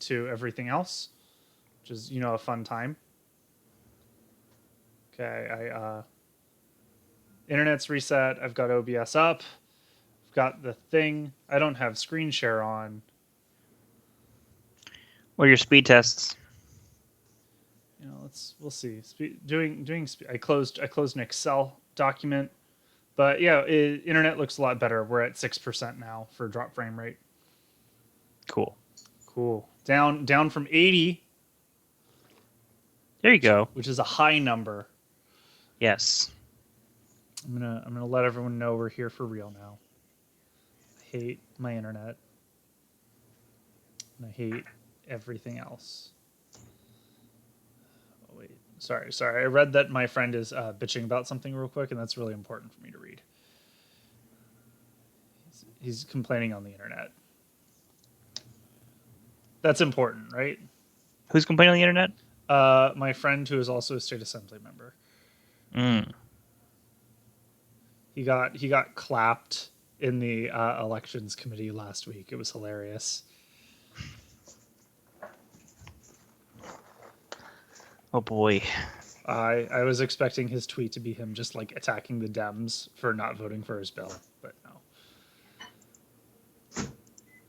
to everything else, which is, a fun time. Okay, internet's reset. I've got OBS up. I've got the thing. I don't have screen share on. What are your speed tests? We'll see. I closed an Excel document, but yeah, internet looks a lot better. We're at 6% now for drop frame rate. Cool. Down from 80. There you go. Which is a high number. Yes. I'm gonna let everyone know we're here for real now. I hate my internet. And I hate everything else. Oh, wait. Sorry. I read that my friend is bitching about something real quick, and that's really important for me to read. He's complaining on the internet. That's important, right? Who's complaining on the internet? My friend who is also a state assembly member. He got clapped in the elections committee last week. It was hilarious. Oh boy. I was expecting his tweet to be him just like attacking the Dems for not voting for his bill, but no.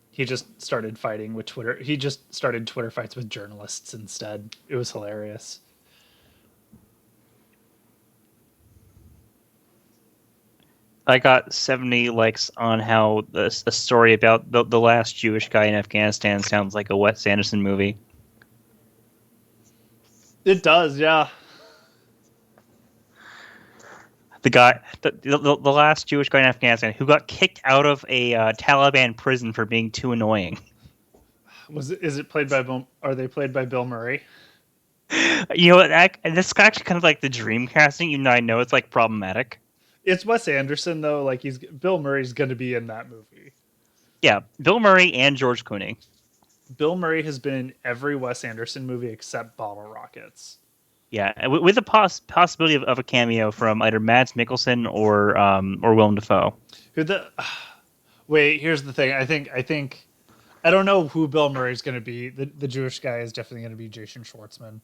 He just started fighting with Twitter. He just started Twitter fights with journalists instead. It was hilarious. I got 70 likes on how a story about the last Jewish guy in Afghanistan sounds like a Wes Anderson movie. It does, yeah. The last Jewish guy in Afghanistan who got kicked out of a Taliban prison for being too annoying. Is it played by Are they played by Bill Murray? You know what? This is actually kind of like the dream casting, even though I know it's like problematic. It's Wes Anderson though. Like Bill Murray's going to be in that movie. Yeah, Bill Murray and George Clooney. Bill Murray has been in every Wes Anderson movie except Bottle Rockets. Yeah, with the possibility of a cameo from either Mads Mikkelsen or Willem Dafoe. Wait, here's the thing. I think I don't know who Bill Murray's going to be. The Jewish guy is definitely going to be Jason Schwartzman.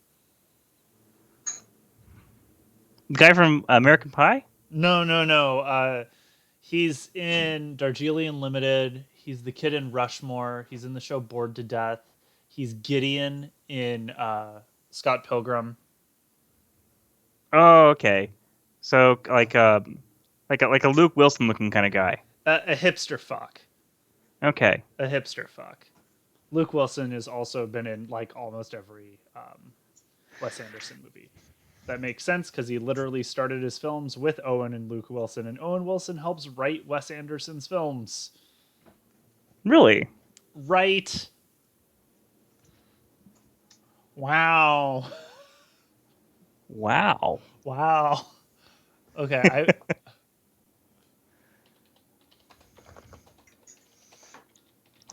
The guy from American Pie? No. He's in Darjeeling Limited. He's the kid in Rushmore. He's in the show Bored to Death. He's Gideon in Scott Pilgrim. Oh, okay. So like a Luke Wilson looking kind of guy. A hipster fuck. Okay. A hipster fuck. Luke Wilson has also been in like almost every Wes Anderson movie. That makes sense because he literally started his films with Owen and Luke Wilson, and Owen Wilson helps write Wes Anderson's films. Really? Right. Wow. Okay,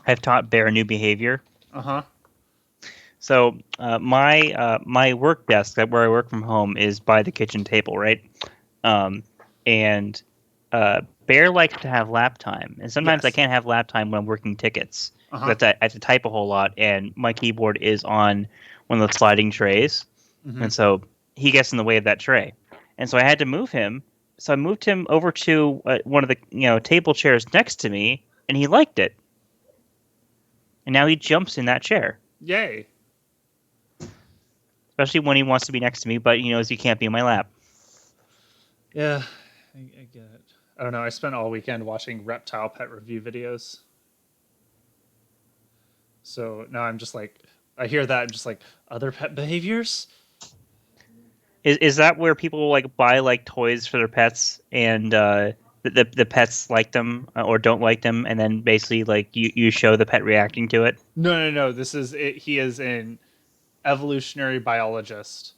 I've taught Bear new behavior. Uh-huh. So my work desk, where I work from home, is by the kitchen table, right? And Bear likes to have lap time, and sometimes I can't have lap time when I'm working tickets. I have to type a whole lot, and my keyboard is on one of the sliding trays, and so he gets in the way of that tray. And so I had to move him. So I moved him over to one of the table chairs next to me, and he liked it. And now he jumps in that chair. Yay. Especially when he wants to be next to me, but he knows he can't be in my lap. Yeah, I get it. I don't know. I spent all weekend watching reptile pet review videos. So now I'm just like, I hear that, I'm just like, other pet behaviors? Is that where people like buy like toys for their pets and the pets like them or don't like them, and then basically like you show the pet reacting to it? No. This is it. He is an evolutionary biologist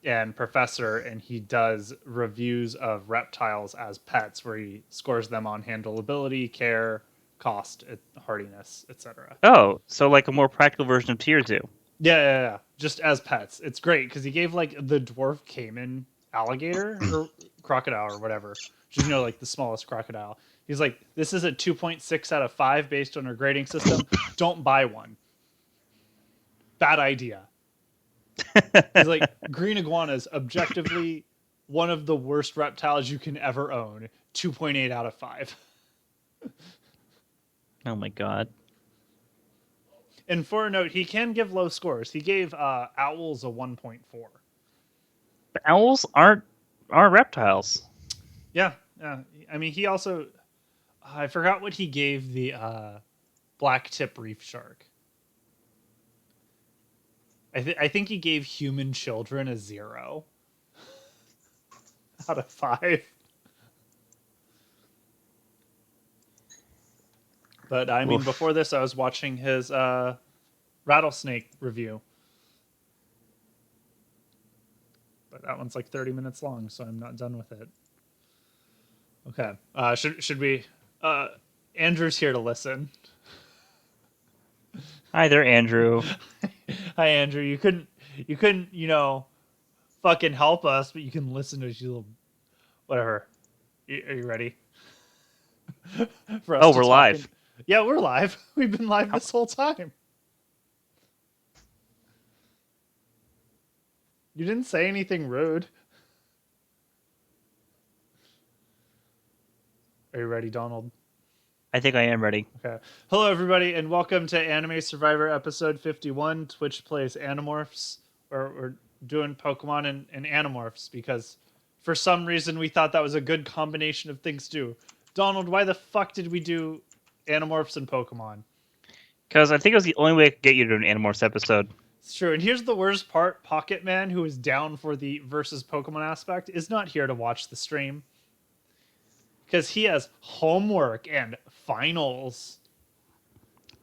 and professor, and he does reviews of reptiles as pets, where he scores them on handleability, care, cost, hardiness, etc. Oh, so like a more practical version of Tier Zoo. Yeah. Just as pets. It's great because he gave like the dwarf caiman alligator or crocodile or whatever, which is like the smallest crocodile. He's like, this is a 2.6 out of 5 based on our grading system. Don't buy one. bad idea. He's like, green iguanas, objectively one of the worst reptiles you can ever own. 2.8 out of 5. Oh my god. And for a note, he can give low scores. He gave owls a 1.4. But owls aren't reptiles. Yeah, yeah. I mean, he also I forgot what he gave the black tip reef shark. I think he gave human children a 0 out of 5. But I mean, Oof. before this, I was watching his rattlesnake review. But that one's like 30 minutes long, so I'm not done with it. Okay. Should we? Andrew's here to listen. Hi there, Andrew. Hi, Andrew. You couldn't, fucking help us, but you can listen to you little whatever. Are you ready? For us Oh, to we're talk live. Yeah, we're live. We've been live this whole time. You didn't say anything rude. Are you ready, Donald? I think I am ready. Okay. Hello, everybody, and welcome to Anime Survivor episode 51. Twitch plays Animorphs. We're doing Pokemon and Animorphs because for some reason we thought that was a good combination of things to do. Donald, why the fuck did we do Animorphs and Pokemon? Because I think it was the only way I could get you to an Animorphs episode. It's true. And here's the worst part. Pocket Man, who is down for the versus Pokemon aspect, is not here to watch the stream. Because he has homework and finals.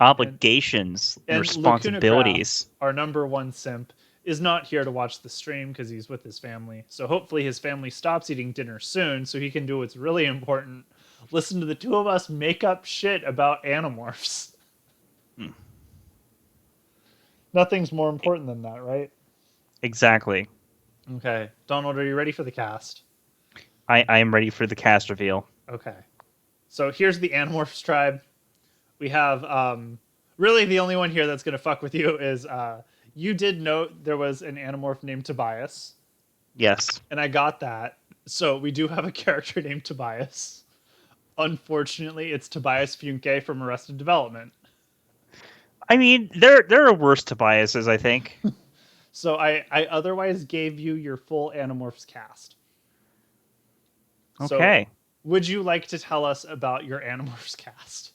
Obligations, And responsibilities. Lacuna Craft, our number one simp, is not here to watch the stream because he's with his family. So hopefully his family stops eating dinner soon so he can do what's really important. Listen to the two of us make up shit about Animorphs. Nothing's more important than that, right? Exactly. Okay. Donald, are you ready for the cast? I am ready for the cast reveal. Okay. So here's the Animorphs tribe. We have really the only one here that's going to fuck with you is you did note there was an Animorph named Tobias. Yes. And I got that. So we do have a character named Tobias. Unfortunately, it's Tobias Funke from Arrested Development. I mean, there are worse Tobiases, I think. So I otherwise gave you your full Animorphs cast. Okay. So, would you like to tell us about your Animorphs cast?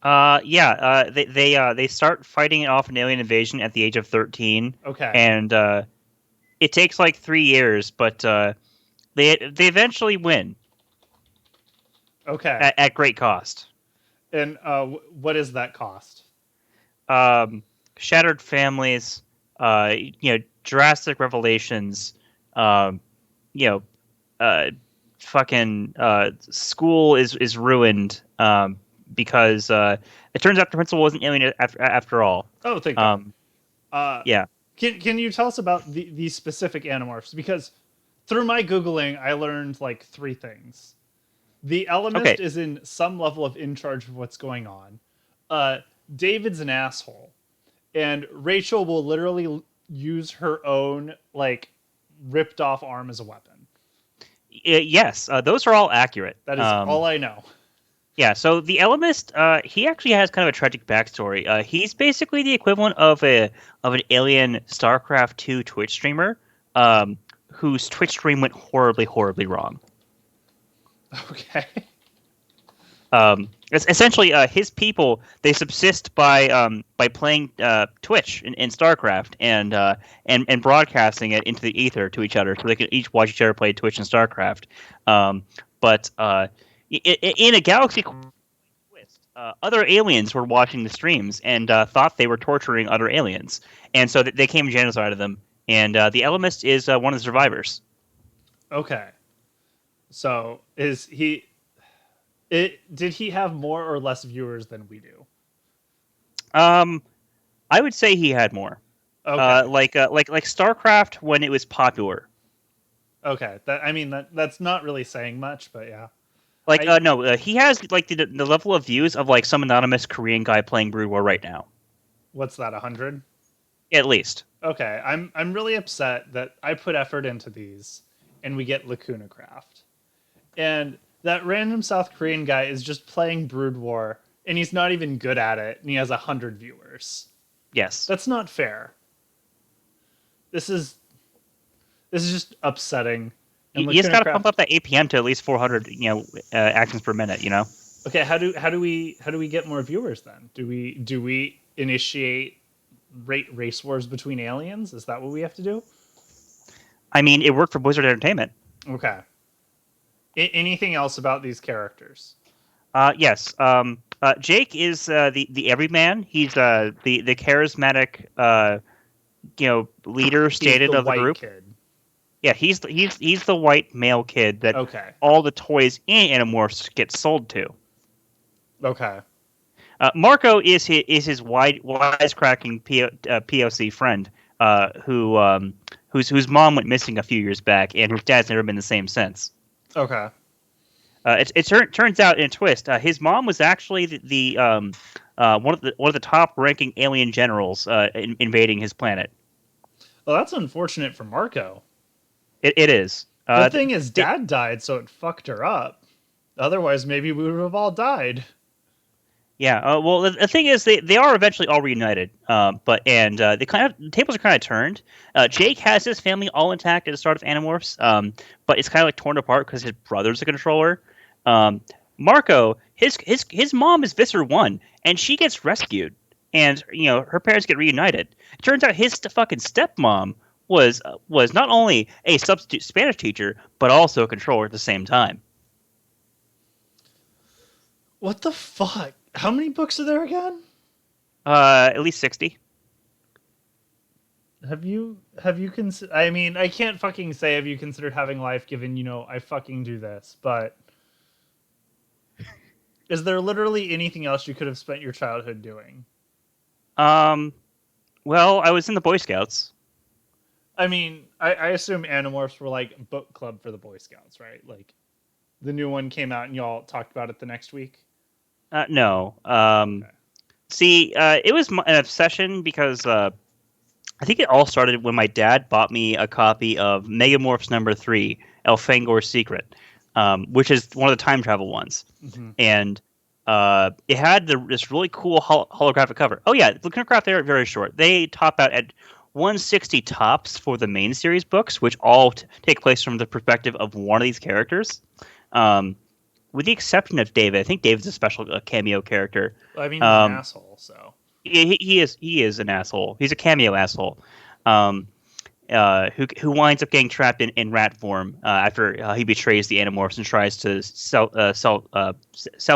They start fighting off an alien invasion at the age of 13. Okay. And it takes like 3 years, but they eventually win. Okay. At great cost. And what is that cost? Shattered families, drastic revelations, fucking school is ruined because it turns out the principal wasn't alien after all. Oh, thank God. Yeah. Can you tell us about these specific Animorphs? Because through my Googling, I learned like 3 things. The Elemist is in some level of in charge of what's going on. David's an asshole. And Rachel will literally use her own, like, ripped off arm as a weapon. Yes, those are all accurate. That is all I know. Yeah, so the Elemist, he actually has kind of a tragic backstory. He's basically the equivalent of an alien StarCraft 2 Twitch streamer whose Twitch stream went horribly, horribly wrong. Okay. Essentially, his people, they subsist by playing Twitch in StarCraft and broadcasting it into the ether to each other, so they can each watch each other play Twitch and StarCraft. But in a galaxy twist, other aliens were watching the streams and thought they were torturing other aliens, and so they came genocide of them. And the Elemist is one of the survivors. Okay. So did he have more or less viewers than we do? I would say he had more. Okay. Like StarCraft when it was popular. Okay. That's not really saying much, but yeah. He has like the level of views of like some anonymous Korean guy playing Brood War right now. What's that? 100? at least. Okay, I'm really upset that I put effort into these and we get Lacuna Craft. And that random South Korean guy is just playing Brood War and he's not even good at it and he has 100 viewers. Yes. That's not fair. This is this is just upsetting. And You just Lacuna got to pump Craft. up that APM to at least 400, actions per minute. Okay, how do we get more viewers then? Do we initiate race wars between aliens? Is that what we have to do? I mean, it worked for Blizzard Entertainment. Okay. Anything else about these characters? Yes. Jake is the everyman. He's the charismatic leader He's stated the of the white group. kid. Yeah, he's the white male kid that Okay. all the toys in Animorphs get sold to. Okay. Marco is his wisecracking POC friend, whose mom went missing a few years back, and whose dad's never been the same since. Okay. Turns out in a twist, his mom was actually one of the top ranking alien generals invading his planet. Well, that's unfortunate for Marco. It is. Good thing his dad died, so it fucked her up. Otherwise, maybe we would have all died. Yeah. Well, the thing is, they are eventually all reunited. The tables are kind of turned. Jake has his family all intact at the start of Animorphs, but it's kind of like torn apart because his brother's a controller. Marco, his mom is Visser One, and she gets rescued, and her parents get reunited. It turns out his fucking stepmom was not only a substitute Spanish teacher, but also a controller at the same time. What the fuck? How many books are there again? At least 60. Have you considered? I mean, I can't fucking say have you considered having life given I fucking do this, but is there literally anything else you could have spent your childhood doing? Um, well, I was in the Boy Scouts. I mean, I assume Animorphs were like book club for the Boy Scouts, right? Like the new one came out and y'all talked about it the next week. No. Okay. See, it was an obsession because I think it all started when my dad bought me a copy of Megamorphs #3, Elfangor's Secret, which is one of the time travel ones. Mm-hmm. And it had this really cool holographic cover. Oh, yeah, the craft they are very short. They top out at 160 tops for the main series books, which all take place from the perspective of one of these characters. With the exception of David. I think David's a special cameo character. Well, I mean, he's an asshole, so. He is an asshole. He's a cameo asshole, who winds up getting trapped in rat form after he betrays the Animorphs and tries to sell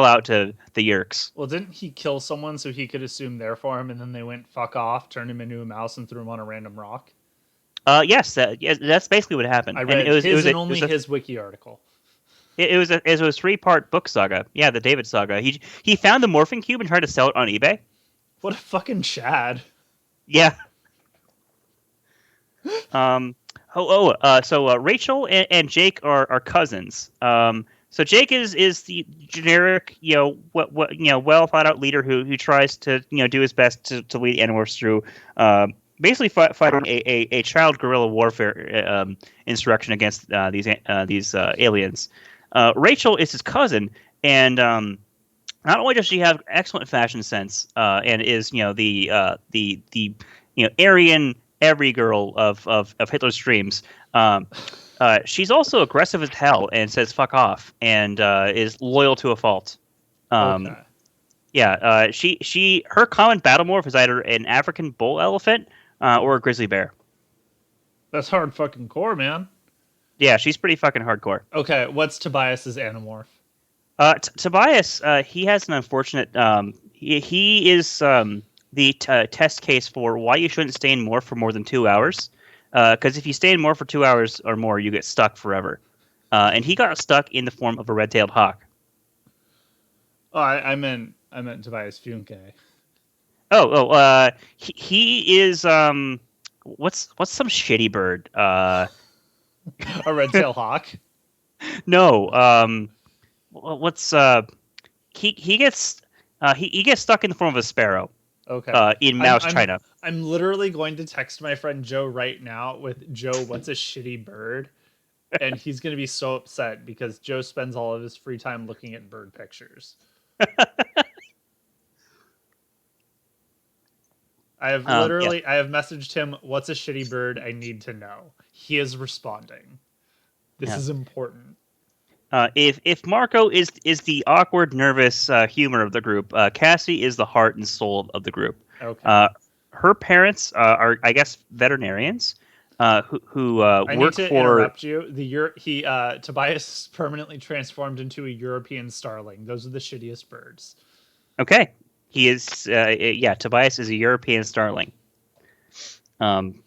out to the Yeerks. Well, didn't he kill someone so he could assume their form, and then they went fuck off, turned him into a mouse, and threw him on a random rock? Yes, that's basically what happened. I read his wiki article. It was a 3-part book saga. Yeah, the David saga. He found the morphing cube and tried to sell it on eBay. What a fucking Chad. Yeah. So Rachel and Jake are cousins. So Jake is the generic, well thought out leader who tries to do his best to lead Animorphs through basically fighting a child guerrilla warfare insurrection against these aliens. Rachel is his cousin, and not only does she have excellent fashion sense and is the Aryan every girl of Hitler's dreams, she's also aggressive as hell and says fuck off and is loyal to a fault. Okay. Yeah, her common battle morph is either an African bull elephant or a grizzly bear. That's hard fucking core, man. Yeah, she's pretty fucking hardcore. Okay, what's Tobias's Animorph? Tobias, he has an unfortunate. He is the test case for why you shouldn't stay in morph for more than 2 hours. Because if you stay in morph for 2 hours or more, you get stuck forever. And he got stuck in the form of a red-tailed hawk. Oh, I meant Tobias Funke. He is what's some shitty bird? A red-tailed hawk? No. What's he gets stuck in the form of a sparrow. Okay. in I'm Mouse I'm China. I'm literally going to text my friend Joe right now with Joe, what's a shitty bird? And he's going to be so upset because Joe spends all of his free time looking at bird pictures. Yeah. I have messaged him, what's a shitty bird? I need to know. He is responding. This Yeah. is important. If Marco is the awkward, nervous humor of the group, Cassie is the heart and soul of the group. Okay. Uh, Her parents are, I guess, veterinarians who I need work to for. interrupt you. Tobias permanently transformed into a European starling. Those are the shittiest birds. Okay, he is. Yeah, Tobias is a European starling. Um,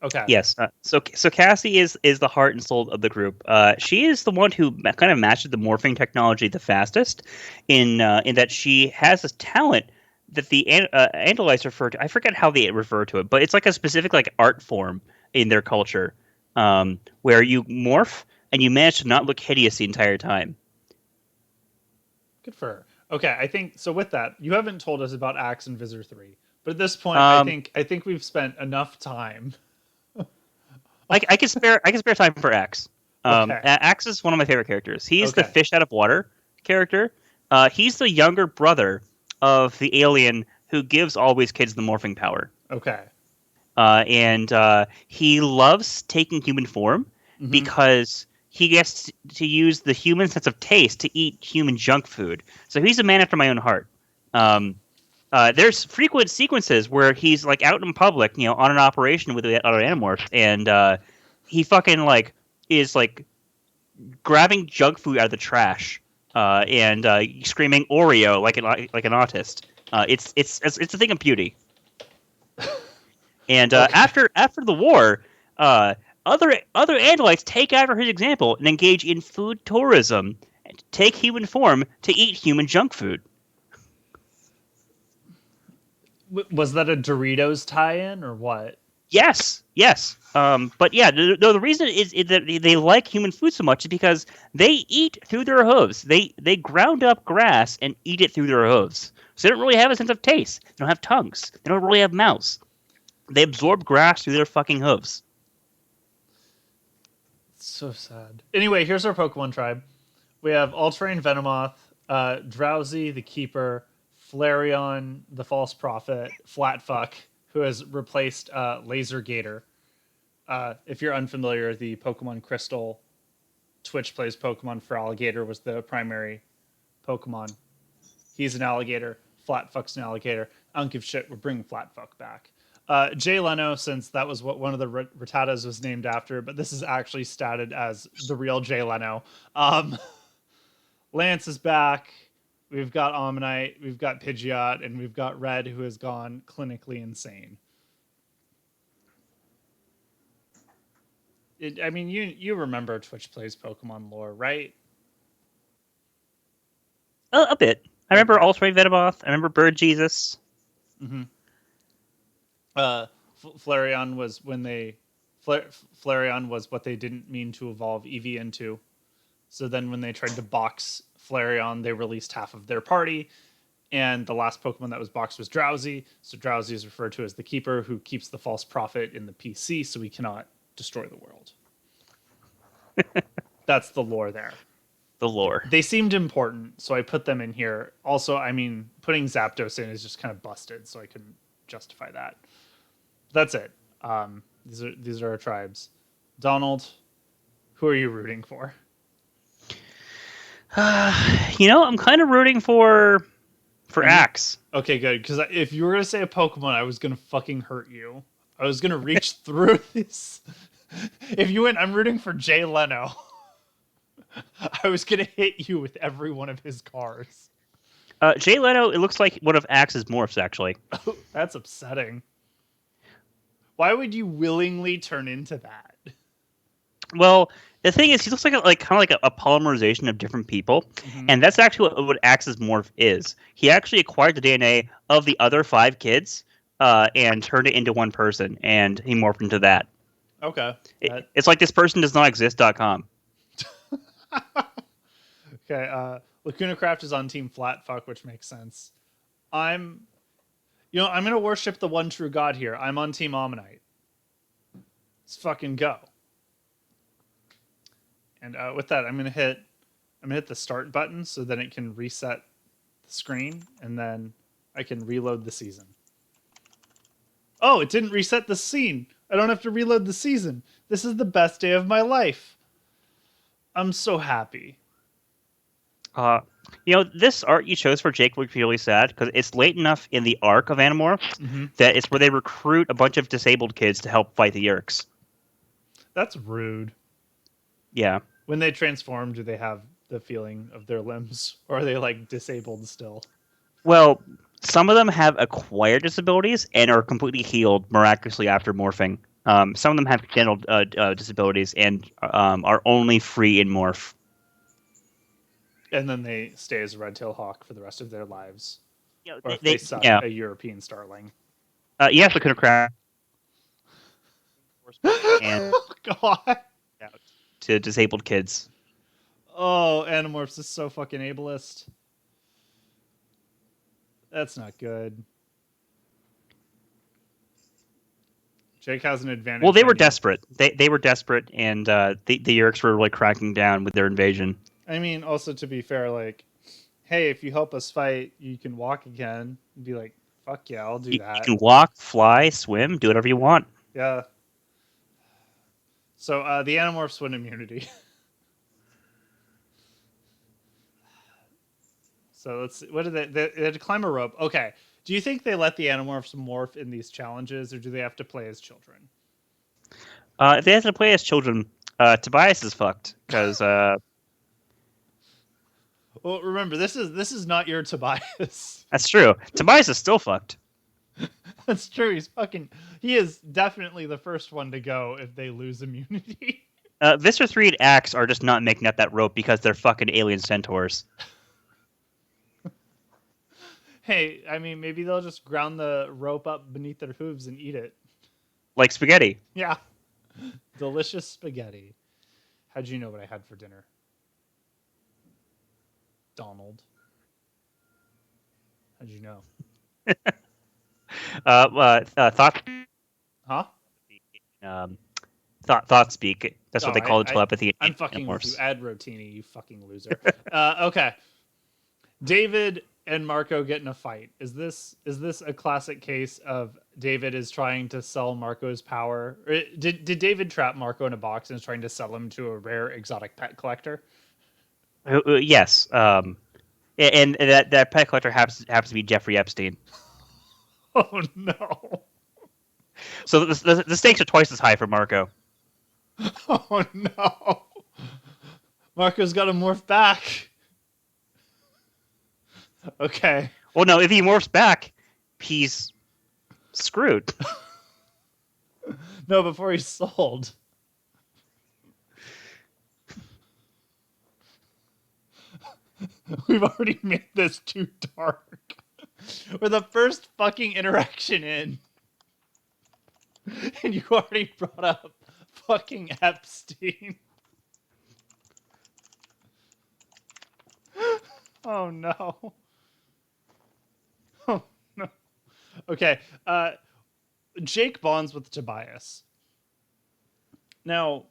Okay. yes. So Cassie is the heart and soul of the group. She is the one who kind of mastered the morphing technology the fastest, in that she has a talent that the Andalites refer to. I forget how they refer to it, but it's like a specific like art form in their culture, where you morph and you manage to not look hideous the entire time. Good for her. Okay, I think so. With that, you haven't told us about Axe and Visor 3, but at this point, Um, I think we've spent enough time. I can spare time for Axe. Okay. Axe is one of my favorite characters. He's the Okay. fish out of water character. He's the younger brother of the alien who gives always kids the morphing power. Okay. And he loves taking human form Mm-hmm. because he gets to use the human sense of taste to eat human junk food. So he's a man after my own heart. Um, there's frequent sequences where he's like out in public, on an operation with the other Animorphs, and he fucking like is like grabbing junk food out of the trash and screaming Oreo like an autist. It's a thing of beauty. And Okay. after the war, uh, other Andalites take after his example and engage in food tourism, take human form to eat human junk food. Was that a Doritos tie-in or what? Yes, yes. But yeah, the reason is that they like human food so much is because they eat through their hooves. They ground up grass and eat it through their hooves. So they don't really have a sense of taste. They don't have tongues. They don't really have mouths. They absorb grass through their fucking hooves. So sad. Anyway, here's our Pokemon tribe. We have All-Terrain Venomoth, Drowsy the Keeper, Flareon the False Prophet, Flatfuck, who has replaced Laser Gator. If you're unfamiliar, the Pokemon Crystal Twitch plays Pokemon for Alligator was the primary Pokemon. He's an alligator. Flatfuck's an alligator. I don't give shit. We're bringing Flatfuck back. Jay Leno, since that was what one of the Rattatas was named after, but this is actually statted as the real Jay Leno. Um, Lance is back. We've got Ammonite, we've got Pidgeot, and we've got Red, who has gone clinically insane. I mean, you remember Twitch plays Pokemon lore, right? A bit. I remember Okay. Ultimate Venomoth. I remember Bird Jesus. Mm-hmm. Uh, Flareon was when they Flareon was what they didn't mean to evolve Eevee into. So then when they tried to box Flareon, they released half of their party. And the last Pokemon that was boxed was Drowsy. So Drowsy is referred to as the Keeper, who keeps the false prophet in the PC so he cannot destroy the world. That's the lore there. The lore. They seemed important, so I put them in here. Also, I mean, putting Zapdos in is just kind of busted, so I couldn't justify that. That's it. These are our tribes. Donald, who are you rooting for? I'm kind of rooting for Are you Axe. okay? Good, because if you were gonna say a Pokemon, I was gonna fucking hurt you. I was gonna reach through this. If you went, I'm rooting for Jay Leno. I was gonna hit you with every one of his cars. Jay Leno, it looks like one of Axe's morphs, actually. That's upsetting. Why would you willingly turn into that? Well, the thing is, he looks like kind of like a polymerization of different people, Mm-hmm. and that's actually what Axe's morph is. He actually acquired the DNA of the other 5 kids, and turned it into one person, and he morphed into that. Okay. It's like this person does not exist.com. Okay. Lacuna Craft is on Team Flatfuck, which makes sense. I'm I'm gonna worship the one true God here. I'm on Team Ammonite. Let's fucking go. And with that, I'm gonna hit the start button so then it can reset the screen, and then I can reload the season. Oh, it didn't reset the scene. I don't have to reload the season. This is the best day of my life. I'm so happy. Uh, this art you chose for Jake would be really sad because it's late enough in the arc of Animorphs Mm-hmm. that it's where they recruit a bunch of disabled kids to help fight the Yerks. That's rude. Yeah. When they transform, do they have the feeling of their limbs, or are they like disabled still? Well, some of them have acquired disabilities and are completely healed miraculously after morphing. Some of them have congenital disabilities and are only free in morph. And then they stay as a red-tailed hawk for the rest of their lives, or if they They suck, yeah. a European starling. Yes, we could have crashed and God. out to disabled kids. Oh, Animorphs is so fucking ableist. That's not good. Jake has an advantage. Well, they were on you. desperate. They were desperate, and the Yerks were really cracking down with their invasion. I mean, also to be fair, like, hey, if you help us fight, you can walk again. And be like, fuck yeah, I'll do You that. can walk, fly, swim, do whatever you want. Yeah. So the Animorphs win immunity. So let's see. What did they had to climb a rope. Okay. Do you think they let the Animorphs morph in these challenges, or do they have to play as children? If they have to play as children, Tobias is fucked because Well, remember, this is not your Tobias. that's true. Tobias is still fucked. That's true. He is definitely the first one to go if they lose immunity. Visser 3 and Axe are just not making up that rope because they're fucking alien centaurs. Hey, I mean, maybe they'll just ground the rope up beneath their hooves and eat it. Like spaghetti. Yeah. Delicious spaghetti. How'd you know what I had for dinner? Donald. How'd you know? Thought, Huh? thought speak. That's what Oh, they call the telepathy. I'm in fucking with you. Animorphs. Add Rotini, you fucking loser. Okay. David and Marco get in a fight. Is this a classic case of David is trying to sell Marco's power? Or did David trap Marco in a box and is trying to sell him to a rare exotic pet collector? Yes. And that pet collector happens to be Jeffrey Epstein. Oh no. So the stakes are twice as high for Marco. Oh no. Marco's got to morph back. Okay. Well, no, if he morphs back, he's screwed. No, before he's sold. We've already made this too dark. We're the first fucking interaction in. And you already brought up fucking Epstein. Oh no. Oh no. Okay. Jake bonds with Tobias. Now,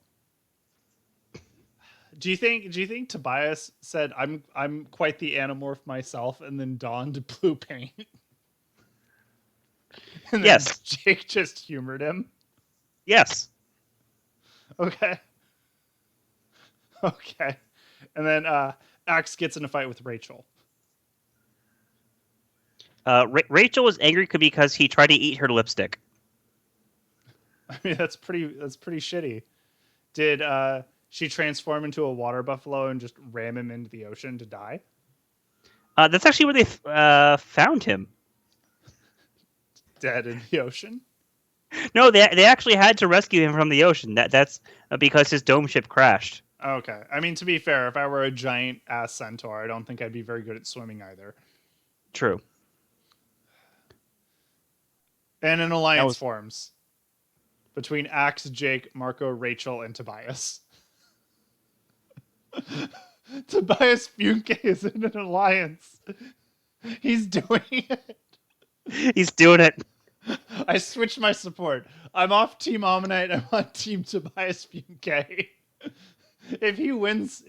do you think Tobias said I'm quite the Animorph myself and then donned blue paint? And then Yes. Jake just humored him. Yes. Okay. Okay. And then Axe gets in a fight with Rachel. Rachel was angry because he tried to eat her lipstick. I mean, that's pretty shitty. Did she transform into a water buffalo and just ram him into the ocean to die? That's actually where they found him. Dead in the ocean? No, they actually had to rescue him from the ocean. That's because his dome ship crashed. Okay. I mean, to be fair, if I were a giant ass centaur, I don't think I'd be very good at swimming either. True. And an alliance forms between Axe, Jake, Marco, Rachel, and Tobias. Tobias Funke is in an alliance. He's doing it. He's doing it. I switched my support. I'm off Team Ammonite. I'm on Team Tobias Funke. If he wins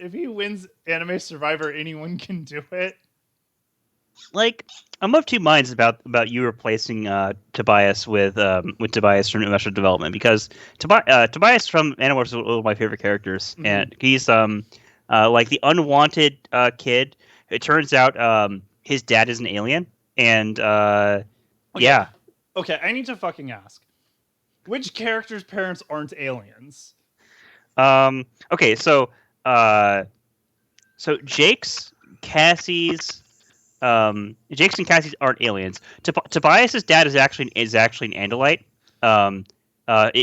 Anime Survivor, anyone can do it. Like, I'm of two minds about you replacing Tobias with Tobias from Arrested Development, because Tobias from Animorphs is one of my favorite characters, Mm-hmm. and he's like the unwanted kid. It turns out his dad is an alien, and Okay, yeah. okay. I need to fucking ask, which character's parents aren't aliens? Okay, uh, so Jake's and Cassie's aren't aliens. Tobias's dad is actually an Andalite,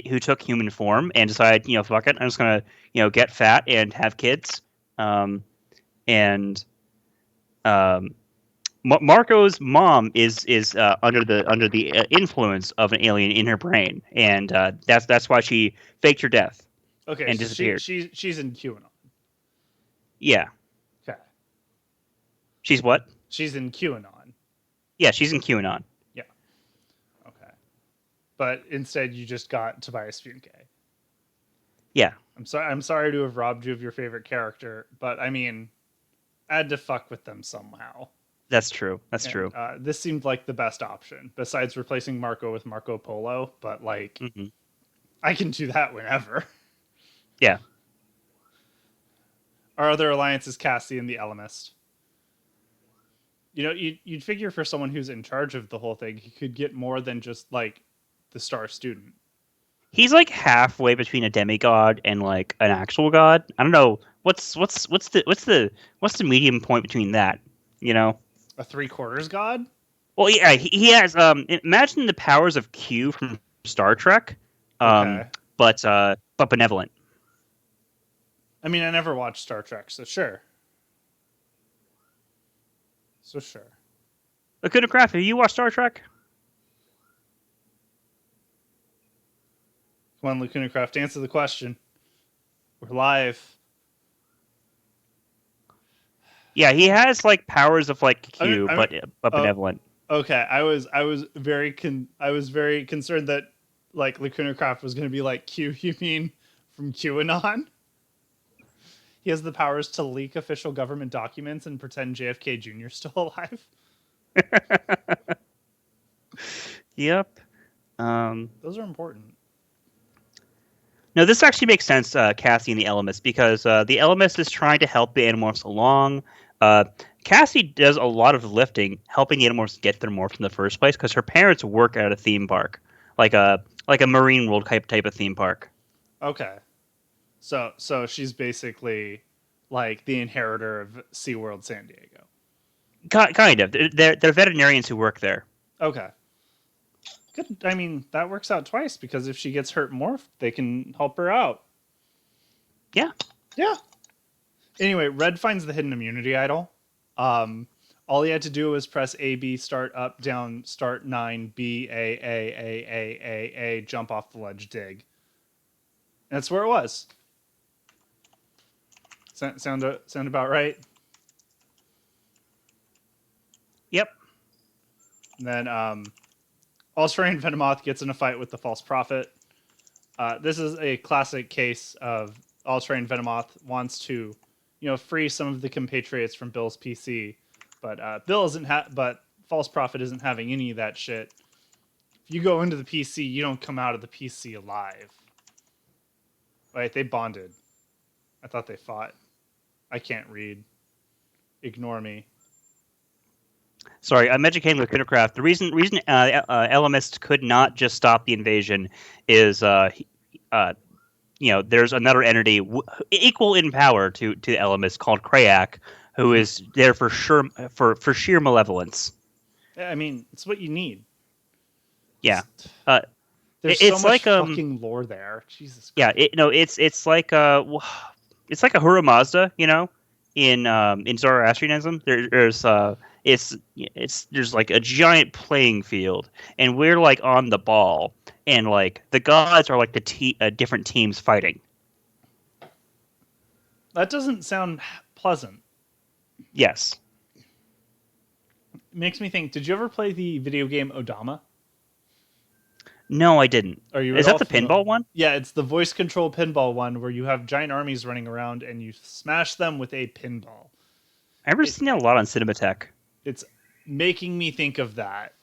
who took human form and decided, fuck it, I'm just gonna, get fat and have kids. Um, and um, Marco's mom is under the influence of an alien in her brain, and that's why she faked her death Okay, and so she disappeared. she's in QAnon. Yeah, Okay, she's what? she's in QAnon. Yeah, she's in QAnon. Yeah. Okay, but instead you just got Tobias Funke. Yeah, I'm sorry to have robbed you of your favorite character, but I mean, I had to fuck with them somehow. that's true. That's And true. this seemed like the best option besides replacing Marco with Marco Polo. But like, Hmm. I can do that whenever. Yeah. Our other alliance is Cassie and the Elemist. You'd figure for someone who's in charge of the whole thing, he could get more than just like the star student. He's like halfway between a demigod and like an actual god. I don't know what's the medium point between that. You know? A three-quarters god. Well, yeah, he has. Imagine the powers of Q from Star Trek, um, Okay. but benevolent. I mean, I never watched Star Trek, so sure. So sure. Lacuna Craft, have you watched Star Trek? Come on, Lacuna Craft, answer the question. We're live. Yeah, he has like powers of like I mean, Q, I mean, but oh, benevolent. okay. I was very concerned that like Lacuna Craft was going to be like Q. You mean from QAnon? He has the powers to leak official government documents and pretend JFK Jr. is still alive. Yep. Um, Those are important. No, this actually makes sense, Cassie and the Elemist, because the Elemist is trying to help the Animorphs along. Uh, Cassie does a lot of lifting, helping the Animorphs get their morphs in the first place, because her parents work at a theme park, like a Marine World type of theme park. Okay, so she's basically like the inheritor of SeaWorld San Diego. Kind of. They're veterinarians who work there. Okay, good. I mean, that works out twice because if she gets hurt morphed, they can help her out. Yeah. Yeah. Anyway, Red finds the hidden immunity idol. Um, all he had to do was press A, B, start, up, down, start, 9, B, A, jump off the ledge, dig. And that's where it was. Sound about right? Yep. And then All-Terrain Venomoth gets in a fight with the False Prophet. This is a classic case of All-Terrain Venomoth wants to, free some of the compatriots from Bill's PC, but but False Prophet isn't having any of that shit. If you go into the PC, you don't come out of the PC alive. Right? They bonded. I thought they fought. I can't read. Ignore me. Sorry, I'm educating with Craft. The reason Elemist could not just stop the invasion is there's another entity equal in power to Elemist called Krayak, who Mm-hmm. is there for sheer malevolence. I mean, it's what you need. Yeah. It's, Uh, there's so it's much like fucking lore there. Jesus yeah, Christ. it's like a Hura Mazda, in Zoroastrianism. There's like a giant playing field, and we're like on the ball, and like the gods are like different teams fighting. That doesn't sound pleasant. Yes. makes me think. Did you ever play the video game Odama? No, I didn't. Are you at Is that all the familiar? pinball one? Yeah, it's the voice control pinball one where you have giant armies running around and you smash them with a pinball. I remember It seeing that a lot on Cinematech. it's making me think of that,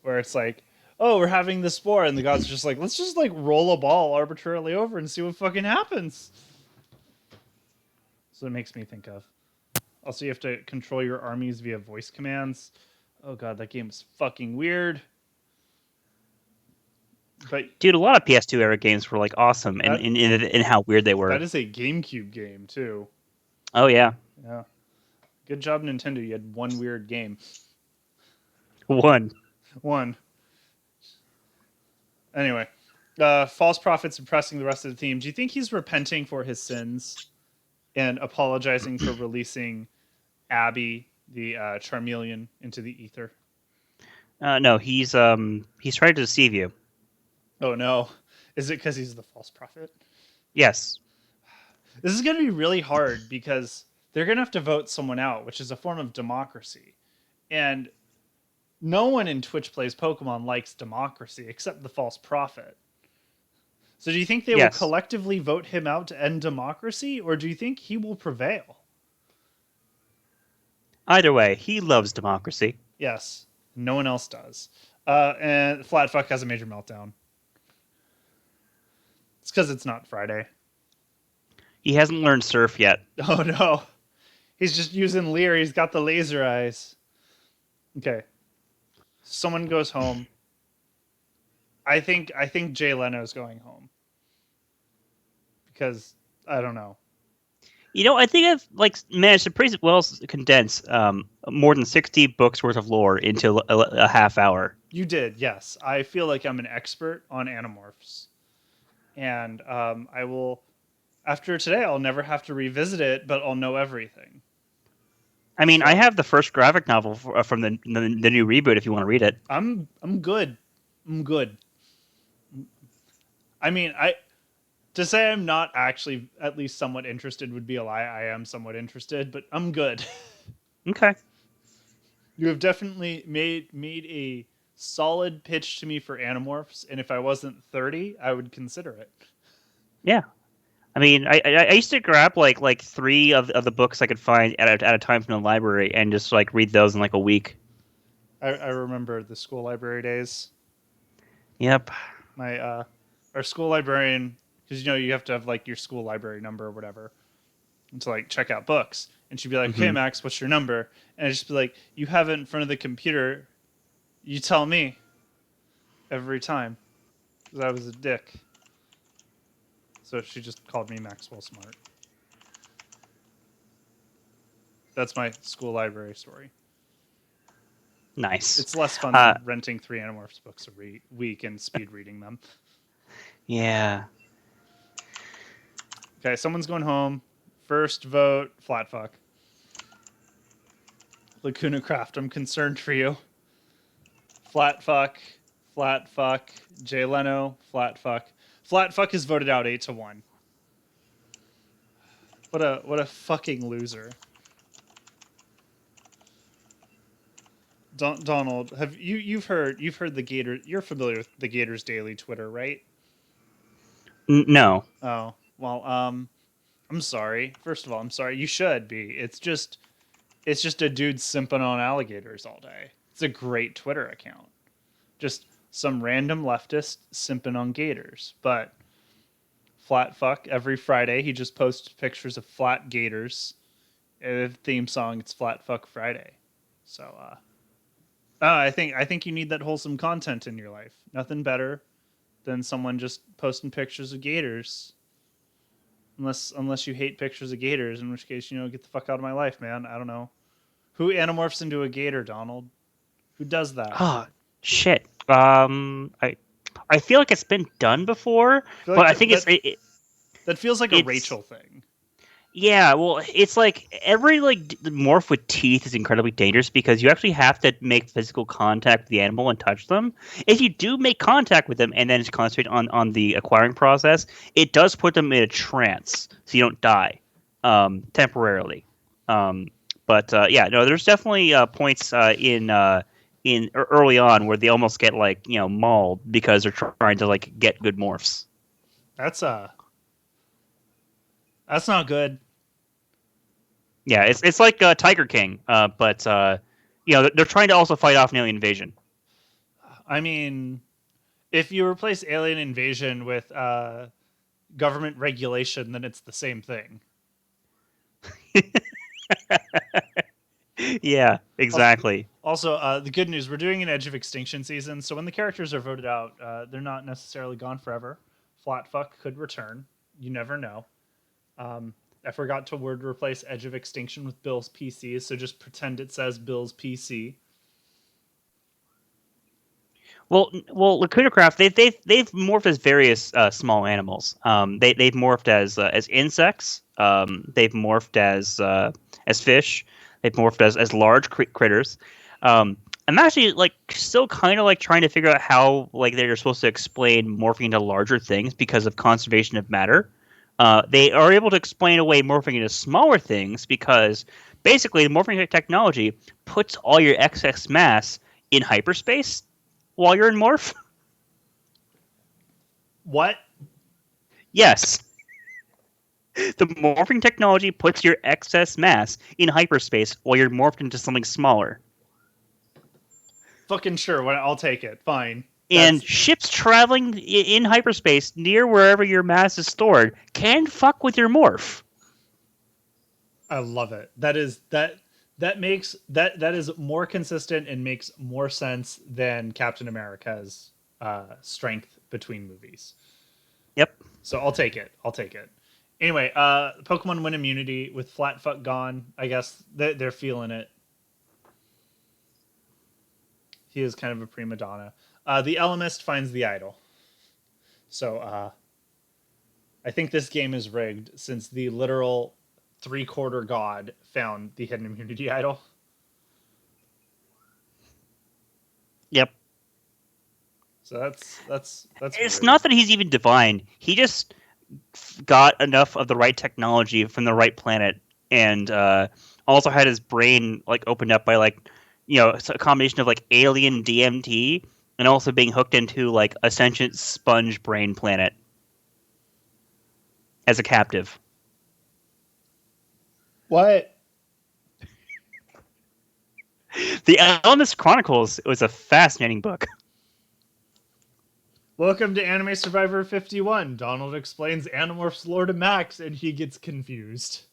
where it's like, oh, we're having this war, and the gods are just like, let's just like roll a ball arbitrarily over and see what fucking happens. So it makes me think of. Also, you have to control your armies via voice commands. Oh god, that game is fucking weird. But Dude, a lot of PS2 era games were like awesome that in how weird they that were. is a GameCube game too. Oh yeah, Yeah. Good job, Nintendo. You had one weird game. one. One. Anyway, false prophets impressing the rest of the team. Do you think he's repenting for his sins and apologizing for releasing Abby, the Charmeleon, into the ether? No, he's trying to deceive you. Oh no. Is it because he's the false prophet? Yes. This is going to be really hard because they're going to have to vote someone out, which is a form of democracy. And no one in Twitch Plays Pokemon likes democracy except the false prophet. So do you think they will Yes. collectively vote him out to end democracy, or do you think he will prevail? Either way, he loves democracy. Yes. No one else does. And Flatfuck has a major meltdown. It's because it's not Friday. He hasn't learned surf yet. Oh no. He's just using Leer. He's got the laser eyes. Okay. Someone goes home. I think Jay Leno's going home. Because I don't know. You know, I think I've like managed to pretty well condense more than 60 books worth of lore into a half hour. You did, yes. I feel like I'm an expert on Animorphs. And I will, after today, I'll never have to revisit it, but I'll know everything. I mean, I have the first graphic novel from the new reboot. If you want to read it, I'm good. I'm good. I mean, to say I'm not actually at least somewhat interested would be a lie. I am somewhat interested, but I'm good. okay. You have definitely made a solid pitch to me for Animorphs, and if I wasn't 30, I would consider it. Yeah. I mean, I used to grab like 3 of the books I could find at a time from the library and just like read those in like a week. I remember the school library days. Yep. My our school librarian, because you have to have like your school library number or whatever, and to like check out books. And she'd be like, "Okay, Max, what's your number?" And I'd just be like, "You have it in front of the computer. You tell me." Every time, because I was a dick. So she just called me Maxwell Smart. That's my school library story. Nice. It's less fun than renting 3 Animorphs books a week and speed reading them. Yeah. Okay, someone's going home. First vote, Flatfuck. Lacuna Craft, I'm concerned for you. Flatfuck, Jay Leno, Flatfuck. Flatfuck is voted out 8-1. What a fucking loser. Donald, have you've heard the Gator? You're familiar with the Gators Daily Twitter, right? No. Oh well, I'm sorry. First of all, I'm sorry. You should be. It's just a dude simping on alligators all day. It's a great Twitter account. Just some random leftist simping on gators. But Flatfuck, every Friday, he just posts pictures of flat gators. And the theme song, it's Flatfuck Friday. So, I think you need that wholesome content in your life. Nothing better than someone just posting pictures of gators. Unless you hate pictures of gators, in which case, get the fuck out of my life, man. I don't know. Who animorphs into a gator, Donald? Who does that? Oh, shit. I feel like it's been done before, but I think that feels like a Rachel thing. Yeah, well, it's like every morph with teeth is incredibly dangerous because you actually have to make physical contact with the animal and touch them. If you do make contact with them and then just concentrate on the acquiring process, it does put them in a trance, so you don't die temporarily. But But yeah, no, there's definitely points in early on where they almost get like mauled because they're trying to like get good morphs. That's that's not good. Yeah, it's like Tiger King, but they're trying to also fight off an alien invasion. I mean, if you replace alien invasion with government regulation, then it's the same thing. Yeah, Also, exactly. the good news, we're doing an Edge of Extinction season, so when the characters are voted out, they're not necessarily gone forever. Flatfuck could return. You never know. I forgot to word replace Edge of Extinction with Bill's PC, so just pretend it says Bill's PC. Lacuna Craft they've morphed as various small animals. They've morphed as insects. They've morphed as fish. They've morphed as large critters. I'm actually like still kind of like trying to figure out how like they're supposed to explain morphing into larger things because of conservation of matter. They are able to explain away morphing into smaller things because basically the morphing technology puts all your excess mass in hyperspace while you're in morph. What? Yes. The morphing technology puts your excess mass in hyperspace while you're morphed into something smaller. Fucking sure. I'll take it. Fine. And ships traveling in hyperspace near wherever your mass is stored can fuck with your morph. I love it. That makes that is more consistent and makes more sense than Captain America's strength between movies. Yep. So I'll take it. I'll take it. Anyway, Pokemon win immunity with Flatfuck gone. I guess they're feeling it. He is kind of a prima donna. The Elemist finds the idol. So I think this game is rigged since the literal three-quarter god found the hidden immunity idol. Yep. So that's It's weird. not that he's even divine. He just got enough of the right technology from the right planet, and also had his brain like opened up by like a combination of like alien DMT and also being hooked into like a sentient sponge brain planet as a captive. What? The Elements Chronicles was a fascinating book. Welcome to Anime Survivor 51. Donald explains Animorphs lore to Max and he gets confused.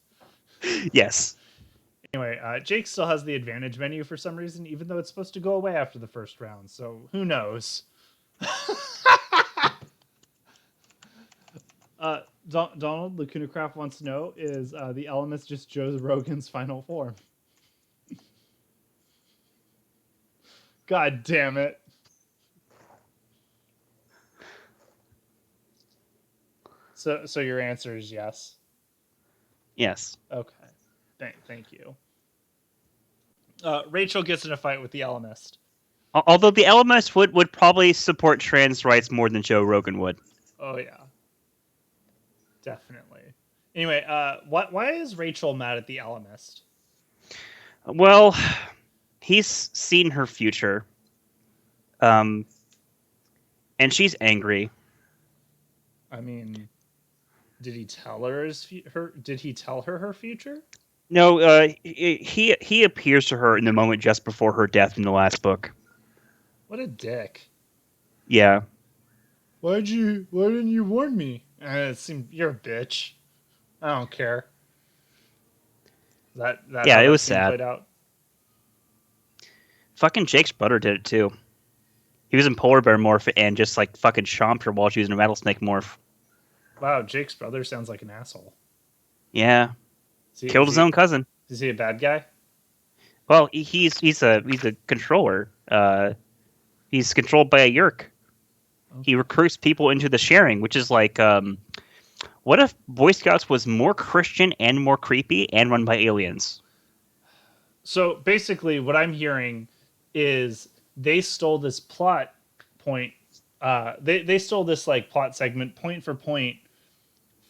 Yes. Anyway, Jake still has the advantage menu for some reason, even though it's supposed to go away after the first round, so who knows? Donald, Lacuna Craft wants to know, is the Elements just Joe Rogan's final form? God damn it. So your answer is yes? Yes. Okay. Thank you. Rachel gets in a fight with the Elemist. Although the Elements would probably support trans rights more than Joe Rogan would. Oh, yeah. Definitely. Anyway, why is Rachel mad at the Elemist? Well, he's seen her future. And she's angry. I mean, did he tell her her? Did he tell her her future? No, he appears to her in the moment just before her death in the last book. What a dick. Yeah. Why didn't you warn me? It seemed you're a bitch. I don't care. That yeah, how it that was scene sad. played out. Fucking Jake's brother did it too. He was in polar bear morph and just like fucking chomped her while she was in a rattlesnake morph. Wow, Jake's brother sounds like an asshole. Yeah. Killed his own cousin. Is he a bad guy? Well, he's a controller. He's controlled by a Yerk. Okay. He recruits people into the sharing, which is like, what if Boy Scouts was more Christian and more creepy and run by aliens? So basically, what I'm hearing is they stole this plot point. They stole this like plot segment point for point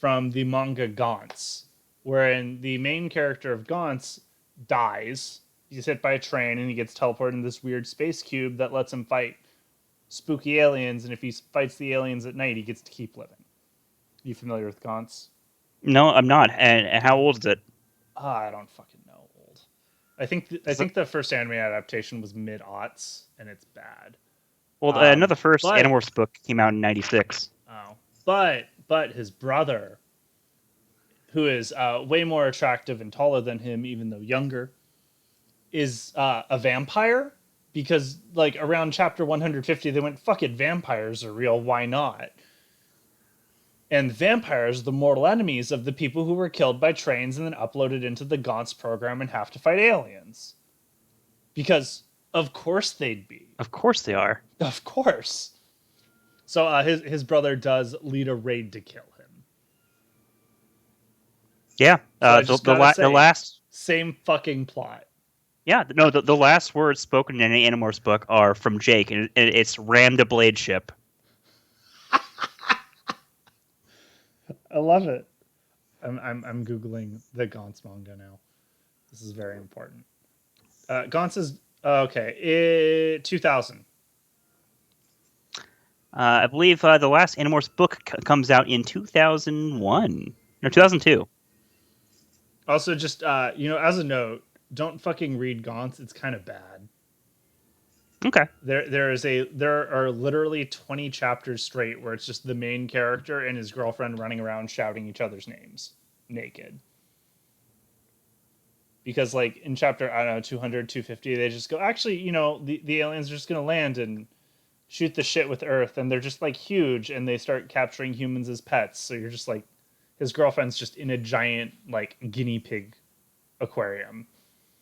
from the manga Gaunt's, wherein the main character of Gaunt's dies. He's hit by a train and he gets teleported in this weird space cube that lets him fight spooky aliens. And if he fights the aliens at night, he gets to keep living. You familiar with Gaunt's? No, I'm not. And how old is it? I don't fucking know. Old. I think the first anime adaptation was mid aughts, and it's bad. Well, another first But Animorphs book came out in '96. oh, but his brother, who is way more attractive and taller than him, even though younger, is a vampire. Because like around chapter 150, they went, "Fuck it, vampires are real. Why not?" And vampires are the mortal enemies of the people who were killed by trains and then uploaded into the Gaunt's program and have to fight aliens. Because of course they'd be. Of course they are. Of course. So his brother does lead a raid to kill him. Yeah. So The last. Same fucking plot. Yeah. No. The last words spoken in any Animorphs book are from Jake, and it's rammed a blade ship. I love it. I'm googling the Gaunt's manga now. This is very important. Gaunt's is okay. 2000. I believe the last Animorphs book comes out in 2001. No, 2002. Also, just as a note, don't fucking read Gaunt's. It's kind of bad. Okay. There are literally 20 chapters straight where it's just the main character and his girlfriend running around shouting each other's names naked. Because like in chapter, I don't know, 200, 250, they just go, actually, the aliens are just going to land and shoot the shit with Earth, and they're just like huge, and they start capturing humans as pets. So you're just like, his girlfriend's just in a giant like guinea pig aquarium.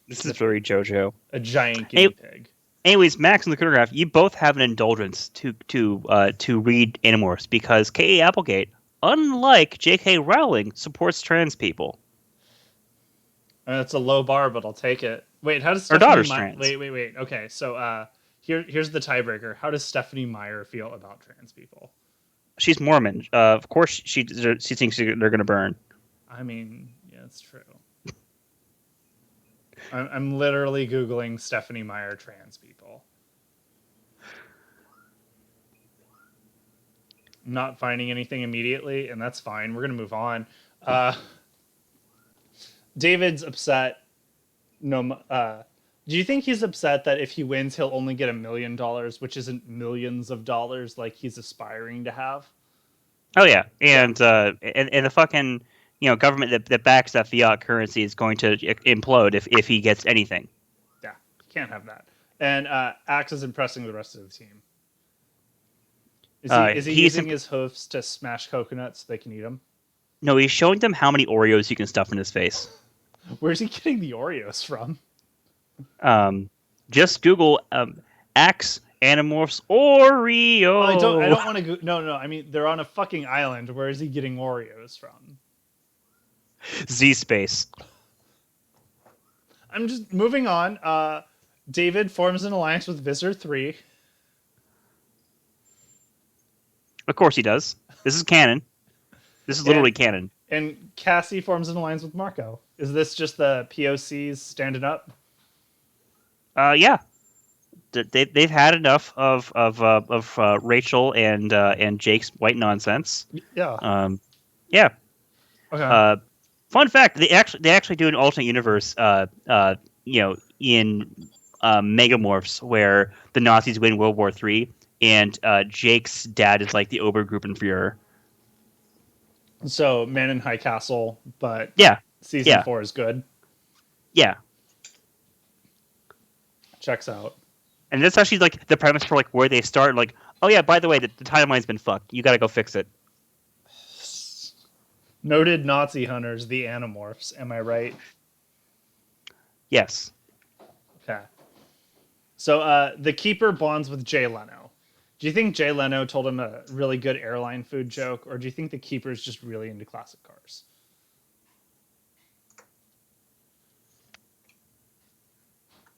This is very JoJo. A giant guinea pig. Anyways, Max and the Crittergraph, you both have an indulgence to read Animorphs because K.A. Applegate, unlike J.K. Rowling, supports trans people. It's a low bar, but I'll take it. Wait, how does Her Stephanie daughter's Meyer... trans. Wait. Okay, so here's the tiebreaker. How does Stephanie Meyer feel about trans people? She's Mormon. Of course, she thinks they're going to burn. I mean, yeah, it's true. I'm literally Googling Stephanie Meyer trans people. I'm not finding anything immediately, and that's fine. We're going to move on. David's upset. Do you think he's upset that if he wins, he'll only get $1 million, which isn't millions of dollars like he's aspiring to have? Oh yeah, and the fucking government that backs that fiat currency is going to implode if he gets anything. Yeah, can't have that. And Axe is impressing the rest of the team. Is he using his hoofs to smash coconuts so they can eat them? No, he's showing them how many Oreos you can stuff in his face. Where's he getting the Oreos from? Just Google Axe Animorphs Oreo. I don't want to go. No. I mean, they're on a fucking island. Where is he getting Oreos from? Z Space. I'm just moving on. David forms an alliance with Visor 3. Of course he does. This is canon. This is literally canon. And Cassie forms an alliance with Marco. Is this just the POCs standing up? Yeah. They've had enough of Rachel and Jake's white nonsense. Yeah. Yeah. Okay. Fun fact: they actually do an alternate universe. In Megamorphs, where the Nazis win World War III, and Jake's dad is like the Obergruppenführer. So Man in High Castle, but yeah, season 4 is good. Yeah. Checks out. And that's actually like the premise for like where they start. Like, oh yeah, by the way, the timeline's been fucked. You got to go fix it. Noted Nazi hunters, the Animorphs. Am I right? Yes. Okay. So the Keeper bonds with Jay Leno. Do you think Jay Leno told him a really good airline food joke, or do you think the Keeper's just really into classic cars?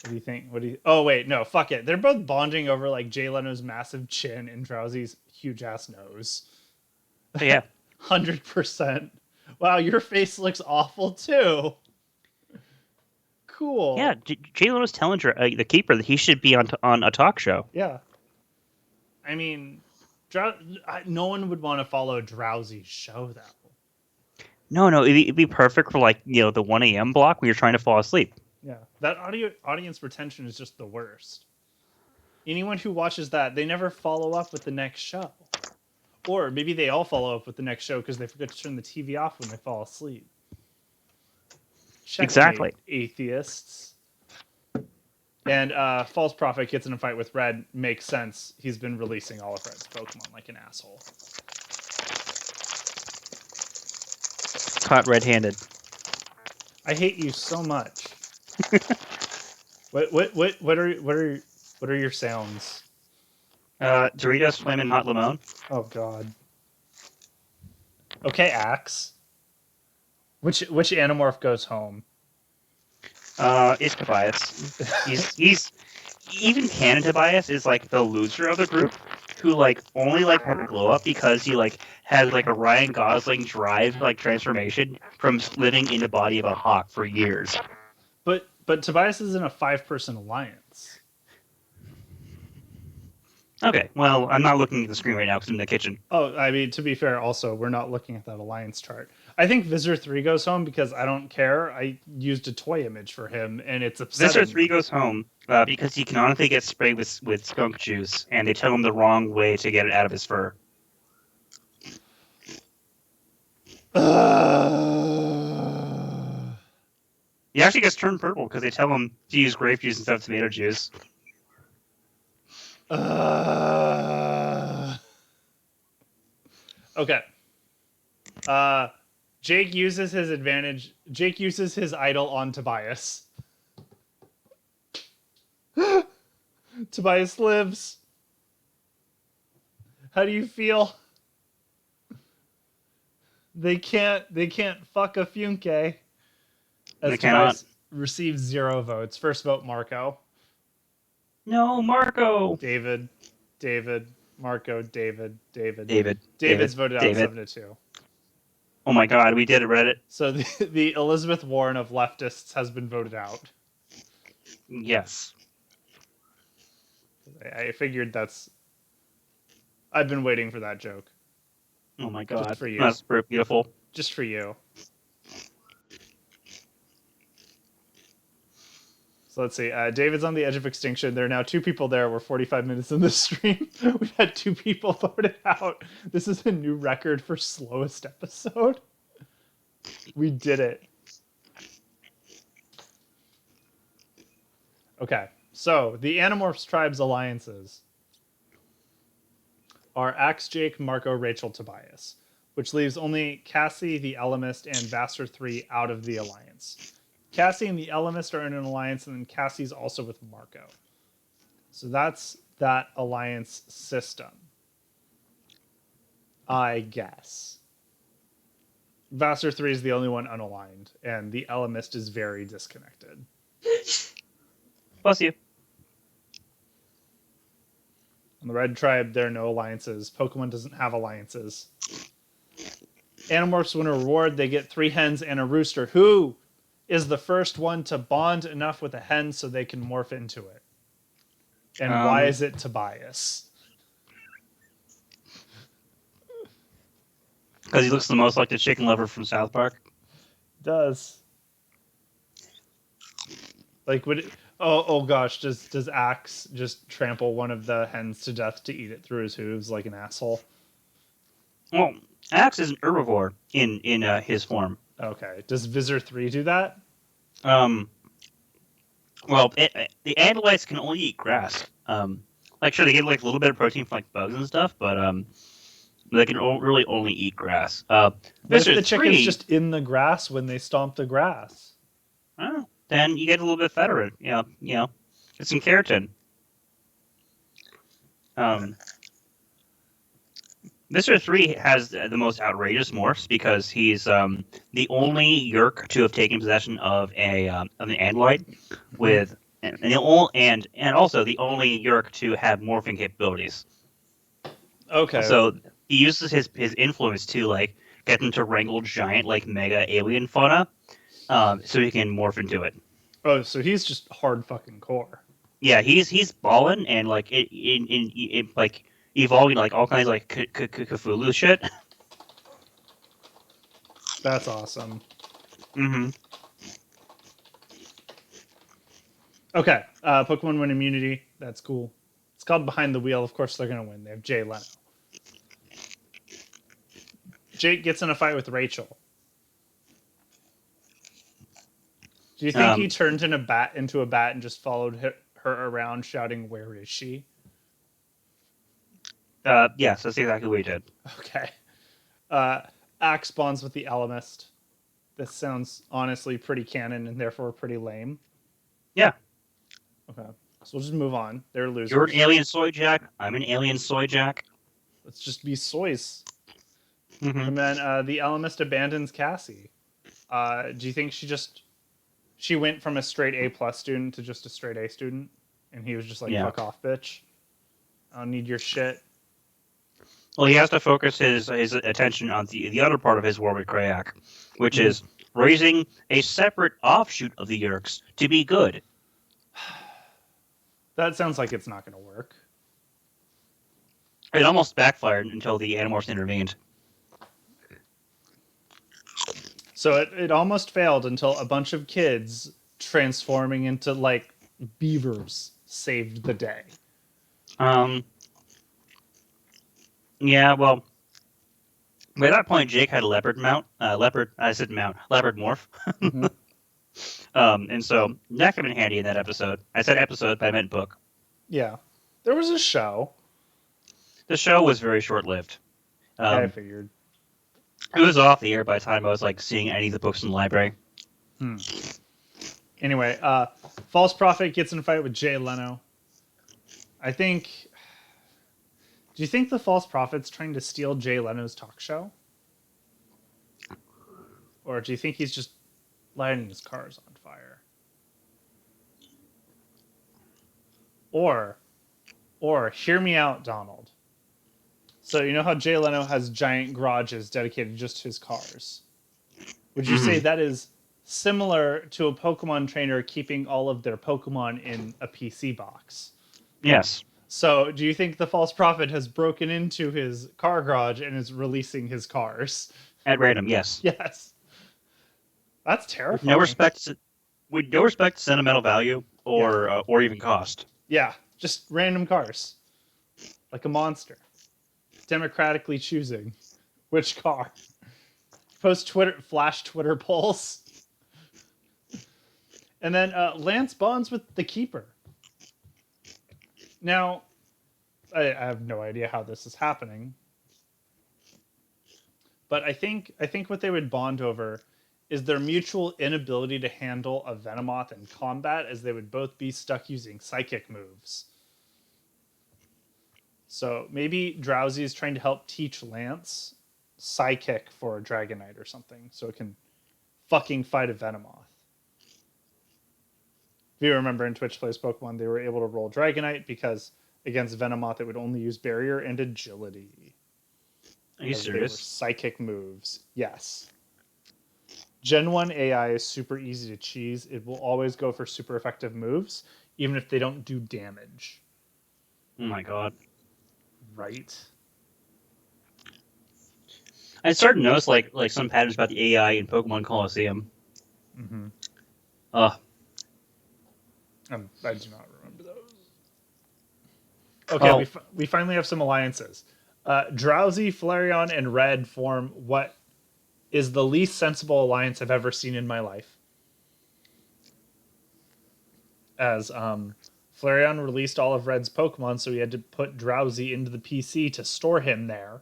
What do you think? Oh wait, no, fuck it. They're both bonding over like Jay Leno's massive chin and Drowsy's huge ass nose. Yeah. 100%. Wow, your face looks awful too. cool. Yeah, Jalen was telling the keeper that he should be on a talk show. Yeah. I mean, no one would want to follow Drowsy's show though. No, it'd be perfect for like the 1 a.m. block when you're trying to fall asleep. Yeah, that audience retention is just the worst. Anyone who watches that, they never follow up with the next show. Or maybe they all follow up with the next show because they forget to turn the TV off when they fall asleep. Checkmate, Exactly. atheists. And False Prophet gets in a fight with Red. Makes sense. He's been releasing all of Red's Pokemon like an asshole. Caught red-handed. I hate you so much. What are your sounds? Doritos Flamin' Hot Limon. Oh God. Okay, Axe. Which Animorph goes home? It's Tobias. He's even canon Tobias is like the loser of the group, who like only like had a glow up because he like has like a Ryan Gosling drive like transformation from living in the body of a hawk for years. But Tobias is in a 5-person alliance. Okay, well, I'm not looking at the screen right now because I'm in the kitchen. Oh, I mean, to be fair, also, we're not looking at that alliance chart. I think Visor 3 goes home because I don't care. I used a toy image for him, and it's upsetting. Visor 3 goes home because he canonically gets sprayed with skunk juice, and they tell him the wrong way to get it out of his fur. He actually gets turned purple because they tell him to use grape juice instead of tomato juice. Okay. Jake uses his advantage. Jake uses his idol on Tobias. Tobias lives. How do you feel? They can't fuck a Funke. As They Tobias cannot. receives 0 votes. First vote, Marco. No, Marco. David, Marco, David. David's voted out David. 7-2. Oh my God, we did it, Reddit. So the Elizabeth Warren of leftists has been voted out. Yes. I figured I've been waiting for that joke. Oh my God. Just for you. That's beautiful. Just for you. So let's see. David's on the edge of extinction. There are now 2 people there. We're 45 minutes in the stream. We've had 2 people voted out. This is a new record for slowest episode. We did it. Okay. So the Animorphs tribes alliances are Axe, Jake, Marco, Rachel, Tobias, which leaves only Cassie, the Elemist, and Vassar 3 out of the alliance. Cassie and the Elemist are in an alliance, and then Cassie's also with Marco. So that's that alliance system, I guess. Vassar 3 is the only one unaligned, and the Elemist is very disconnected. Bless you. On the Red Tribe, there are no alliances. Pokemon doesn't have alliances. Animorphs win a reward. They get 3 hens and a rooster. Who is the first one to bond enough with a hen so they can morph into it? And why is it Tobias? Because he looks the most like the chicken lover from South Park. Does. Like, would it... Oh gosh, does Axe just trample one of the hens to death to eat it through his hooves like an asshole? Well, Axe is an herbivore in his form. Okay. Does Visor 3 do that? Well, the Andalites can only eat grass. Like, sure, they get like a little bit of protein from like bugs and stuff, but they can really only eat grass. But if Visor the chicken's 3, just in the grass when they stomp the grass? then you get a little bit fatter. Get some keratin. Mr. 3 has the most outrageous morphs because he's the only Yerk to have taken possession of an Andalite with and also the only Yerk to have morphing capabilities. Okay. So he uses his influence to like get them to wrangle giant like mega alien fauna, so he can morph into it. Oh, so he's just hard fucking core. Yeah, he's balling and like in like evolving like all kinds of like Cthulhu shit. That's awesome. Mm-hmm. Okay, Pokemon win immunity. That's cool. It's called Behind the Wheel. Of course, they're gonna win. They have Jay Leno. Jake gets in a fight with Rachel. Do you think he Um, turned into a bat and just followed her around, shouting, "Where is she?" yes, that's exactly what he did. Okay. Uh, Axe bonds with the Alamist. This sounds honestly pretty canon and therefore pretty lame. Yeah, Okay. So we'll just move on. They're you're an losers. alien soy jack. I'm an alien soy jack. Let's just be soys. Mm-hmm. And then the Alamist abandons Cassie. Do you think she went from a straight A plus student to just a straight A student, and he was just like, Yeah. "Fuck off, bitch. I don't need your shit." Well, he has to focus his attention on the other part of his war with Krayak, which Mhm. is raising a separate offshoot of the Yerks to be good. That sounds like it's not going to work. It almost backfired until the Animorphs intervened. So it almost failed until a bunch of kids transforming into like beavers saved the day. Um, yeah, well, by that point, Jake had a leopard mount. I said mount. Leopard morph. Mm-hmm. And so that could have been handy in that episode. I said episode, but I meant book. Yeah, there was a show. The show was very short lived. Yeah, I figured. It was off the air by the time I was like seeing any of the books in the library. Anyway, False Prophet gets in a fight with Jay Leno. I think. Do you think the False Prophet's trying to steal Jay Leno's talk show? Or do you think he's just lighting his cars on fire? Or hear me out, Donald. So you know how Jay Leno has giant garages dedicated just to his cars? Would you say Mm-hmm. that is similar to a Pokemon trainer keeping all of their Pokemon in a PC box? Yes, So, do you think the false prophet has broken into his car garage and is releasing his cars? at random. Yes, Yes. That's with no terrifying. respect, with no respect to sentimental value Yeah. or even cost. Yeah, just random cars. Like a monster. Democratically choosing which car. Post Twitter, flash Twitter polls. And then Lance bonds with the Keeper. Now, I have no idea how this is happening. But I think what they would bond over is their mutual inability to handle a Venomoth in combat, as they would both be stuck using psychic moves. So maybe Drowsy is trying to help teach Lance psychic for a Dragonite or something, so it can fucking fight a Venomoth. If you remember in Twitch Plays Pokemon, they were able to roll Dragonite because against Venomoth it would only use Barrier and Agility. Are you As they were serious? psychic moves. Yes. Gen 1 AI is super easy to cheese. It will always go for super effective moves, even if they don't do damage. Oh my god! Right? I started to notice like some patterns about the AI in Pokemon Coliseum. Mm-hmm. Uh, I do not remember those. Okay, oh, we finally have some alliances. Drowsy, Flareon, and Red form what is the least sensible alliance I've ever seen in my life. As Flareon released all of Red's Pokemon, so he had to put Drowsy into the PC to store him there.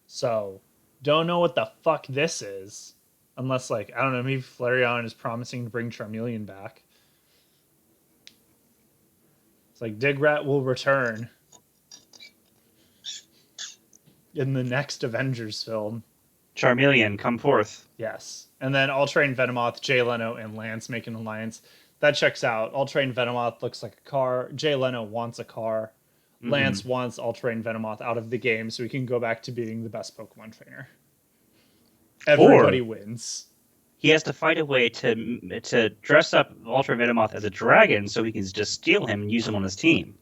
So, don't know what the fuck this is. Unless, like, I don't know, maybe Flareon is promising to bring Charmeleon back. It's like Digrat will return in the next Avengers film. Charmeleon, come forth. Yes. And then All Train Venomoth, Jay Leno, and Lance make an alliance. That checks out. All Train Venomoth looks like a car. Jay Leno wants a car. Mm-hmm. Lance wants All Train Venomoth out of the game so he can go back to being the best Pokemon trainer. Or Everybody wins. he has to find a way to dress up Ultra Venomoth as a dragon so he can just steal him and use him on his team.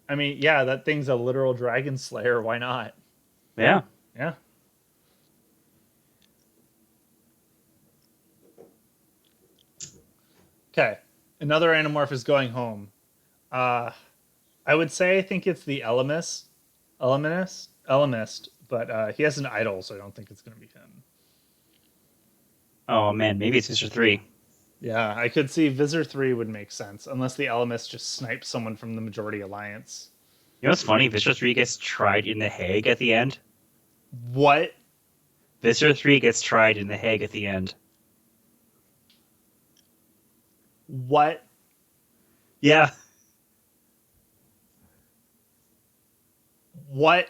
I mean, yeah, that thing's a literal dragon slayer. Why not? Yeah. Yeah. Okay. Another Animorph is going home. Uh, I would say I think it's the Elemist, but he has an idol, so I don't think it's going to be him. Oh man, maybe it's Mr. 3. Yeah, I could see Visor 3 would make sense, unless the Elemist just snipes someone from the Majority Alliance. You know what's funny? Mr. 3 gets tried in the Hague at the end. What? Mr. 3 gets tried in the Hague at the end. What? Yeah. What?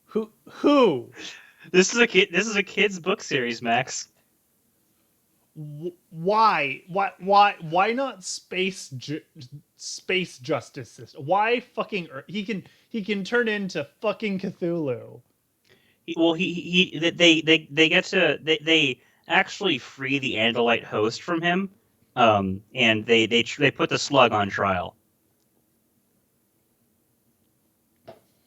Who? This is a kid's book series, Max. Why? Why not space justice system? Why fucking Earth? He can turn into fucking Cthulhu. Well, they get to they actually free the Andalite host from him, and they put the slug on trial.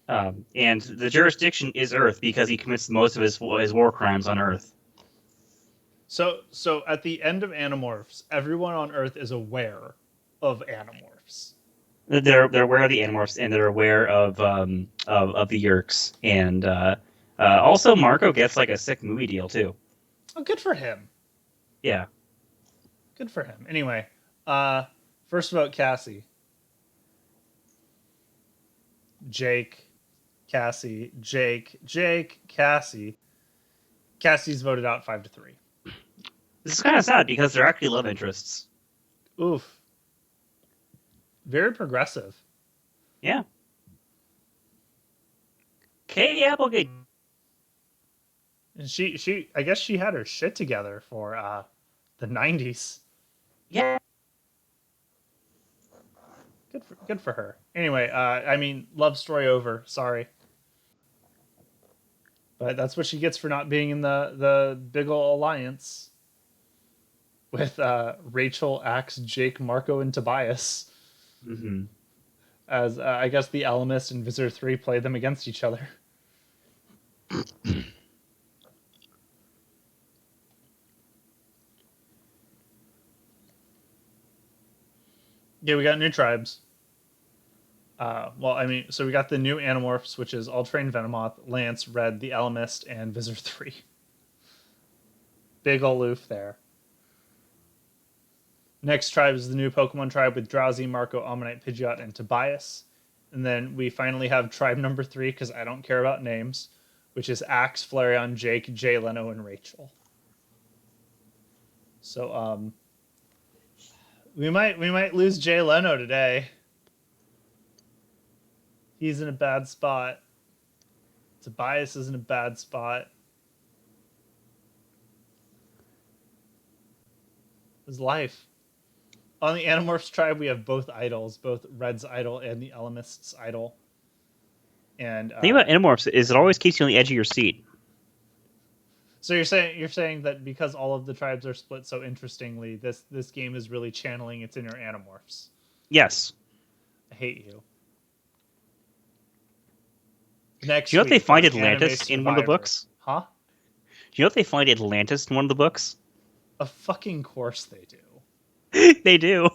And the jurisdiction is Earth because he commits most of his war crimes on Earth. So at the end of Animorphs, everyone on Earth is aware of Animorphs. They're aware of the Animorphs and they're aware of the Yerks, and also Marco gets like a sick movie deal too. Oh, good for him. Yeah. Good for him. Anyway, first about Cassie. Jake, Cassie, Jake, Cassie. Cassie's voted out 5-3. This is kind of sad because they're actually love interests. Oof. Very progressive. Yeah. Katie Applegate. And I guess she had her shit together for the 90s. Yeah. Good for her. Anyway, I mean, love story over. Sorry. But that's what she gets for not being in the big ol' alliance with Rachel, Axe, Jake, Marco, and Tobias. Mm-hmm. As I guess the Alamist and Visor 3 play them against each other. Yeah, we got new tribes. Well, I mean, so we got the new Animorphs, which is All-Train Venomoth, Lance, Red, the Alamist, and Visor 3. Big ol' oof there. Next tribe is the new Pokemon tribe with Drowsy, Marco, Ammonite, Pidgeot, and Tobias. And then we finally have tribe number 3, because I don't care about names, which is Axe, Flareon, Jake, Jay Leno, and Rachel. So, we might lose Jay Leno today. He's in a bad spot. Tobias is in a bad spot. His life. On the Animorphs tribe, we have both idols, both Red's idol and the Elemist's idol. And The thing about Animorphs is it always keeps you on the edge of your seat. So you're saying that because all of the tribes are split so interestingly, this game is really channeling its inner Animorphs. Yes. I hate you. Next, Do you know if they find Anime Atlantis in one of the Survivor. books? Huh? Do you know if they find Atlantis in one of the books? Of fucking course they do. They do.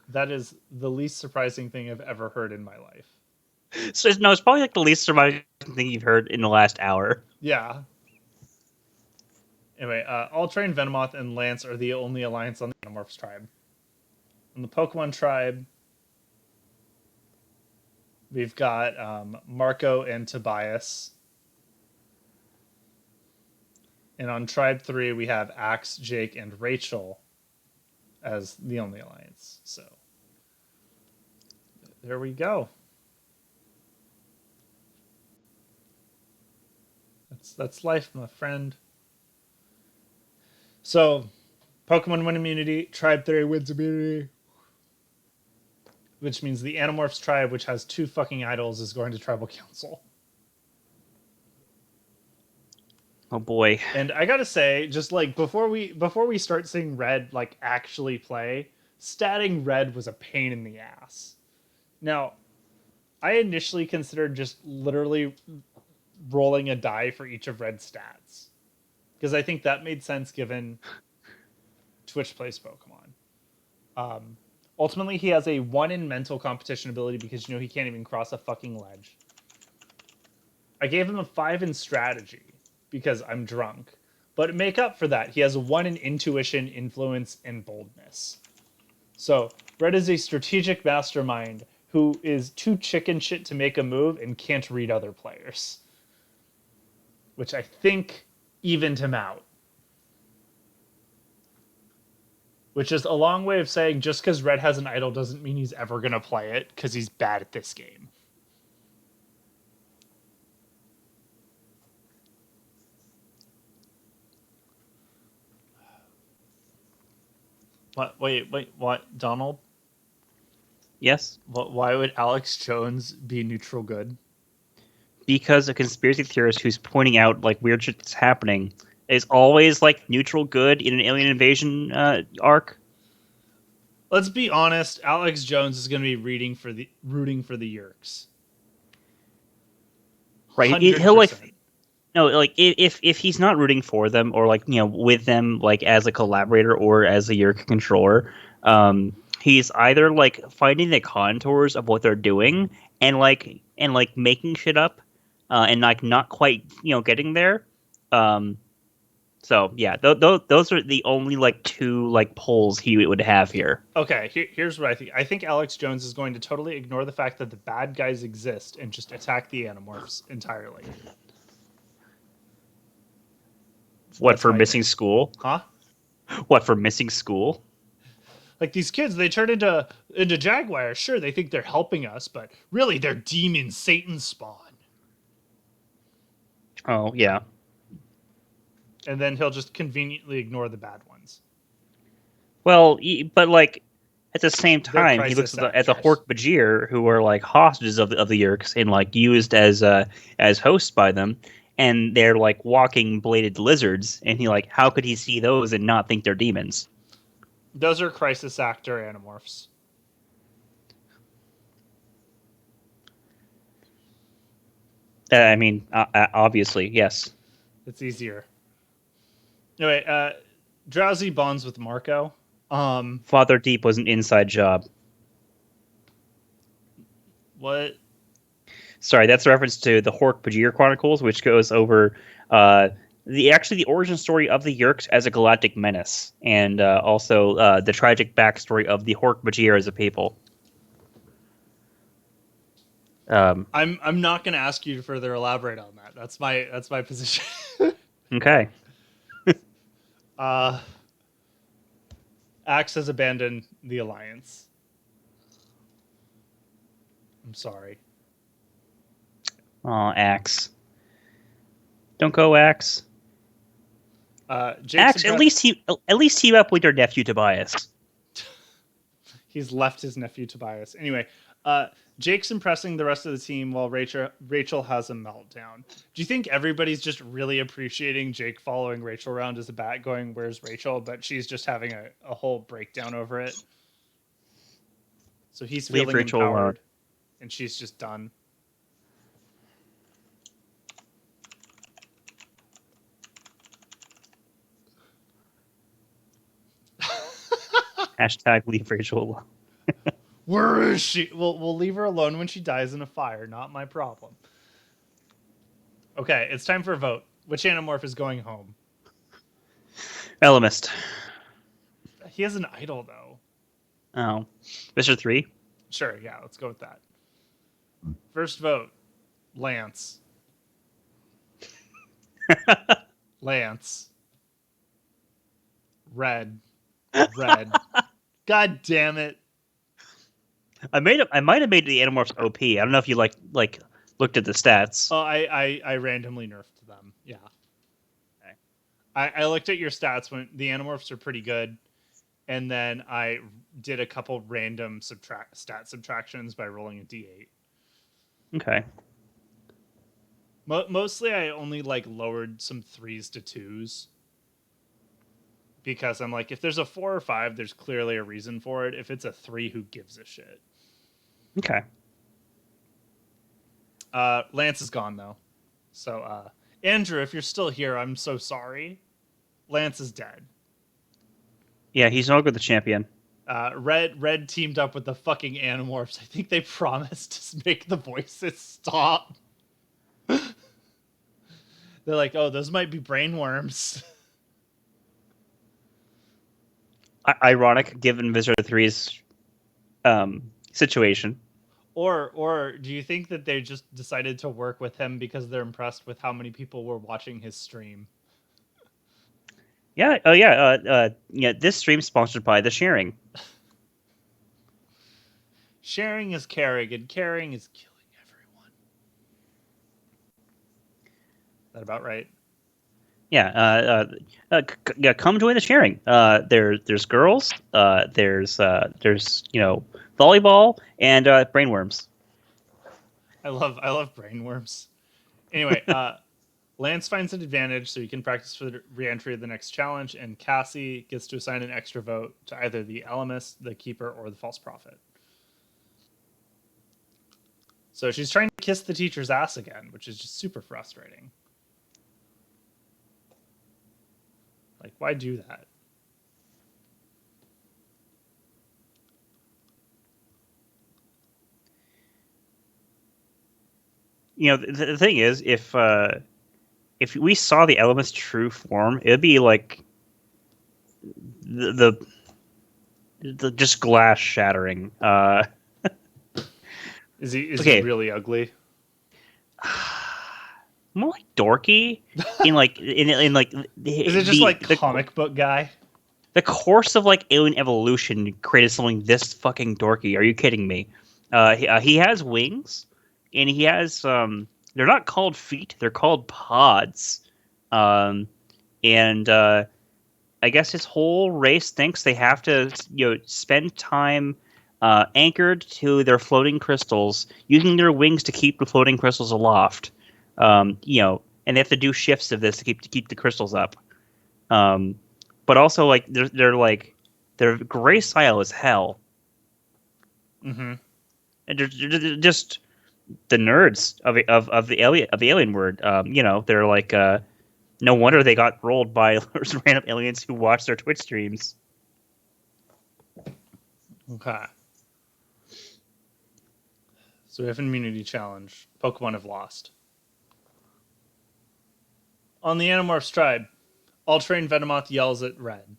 That is the least surprising thing I've ever heard in my life. So no, it's probably like the least surprising thing you've heard in the last hour. Yeah. Anyway, All-Train Venomoth and Lance are the only alliance on the Animorphs tribe. On the Pokemon tribe, we've got Marco and Tobias. And on Tribe 3, we have Axe, Jake, and Rachel as the only alliance. So, there we go. That's life, my friend. So, Pokemon win immunity. Tribe 3 wins immunity. Which means the Animorphs tribe, which has 2 fucking idols, is going to Tribal Council. Oh boy. And I gotta say, just like before we start seeing Red like actually play, statting Red was a pain in the ass. Now, I initially considered just literally rolling a die for each of Red's stats because I think that made sense given Twitch plays Pokemon. Ultimately, he has a 1 in mental competition ability because he can't even cross a fucking ledge. I gave him a 5 in strategy because I'm drunk. But to make up for that, he has a 1 in intuition, influence, and boldness. So, Red is a strategic mastermind who is too chicken shit to make a move and can't read other players. Which I think evened him out. Which is a long way of saying just because Red has an idol doesn't mean he's ever going to play it because he's bad at this game. What? Wait, what? Donald? Yes, Why would Alex Jones be neutral good? because a conspiracy theorist who's pointing out like weird shit that's happening is always like neutral good in an alien invasion arc. Let's be honest. Alex Jones is going to be rooting for the Yerks. Right? 100%. He'll like no, like if he's not rooting for them or like with them like as a collaborator or as a Yerk controller, he's either like finding the contours of what they're doing and making shit up, and like not quite getting there. Um, so yeah, those are the only like two like poles he would have here. Okay, here's what I think. I think Alex Jones is going to totally ignore the fact that the bad guys exist and just attack the Animorphs entirely. What That's for my missing take. school? Huh? What for missing school? Like these kids, they turn into jaguars. Sure, they think they're helping us, but really they're demon Satan spawn. Oh yeah. And then he'll just conveniently ignore the bad ones. Well, but like at the same They're time, he looks crisis at the actors. Hork Bajir, who are like hostages of the Yerks and like used as hosts by them, and they're like walking bladed lizards, and he like, how could he see those and not think they're demons? Those are crisis actor Animorphs. I mean, obviously, yes. It's easier. Anyway, Drowsy bonds with Marco. Father Deep was an inside job. What? Sorry, that's a reference to the Hork Bajir Chronicles, which goes over uh, the origin story of the Yerks as a galactic menace, and also the tragic backstory of the Hork Bajir as a people. I'm not going to ask you to further elaborate on that. That's my position. Okay. uh, Axe has abandoned the alliance. I'm sorry. Oh, Axe. Don't go, Axe. Jake's Axe. At least team up with your nephew Tobias. He's left his nephew Tobias. Anyway, Jake's impressing the rest of the team while Rachel has a meltdown. Do you think everybody's just really appreciating Jake following Rachel around as a bat, going, "Where's Rachel?" But she's just having a whole breakdown over it. So he's Leave feeling Rachel alone. empowered, and she's just done. Hashtag leave Rachel alone. Where is she? We'll leave her alone when she dies in a fire. Not my problem. Okay, it's time for a vote. Which Animorph is going home? Elemist. He has an idol though. Oh. Mr. 3? Sure, yeah, let's go with that. First vote, Lance. Lance. Red. Red. God damn it. I might have made the Animorphs OP. I don't know if you like looked at the stats. Oh, I randomly nerfed them. Yeah. Okay. I looked at your stats when the Animorphs are pretty good, and then I did a couple random stat subtractions by rolling a d8. Okay. Mostly, I only like lowered some threes to twos because I'm like, if there's a 4 or 5, there's clearly a reason for it. If it's a 3, who gives a shit? Okay. Lance is gone though, so Andrew, if you're still here, I'm so sorry. Lance is dead. Yeah, he's no longer the champion. Red teamed up with the fucking Animorphs. I think they promised to make the voices stop. They're like, oh, those might be brainworms. Ironic, given Visitor 3's situation. Or do you think that they just decided to work with him because they're impressed with how many people were watching his stream? Yeah. Oh, yeah. Yeah. This stream sponsored by The Sharing. Sharing is caring, and caring is killing everyone. Is that about right? Yeah. Yeah. Come join The Sharing. There's girls. There's volleyball and brainworms. I love brainworms. Anyway, Lance finds an advantage, so he can practice for the re-entry of the next challenge, and Cassie gets to assign an extra vote to either the Elemist, the Keeper, or the False Prophet. So she's trying to kiss the teacher's ass again, which is just super frustrating. Like, why do that? The thing is, if we saw the element's true form, it'd be like the, the just glass shattering. Is he Okay, really ugly? more like dorky in like Is it just like comic book guy? the course of like alien evolution created something this fucking dorky. Are you kidding me? He has wings, and he has they're not called feet; they're called pods. Um, and I guess his whole race thinks they have to spend time anchored to their floating crystals, using their wings to keep the floating crystals aloft. And they have to do shifts of this to keep the crystals up. But also like they're like their gray style is hell, Mm-hmm. and they're just the nerds of the alien word. They're like no wonder they got rolled by random aliens who watch their Twitch streams. Okay. So we have an immunity challenge. Pokemon have lost. On the Animorphs tribe, all-trained Venomoth yells at Red,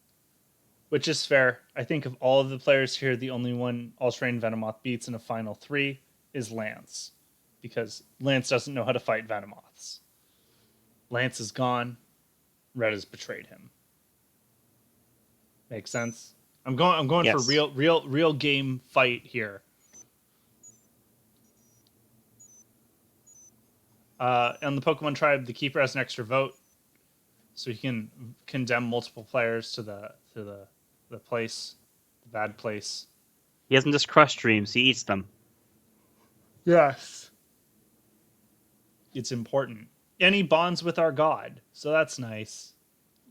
which is fair. I think of all of the players here, the only one all-trained Venomoth beats in a final 3 is Lance, because Lance doesn't know how to fight Venomoths. Lance is gone. Red has betrayed him. Makes sense. I'm going Yes. for real game fight here. On the Pokemon tribe, the keeper has an extra vote, so he can condemn multiple players to the place, the bad place. He doesn't just crush dreams; he eats them. Yes, it's important, and he bonds with our god, so that's nice.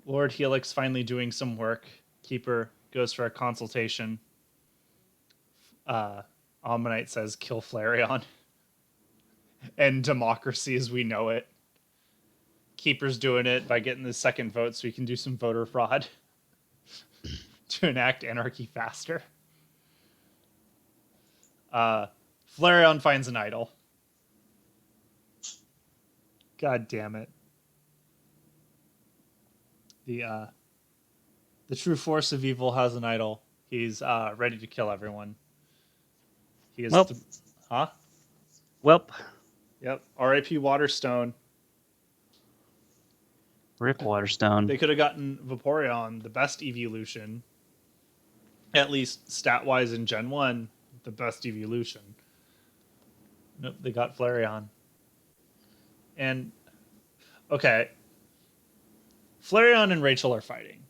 Lord Helix finally doing some work. Keeper goes for a consultation. Ammonite says, "Kill Flareon." And democracy as we know it. Keeper's doing it by getting the second vote so he can do some voter fraud to enact anarchy faster. Flareon finds an idol. God damn it. The true force of evil has an idol. He's ready to kill everyone. He is Well, huh? well, Yep. R.I.P. Waterstone. Rip Waterstone. They could have gotten Vaporeon, the best evolution. At least stat wise in Gen 1, the best evolution. Nope, they got Flareon. And okay. Flareon and Rachel are fighting.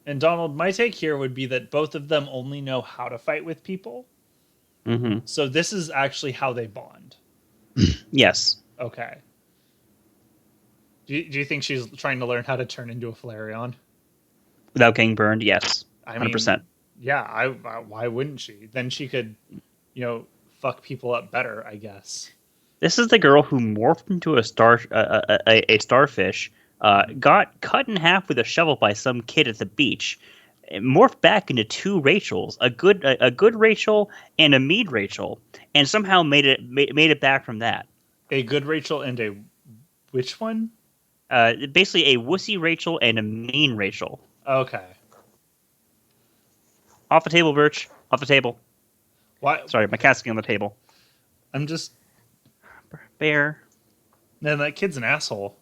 And Donald, my take here would be that both of them only know how to fight with people. Mm-hmm. So this is actually how they bond. Yes. Okay. Do you think she's trying to learn how to turn into a Flareon? Without getting burned, yes. I mean, 100%. yeah. Why wouldn't she? Then she could, fuck people up better, I guess. This is the girl who morphed into a starfish, Mhm. got cut in half with a shovel by some kid at the beach, morphed back into two Rachels, a good Rachel and a mean Rachel, and somehow made it back from that. A good Rachel and a which one? Basically, a wussy Rachel and a mean Rachel. Okay. Off the table, Birch. Off the table. Why? Sorry, my cat's getting on the table. I'm just. Bear. Man, that kid's an asshole.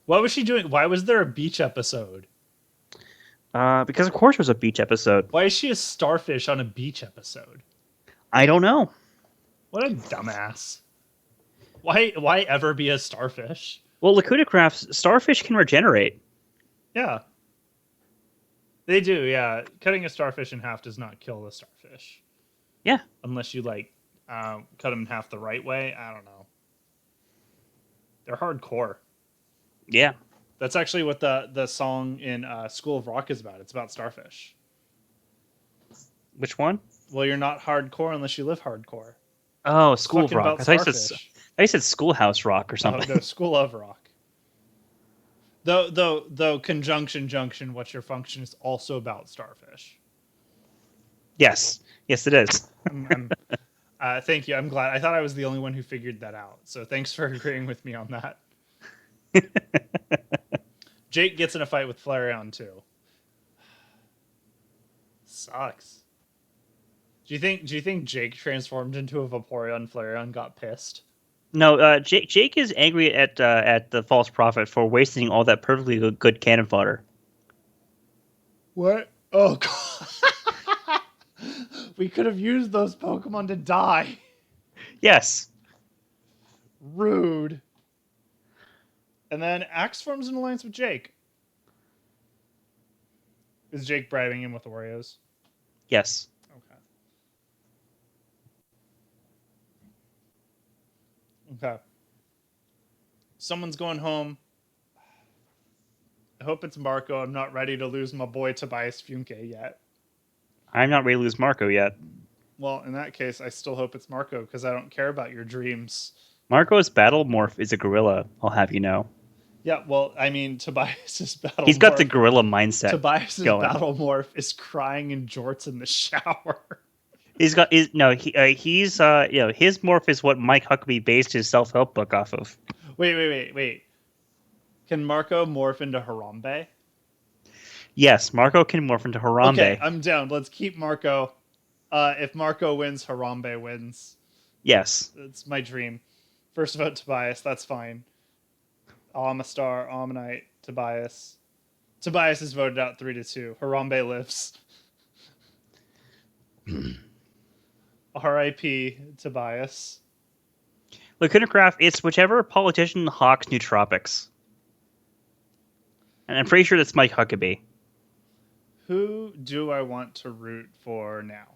What was she doing? Why was there a beach episode? Because of course it was a beach episode. Why is she a starfish on a beach episode? I don't know. What a dumbass. Why ever be a starfish? Well, Lacuna Crafts, starfish can regenerate. Yeah. They do, yeah. Cutting a starfish in half does not kill the starfish. Yeah. Unless you cut them in half the right way. I don't know. They're hardcore. Yeah. That's actually what the song in School of Rock is about. It's about starfish. Which one? Well, you're not hardcore unless you live hardcore. Oh, It's School of fucking Rock. about starfish. I thought you said Schoolhouse Rock or Oh something. no, School of Rock. Though conjunction junction, what's your function is also about starfish. Yes. Yes, it is. Thank you. I'm glad. I thought I was the only one who figured that out. So thanks for agreeing with me on that. Jake gets in a fight with Flareon too. Sucks. Do you think Jake transformed into a Vaporeon and Flareon got pissed? No, Jake is angry at the false prophet for wasting all that perfectly good cannon fodder. What? Oh god. We could have used those Pokemon to die. Yes. Rude. And then Axe forms an alliance with Jake. Is Jake bribing him with Oreos? Yes. Okay. Okay. Someone's going home. I hope it's Marco. I'm not ready to lose my boy Tobias Funke yet. I'm not ready to lose Marco yet. Well, in that case, I still hope it's Marco because I don't care about your dreams. Marco's battle morph is a gorilla, I'll have you know. Yeah, well, I mean, Tobias's battle He's got the morph. gorilla mindset Tobias's going. battle morph is crying in jorts in the shower. He's got his no. He's his morph is what Mike Huckabee based his self help book off of. Wait. Can Marco morph into Harambe? Yes, Marco can morph into Harambe. Okay, I'm down. Let's keep Marco. If Marco wins, Harambe wins. Yes. It's my dream. First vote Tobias. That's fine. Amistar, Ammonite, Tobias. Tobias is voted out 3-2. Harambe lives. R.I.P. Tobias. Lacuna Craft, it's whichever politician hawks nootropics. And I'm pretty sure that's Mike Huckabee. Who do I want to root for now?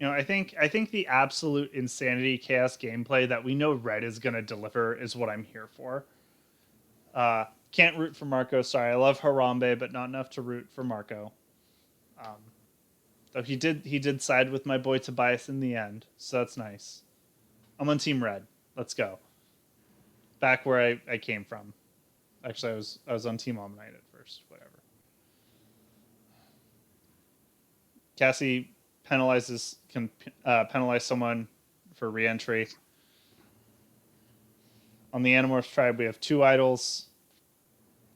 I think the absolute insanity chaos gameplay that we know Red is going to deliver is what I'm here for. Can't root for Marco. Sorry, I love Harambe, but not enough to root for Marco. Though he did side with my boy Tobias in the end, so that's nice. I'm on Team Red. Let's go. Back where I came from. Actually, I was on Team Omnite at first. Whatever. Cassie can penalize someone for re-entry. On the Animorphs tribe, we have 2 idols,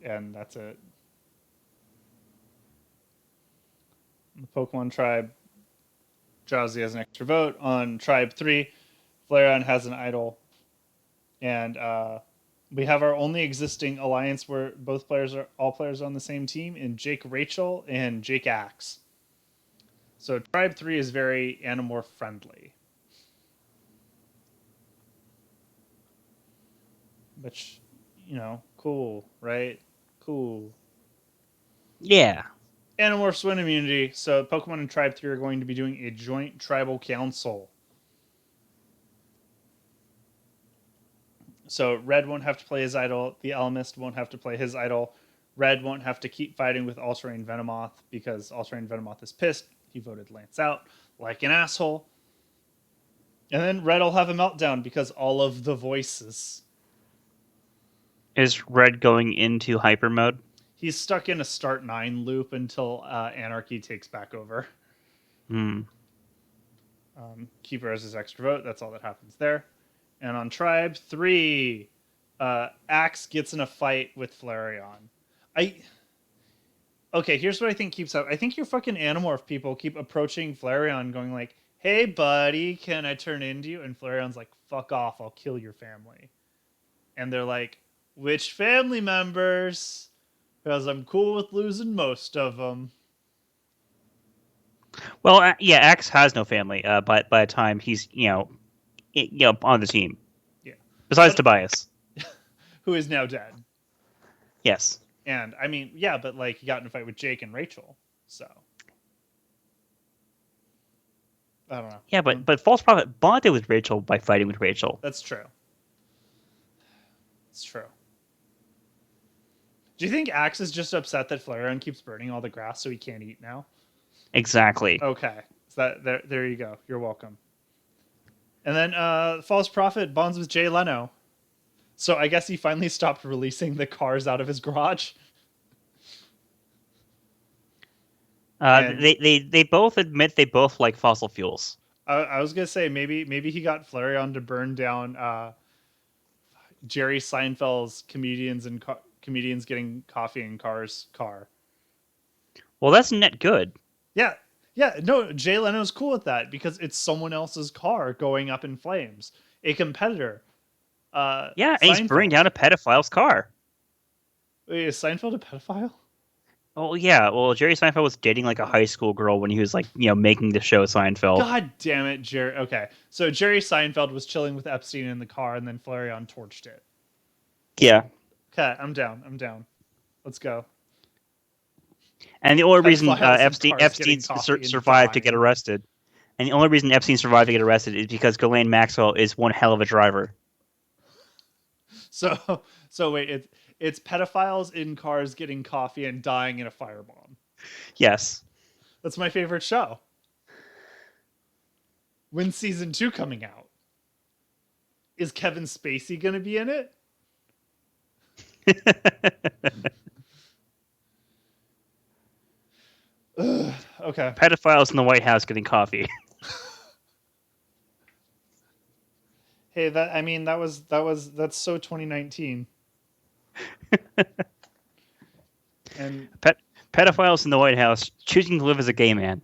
and that's it. On the Pokemon tribe, Drowsy has an extra vote. On tribe 3, Flareon has an idol, and we have our only existing alliance where all players are on the same team in Jake Rachel and Jake Axe. So tribe 3 is very Animorph friendly. Which, cool, right? Cool. Yeah. Animorphs win immunity, so Pokemon and Tribe 3 are going to be doing a joint tribal council. So Red won't have to play his idol. The Elemist won't have to play his idol. Red won't have to keep fighting with All-Terrain Venomoth because All-Terrain Venomoth is pissed. He voted Lance out like an asshole. And then Red will have a meltdown because all of the voices. Is Red going into hyper mode? He's stuck in a start 9 loop until Anarchy takes back over. Hmm. Keeper has his extra vote. That's all that happens there. And on Tribe 3, Axe gets in a fight with Flareon. Okay, here's what I think keeps up. I think your fucking Animorph people keep approaching Flareon going like, hey, buddy, can I turn into you? And Flareon's like, fuck off, I'll kill your family. And they're like, which family members? Because I'm cool with losing most of them. Well, yeah, Axe has no family. By the time he's on the team, Yeah. besides But Tobias. who is now dead. Yes. And I mean, yeah, but like he got in a fight with Jake and Rachel. So I don't know. Yeah, but False Prophet bonded with Rachel by fighting with Rachel. That's true. It's true. Do you think Axe is just upset that Flareon keeps burning all the grass so he can't eat now? Exactly. Okay. So there you go. You're welcome. And then False Prophet bonds with Jay Leno. So I guess he finally stopped releasing the cars out of his garage. They both admit they both like fossil fuels. I was gonna say maybe he got Flareon to burn down Jerry Seinfeld's comedians getting coffee in cars car. Well, that's net good. Yeah, yeah. No, Jay Leno's cool with that because it's someone else's car going up in flames. A competitor. Yeah, and he's burning down a pedophile's car. Wait, is Seinfeld a pedophile? Oh yeah, well Jerry Seinfeld was dating like a high school girl when he was like making the show Seinfeld. God damn it, Jerry. Okay, so Jerry Seinfeld was chilling with Epstein in the car, and then Flareon torched it. Yeah. Okay, I'm down. I'm down. Let's go. And the only reason Pedophiles Epstein getting coffee and survived to get dying. arrested, and the only reason Epstein survived to get arrested is because Ghislaine Maxwell is one hell of a driver. So wait, it's pedophiles in cars getting coffee and dying in a firebomb. Yes. That's my favorite show. When's season 2 coming out? Is Kevin Spacey gonna be in it? Ugh, okay. Pedophiles in the White House getting coffee. Hey, that's so 2019. And Pedophiles in the White House choosing to live as a gay man.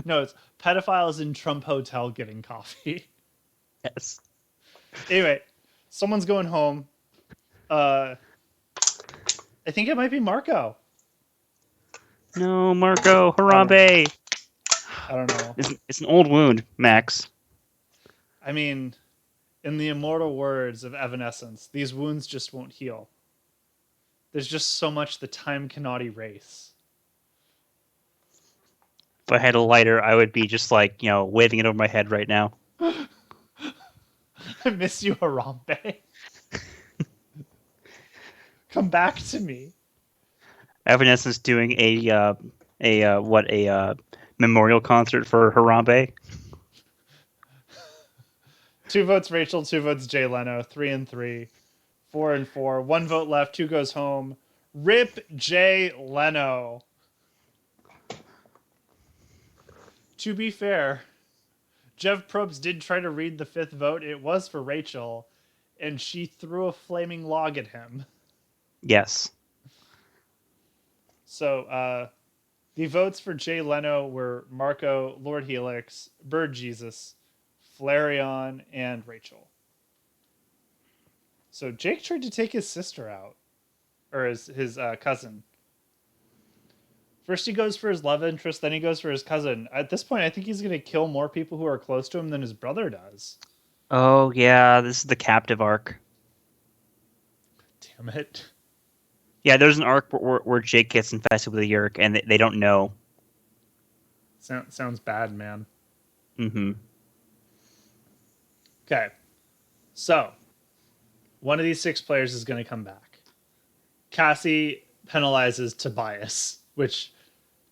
no, it's pedophiles in Trump Hotel getting coffee. Yes. Anyway, someone's going home. I think it might be Marco. No, Marco, Harambe. I don't know. It's an old wound, Max. I mean, in the immortal words of Evanescence, these wounds just won't heal. There's just so much the time cannot erase. If I had a lighter, I would be just like, waving it over my head right now. I miss you, Harambe. Come back to me. Evanescence doing a memorial concert for Harambe. 2 votes Rachel, 2 votes Jay Leno, 3 and 3, 4 and 4, 1 vote left, 2 goes home. Rip Jay Leno. To be fair, Jeff Probst did try to read the 5th vote. It was for Rachel, and she threw a flaming log at him. Yes. So, the votes for Jay Leno were Marco, Lord Helix, Bird Jesus, Flareon, and Rachel. So Jake tried to take his sister out, or his cousin. First he goes for his love interest, then he goes for his cousin. At this point, I think he's going to kill more people who are close to him than his brother does. Oh yeah, this is the captive arc. Damn it. Yeah, there's an arc where Jake gets infested with a Yeerk, and they don't know. Sounds bad, man. Mm-hmm. Okay, so one of these 6 players is going to come back. Cassie penalizes Tobias, which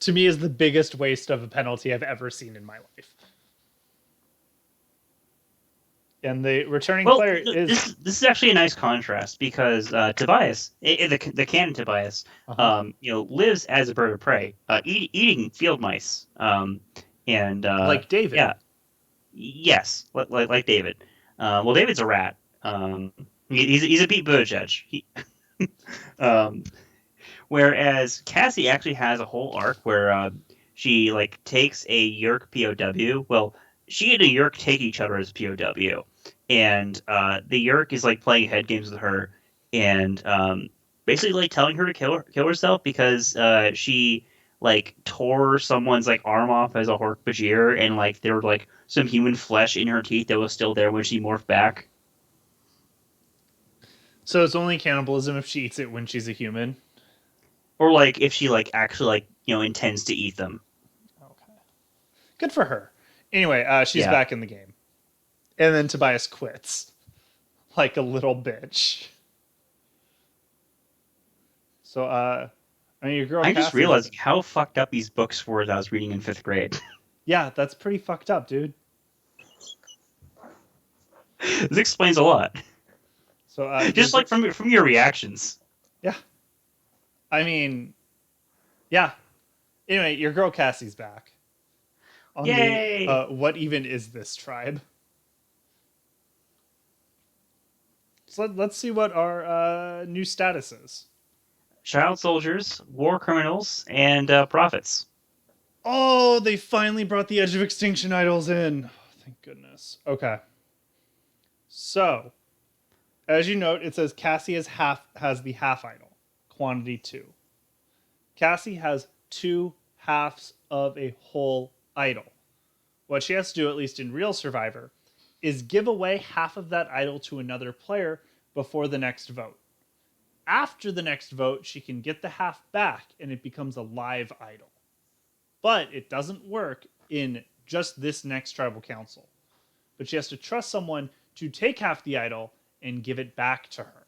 to me is the biggest waste of a penalty I've ever seen in my life. And the returning Well, player is this is actually a nice contrast because Tobias, the canon Tobias, uh-huh. lives as a bird of prey, eating field mice, and Like David. yeah, yes, like David. Well, David's a rat. He's a Pete Buttigieg. Um, Whereas Cassie actually has a whole arc where she like takes a Yerk POW. Well, she and a Yerk take each other as POW, and the Yerk is like playing head games with her and basically like telling her to kill herself because she like tore someone's like arm off as a Hork Bajir, and like there were like some human flesh in her teeth that was still there when she morphed back. So it's only cannibalism if she eats it when she's a human. Or like if she like actually like intends to eat them. Okay. Good for her. Anyway, she's Yeah. back in the game. And then Tobias quits. Like a little bitch. So I mean your girl I'm just Cassie's realizing how fucked up these books were that I was reading in fifth grade. yeah, that's pretty fucked up, dude. This explains a lot. So Just like from your reactions. yeah. I mean, yeah. Anyway, your girl Cassie's back on the Yay! what even is this tribe? So let's see what our new status is. Child soldiers, war criminals, and prophets. Oh, they finally brought the Edge of Extinction idols in. Oh, thank goodness. Okay. So, as you note, it says Cassie has the half idol, quantity 2. Cassie has 2 halves of a whole idol. What she has to do, at least in Real Survivor, is give away half of that idol to another player before the next vote. After the next vote, she can get the half back and it becomes a live idol. But it doesn't work in just this next tribal council. But she has to trust someone to take half the idol and give it back to her.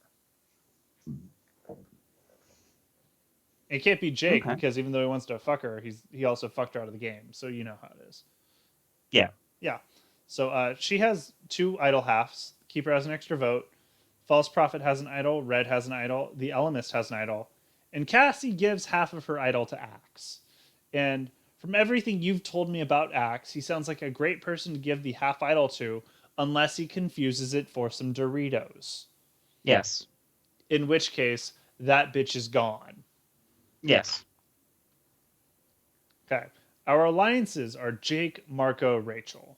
It can't be Jake Okay. because even though he wants to fuck her, he also fucked her out of the game. So you know how it is. Yeah. Yeah. So she has 2 idol halves. Keeper has an extra vote. False Prophet has an idol. Red has an idol. The Elemist has an idol. And Cassie gives half of her idol to Axe. And from everything you've told me about Axe, he sounds like a great person to give the half idol to, unless he confuses it for some Doritos. Yes. In which case, that bitch is gone. Yes. Okay. Our alliances are Jake, Marco, Rachel.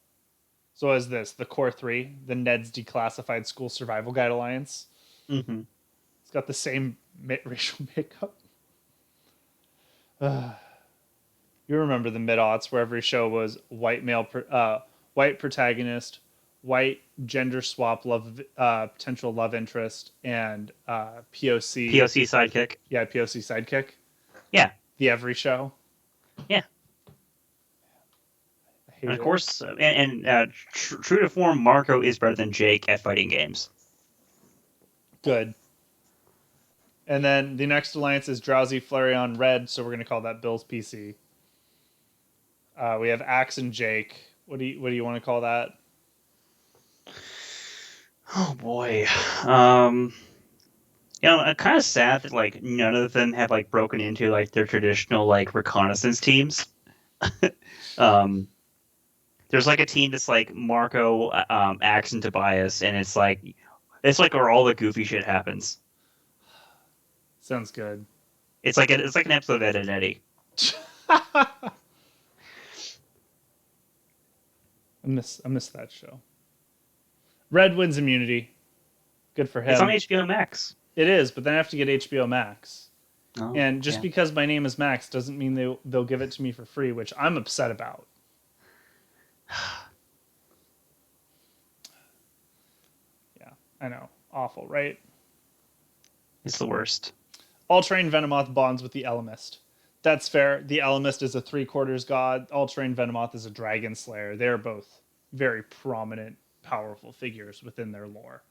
So is this the core 3, the Ned's Declassified School Survival Guide Alliance? Mm-hmm. It's got the same racial makeup. You remember the mid-aughts where every show was white protagonist, white gender swap love potential love interest, and POC POC sidekick. yeah POC sidekick. Yeah. The every show. Yeah. I hate And of it. course, true to form, Marco is better than Jake at fighting games. Good. And then the next alliance is Drowsy, Flareon, Red, so we're going to call that Bill's PC. We have Axe and Jake. What do you want to call that? Oh boy. I'm kind of sad that like none of them have like broken into like their traditional like reconnaissance teams. um, there's like a team that's like Marco, Axe, and Tobias, and it's like where all the goofy shit happens. Sounds good. It's like an episode of Ed and Eddie. I miss that show. Red wins immunity. Good for It's on him. HBO Max. It is, but then I have to get HBO Max. Oh, And just yeah. because my name is Max doesn't mean they'll give it to me for free, which I'm upset about. Yeah, I know. Awful, right? It's the worst. All-Terrain Venomoth bonds with the Elemist. That's fair. The Elemist is a three-quarters god. All-Terrain Venomoth is a dragon slayer. They're both very prominent, powerful figures within their lore.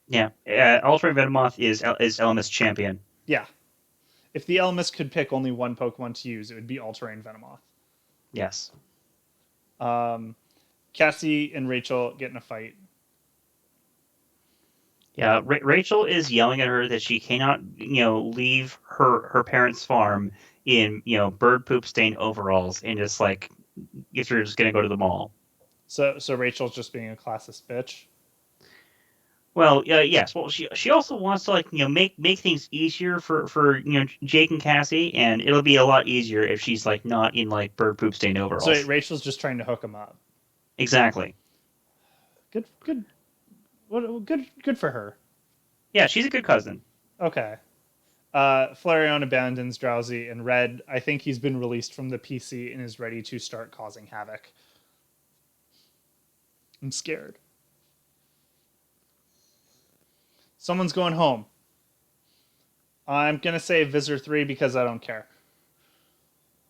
Yeah, Ultra Venomoth is Element's champion. Yeah. If the Elemist could pick only one Pokemon to use, it would be All-Terrain Venomoth. Yes. Cassie and Rachel get in a fight. Yeah, Rachel is yelling at her that she cannot, leave her parents' farm in, bird poop stained overalls and just like if you're just gonna go to the mall. So Rachel's just being a classist bitch. Well, yes. Well, she also wants to like make things easier for Jake and Cassie, and it'll be a lot easier if she's like not in like bird poop stained So overalls. Rachel's just trying to hook him up. Exactly. Good. What? Good for her. Yeah, she's a good cousin. Okay. Flareon abandons Drowsy, and Red, I think he's been released from the PC and is ready to start causing havoc. I'm scared. Someone's going home. I'm going to say Visor 3 because I don't care.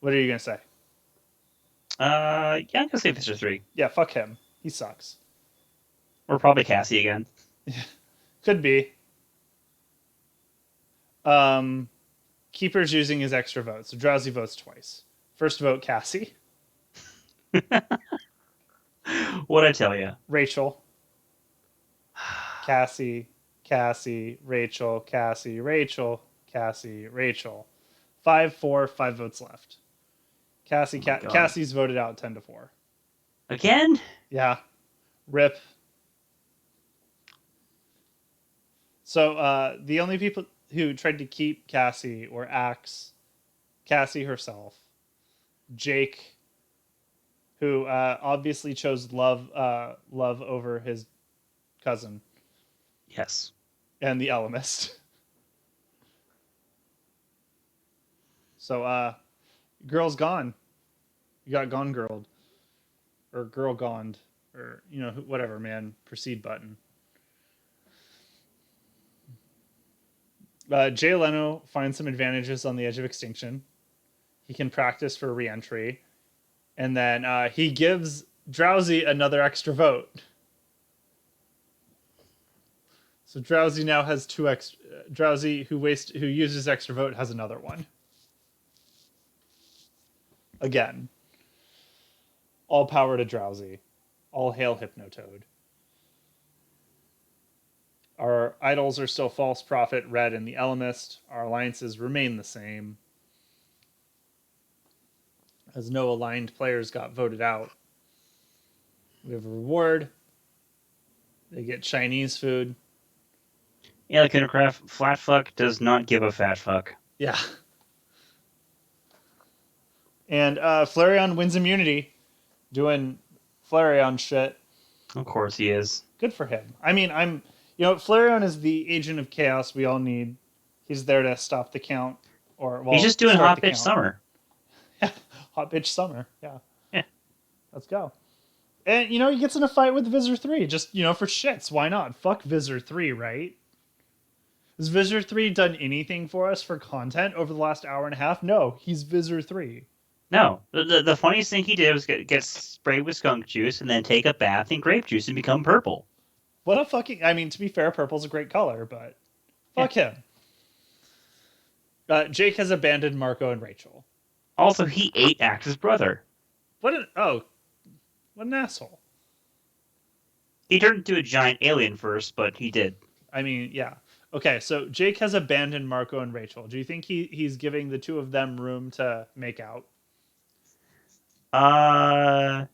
What are you going to say? Yeah, I'm gonna say Fisher 3. Yeah, fuck him. He sucks. Or probably Cassie again. Could be. Keeper's using his extra vote, so Drowsy votes twice. First vote, Cassie. What'd I tell you? Rachel. Cassie. Rachel. Rachel. 5-4, 5 votes left. Cassie's voted out 10-4. Again? Yeah. Rip. So the only people who tried to keep Cassie were Axe, Cassie herself, Jake, who obviously chose love over his cousin. Yes. And the Elemist. So girl's gone. You got gone girled. Or girl goned. Or, whatever, man. Proceed button. Jay Leno finds some advantages on the edge of extinction. He can practice for re-entry. And then he gives Drowsy another extra vote. So Drowsy now has 2 extra. Drowsy, who uses extra vote, has another one. Again. All power to Drowsy. All hail Hypnotoad. Our idols are still False Prophet, Red, and the Elemist. Our alliances remain the same. As no aligned players got voted out. We have a reward. They get Chinese food. Yeah, the Kindercraft flat fuck does not give a fat fuck. Yeah. And Flareon wins immunity. Doing Flareon shit. Of course he is. Good for him. I mean, Flareon is the agent of chaos we all need. He's there to stop the count. He's just doing Hot Bitch Summer. Yeah, Hot Bitch Summer. Yeah. Yeah. Let's go. And, he gets in a fight with Visor 3. Just, for shits. Why not? Fuck Visor 3, right? Has Visor 3 done anything for us for content over the last hour and a half? No, he's Visor 3. No. The funniest thing he did was get sprayed with skunk juice and then take a bath in grape juice and become purple. What a fucking... I mean, to be fair, purple's a great color, but... Fuck him. Jake has abandoned Marco and Rachel. Also, he ate Axe's brother. What an asshole. He turned into a giant alien first, but he did. I mean, yeah. Okay, so Jake has abandoned Marco and Rachel. Do you think he's giving the two of them room to make out? I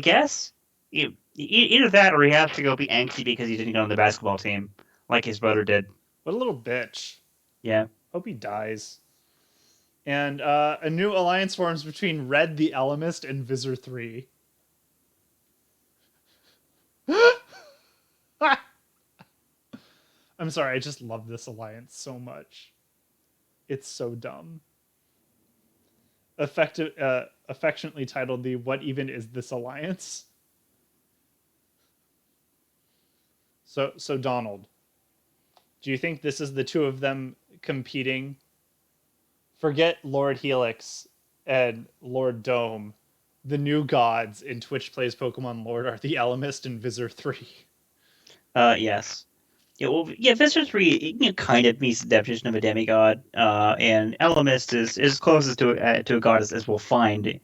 guess either that or he has to go be angsty because he didn't go on the basketball team like his brother did. What a little bitch. Yeah. Hope he dies. And a new alliance forms between Red the Elemist and Visor 3. I'm sorry, I just love this alliance so much. It's so dumb. Affectionately titled the What Even Is This Alliance? So Donald, Do you think this is the two of them competing? Forget Lord Helix and Lord Dome. The new gods in Twitch Plays Pokemon Lord are the Elemist and Visor 3. Yes. Yeah, well, yeah, Visor 3 kind of meets the definition of a demigod, and Elemist is closest to a god as we'll find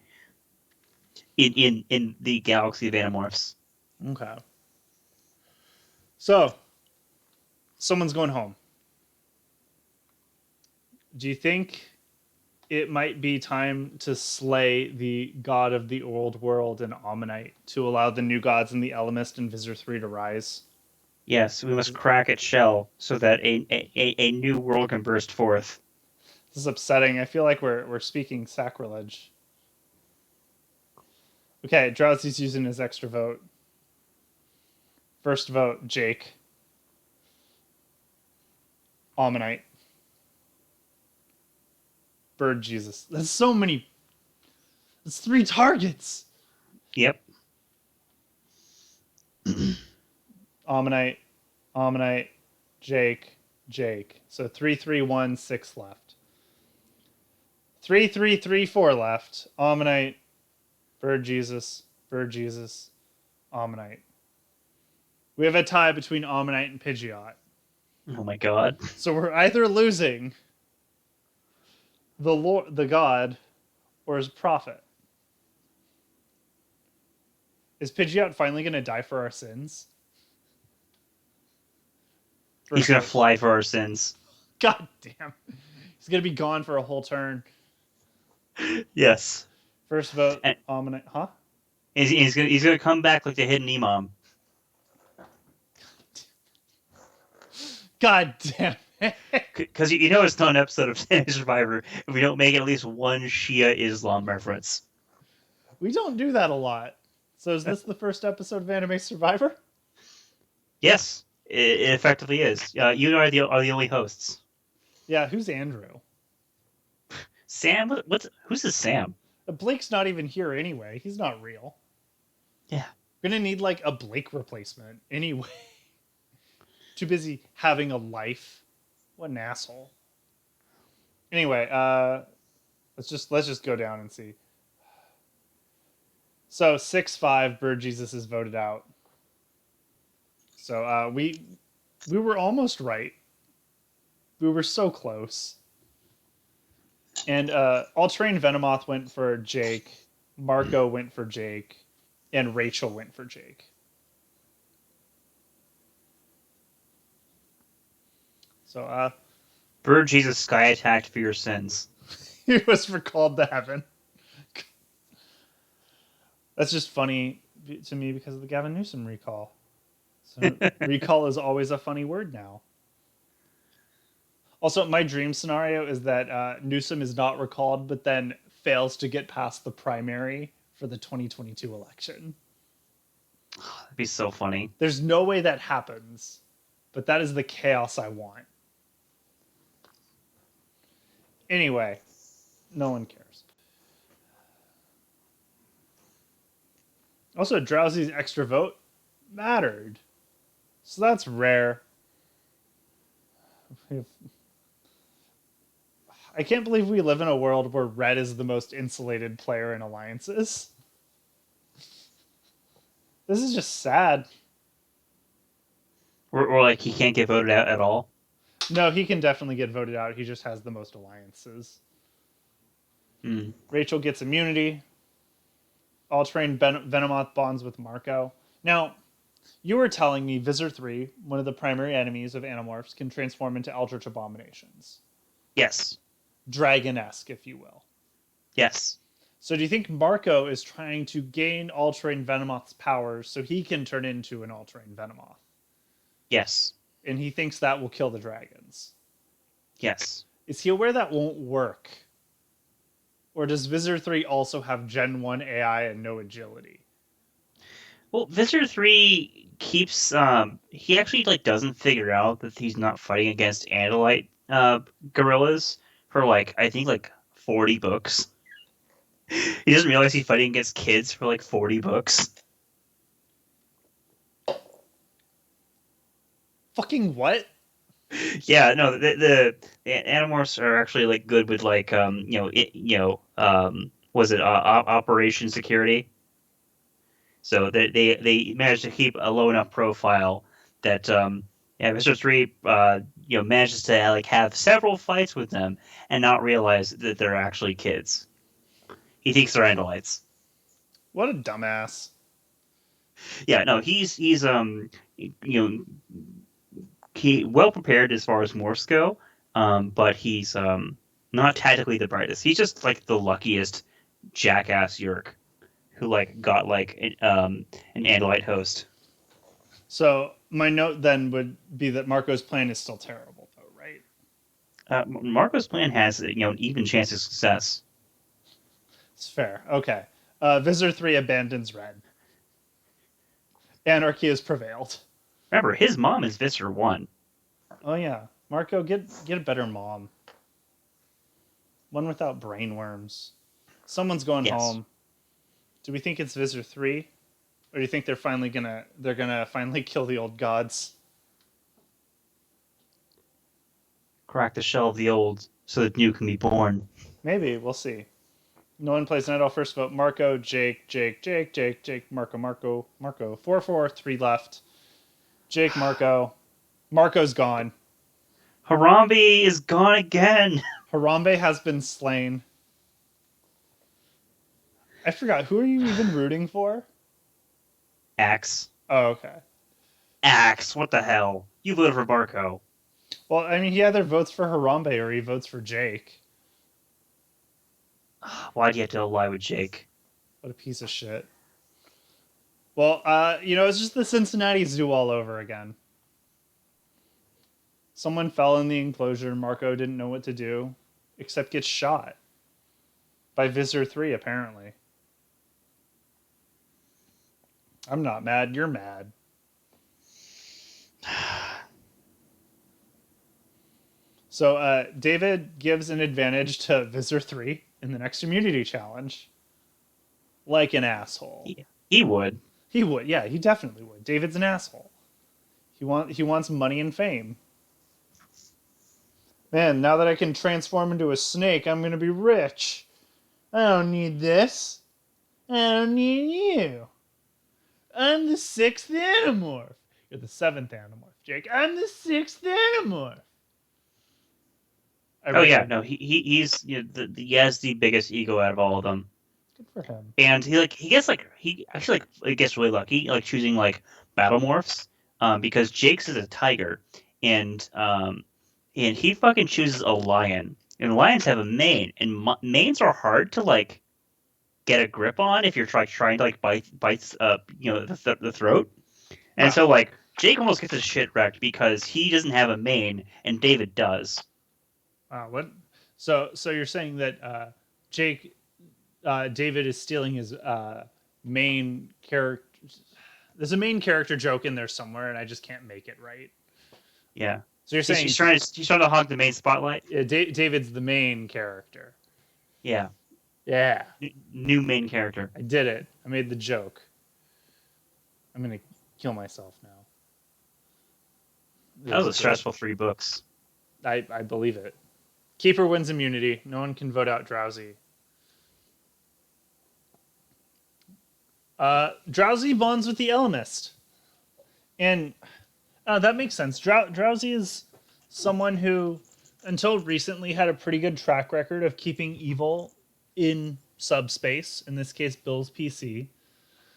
in the galaxy of Animorphs. Okay. So, someone's going home. Do you think it might be time to slay the god of the old world in Ammonite to allow the new gods in the Elemist and Visor 3 to rise? Yes, we must crack its shell so that a new world can burst forth. This is upsetting. I feel like we're speaking sacrilege. Okay, Drowsy's using his extra vote. First vote, Jake. Ammonite. Bird Jesus. That's so many. That's 3 targets. Yep. Ammonite, Ammonite, Jake, Jake. So 3-3-1-6 left. 3-3-3-4 left. Ammonite, Bird Jesus, Ammonite. We have a tie between Ammonite and Pidgeot. Oh my god. So we're either losing the god or his prophet. Is Pidgeot finally going to die for our sins? He's gonna fly for our sins. God damn. He's going to be gone for a whole turn. Yes. First vote, And Ammonite. Huh? he's gonna come back like the hidden Imam. God damn it. Because you know it's not an episode of Survivor if we don't make at least one Shia Islam reference. We don't do that a lot. So is this the first episode of Anime Survivor? Yes, it effectively is. You are the only hosts. Yeah, who's Andrew? Sam, who's this Sam? Blake's not even here anyway. He's not real. Yeah. We're gonna need like a Blake replacement anyway. Too busy having a life. What an asshole. Anyway, let's just go down and see. So 6-5, Bird Jesus is voted out. So we were almost right. We were so close. And All Terrain Venomoth went for Jake. Marco went for Jake. And Rachel went for Jake. So Bird Jesus sky attacked for your sins. he was recalled to heaven. That's just funny to me because of the Gavin Newsom recall. So recall is always a funny word now. Also, my dream scenario is that Newsom is not recalled, but then fails to get past the primary for the 2022 election. That'd be so funny. There's no way that happens, but that is the chaos I want. Anyway, no one cares. Also, Drowsy's extra vote mattered. So that's rare. I can't believe we live in a world where Red is the most insulated player in alliances. This is just sad. Or like he can't get voted out at all. No, he can definitely get voted out. He just has the most alliances. Rachel gets immunity. All Terrain Venomoth bonds with Marco. Now, you were telling me Visor 3, one of the primary enemies of Animorphs, can transform into Eldritch Abominations. Yes. Dragon-esque, if you will. Yes. So do you think Marco is trying to gain All Terrain Venomoth's powers so he can turn into an All Terrain Venomoth? Yes. And he thinks that will kill the dragons. Yes. Is he aware that won't work? Or does Visor 3 also have Gen 1 AI and no agility? Well, Visor 3 keeps he actually like doesn't figure out that he's not fighting against Andalite gorillas for like I think like 40 books. He doesn't realize he's fighting against kids for like 40 books. Fucking what? Yeah, no, the Animorphs are actually like good with like was it Operation Security? So they managed to keep a low enough profile that yeah, Mr. Three manages to like have several fights with them and not realize that they're actually kids. He thinks they're Andalites. What a dumbass. Yeah, no, you know he well prepared as far as Morphs go, but he's not tactically the brightest. He's just like the luckiest jackass Yerk who like got like an Andalite host. So my note then would be that Marco's plan is still terrible, though, right? Marco's plan has an even chance of success. It's fair. Okay. Visitor 3 abandons Red. Anarchy has prevailed. Remember, his mom is Visser One. Oh yeah, Marco, get a better mom. One without brainworms. Someone's going Yes, home. Do we think it's Visitor 3? Or do you think they're gonna finally kill the old gods? crack the shell of the old so that new can be born. Maybe, we'll see. No one plays Night Owl. First vote Marco, Jake, Marco, Marco. 4-4, 3 left. Jake, Marco. Marco's gone. Harambe is gone again. Harambe has been slain. I forgot. Who are you even rooting for? Axe. Oh, okay. Axe. What the hell? You voted for Marco. Well, I mean, he either votes for Harambe or he votes for Jake. Why do you have to lie with Jake? What a piece of shit. Well, it's just the Cincinnati Zoo all over again. Someone fell in the enclosure. Marco didn't know what to do, except get shot by Visitor 3, apparently. I'm not mad. You're mad. So David gives an advantage to Visitor 3 in the next immunity challenge. Like an asshole. He would. He would, yeah, he definitely would. David's an asshole. He wants money and fame. Man, now that I can transform into a snake, I'm gonna be rich. I don't need this. I don't need you. I'm the sixth Animorph. You're the seventh Animorph, Jake. I'm the sixth Animorph. I Oh really yeah, no, he's he has the biggest ego out of all of them, good for him. and he actually like gets really lucky like choosing like battle morphs, because Jake's is a tiger, and he fucking chooses a lion, and lions have a mane, and manes are hard to like get a grip on if you're trying to like bite the throat, and Wow. so like Jake almost gets his shit wrecked because he doesn't have a mane and David does. What? So you're saying that Jake David is stealing his main character. There's a main character joke in there somewhere, and I just can't make it right. Yeah. So you're saying He's trying to hog the main spotlight. David's the main character. Yeah. Yeah, New main character. I did it. I made the joke. I'm gonna kill myself now. That was a stressful 3 books. I believe it. Keeper wins immunity. No one can vote out Drowsy. Drowsy bonds with the Elemist. And that makes sense. Drowsy is someone who, until recently, had a pretty good track record of keeping evil in subspace, in this case, Bill's PC.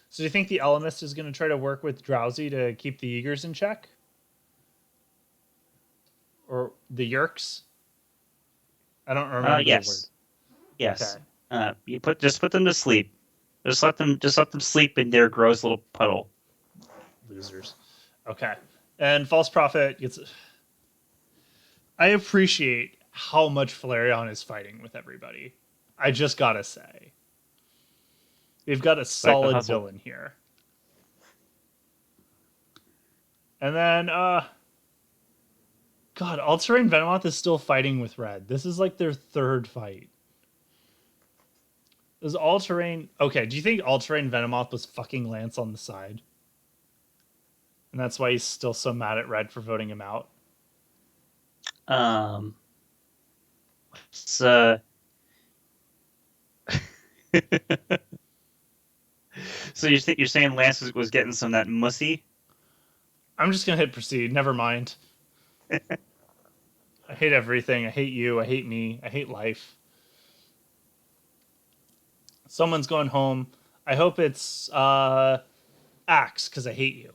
So do you think the Elemist is going to try to work with Drowsy to keep the Eagers in check? Or the Yerks? I don't remember the word. Yes. Yes. Okay. You put them to sleep. Just let them sleep in their gross little puddle. Losers. Okay. And False Prophet gets. I appreciate how much Flareon is fighting with everybody. I just gotta say. We've got a solid villain here. And then, God, All Terrain Venomoth is still fighting with Red. This is like their third fight. Is All Terrain. Okay, do you think All Terrain Venomoth was fucking Lance on the side? And that's why he's still so mad at Red for voting him out? Um, it's, so you're saying Lance was getting some of that mussy? I'm just gonna hit proceed. Never mind. I hate everything. I hate you. I hate me. I hate life. Someone's going home. I hope it's Axe, because I hate you.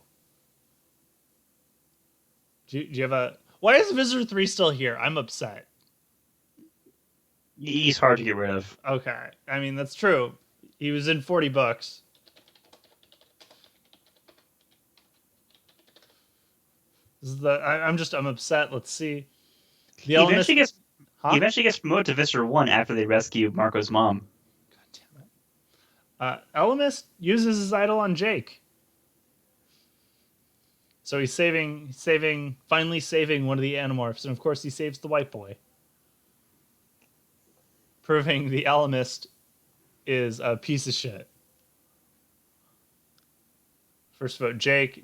Do you have a? Why is Visitor 3 still here? I'm upset. He's hard to get rid of. Okay, I mean that's true. He was in 40 books. I'm upset. Let's see. The He eventually Elemist, gets he huh? eventually gets promoted to Visser 1 after they rescue Marco's mom. God damn it. Elemist uses his idol on Jake, so he's finally saving one of the Animorphs, and of course he saves the white boy, proving the Elemist is a piece of shit. First vote: Jake,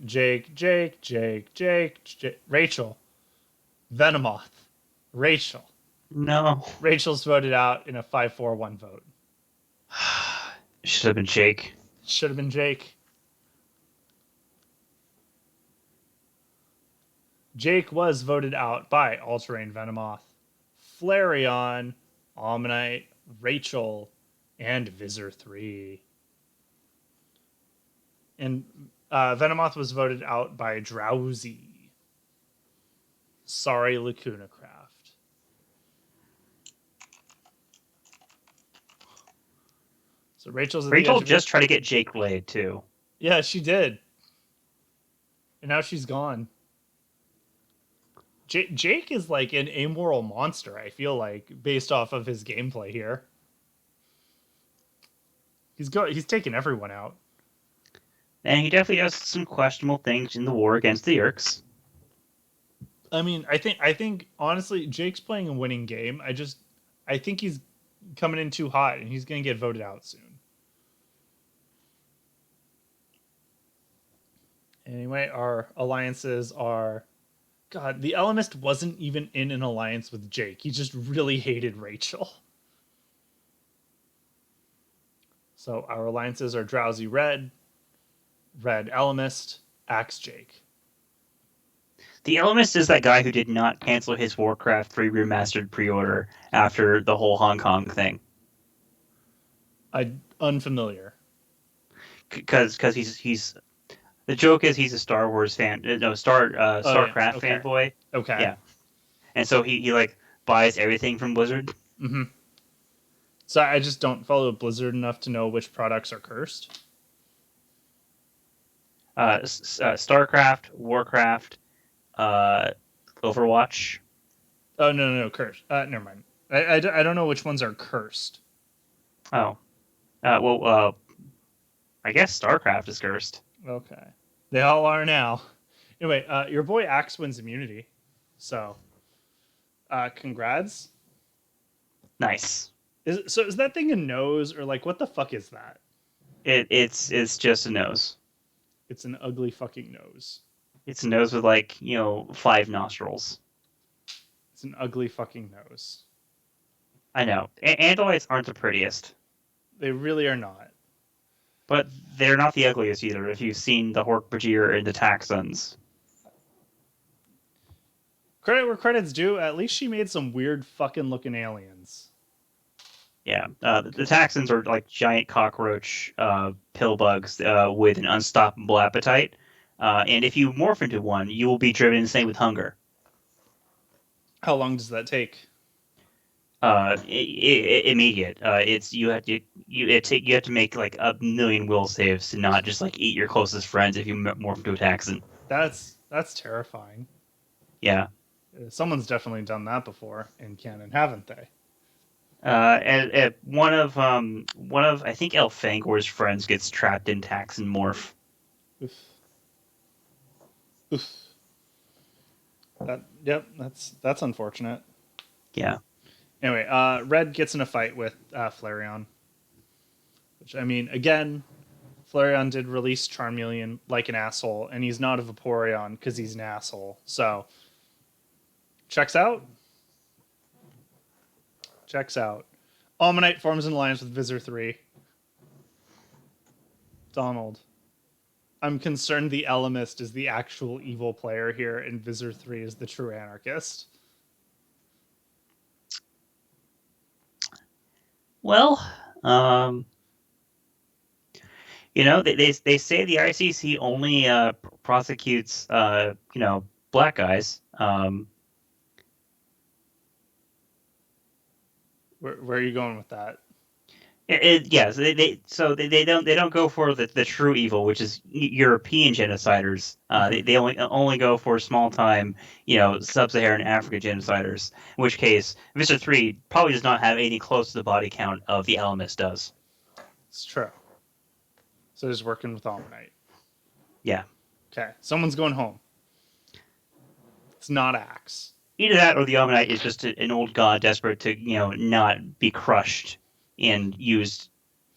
Rachel, Venomoth, Rachel. No. Rachel's voted out in a 5-4-1 vote. Should have been Jake. Should have been Jake. Jake was voted out by All-Terrain Venomoth, Flareon, Ammonite, Rachel, and Visor 3. And Venomoth was voted out by Drowsy. Sorry, Lacuna Craft. So Rachel's at the Rachel edge of just tried to get Jake laid too. Yeah, she did. And now she's gone. Jake is like an amoral monster, I feel like, based off of his gameplay here. He's taking everyone out. And he definitely does some questionable things in the war against the Yerks. I mean, I think honestly, Jake's playing a winning game. I think he's coming in too hot and he's gonna get voted out soon. Anyway, our alliances are God, the Elemist wasn't even in an alliance with Jake. He just really hated Rachel. So our alliances are Drowsy Red, Red Elemist, Axe Jake. The Elemist is that guy who did not cancel his Warcraft 3 remastered pre-order after the whole Hong Kong thing. Unfamiliar. Because he's the joke is he's a Star Wars fan, no Oh yeah. Starcraft Okay. fanboy. Okay. Yeah, and so he like buys everything from Blizzard. Mm-hmm. So I just don't follow Blizzard enough to know which products are cursed. Starcraft, Warcraft, uh, Overwatch. Oh no, cursed. Never mind. I don't know which ones are cursed. Oh, well, I guess Starcraft is cursed. Okay. They all are now. Anyway, your boy Axe wins immunity. So, congrats. Nice. Is that thing a nose or like what the fuck is that? It's just a nose. It's an ugly fucking nose. It's a nose with like 5 nostrils. It's an ugly fucking nose. I know. Andalites aren't the prettiest, They really are not. but they're not the ugliest either. If you've seen the Hork-Bajir and the Taxons. Credit where credit's due. At least she made some weird fucking looking aliens. Yeah, the Taxons are like giant cockroach pill bugs with an unstoppable appetite. And if you morph into one, you will be driven insane with hunger. How long does that take? Immediate. It's you have to you have to make like a million will saves to not just like eat your closest friends if you morph into a Taxon. That's terrifying. Yeah. Someone's definitely done that before in canon, haven't they? And one of I think Elfangor's friends gets trapped in Taxon morph. Oof. Oof. Yep, that's unfortunate. Yeah. Anyway, Red gets in a fight with Flareon, which I mean, again, Flareon did release Charmeleon like an asshole, and he's not a Vaporeon because he's an asshole. So, checks out. Checks out. Almanite forms an alliance with Visor 3. Donald. I'm concerned the Elemist is the actual evil player here, and Visor 3 is the true anarchist. Well, they say the ICC only prosecutes black guys. Where are you going with that? Yeah, so they don't go for the true evil, which is European genociders. They only go for small time, sub-Saharan Africa genociders. In which case, Vista 3 probably does not have any close to the body count of the Elemist does. It's true. So he's working with Almanite. Yeah. Okay, someone's going home. It's not Axe. Either that or the Almanite is just an old god desperate to, not be crushed and used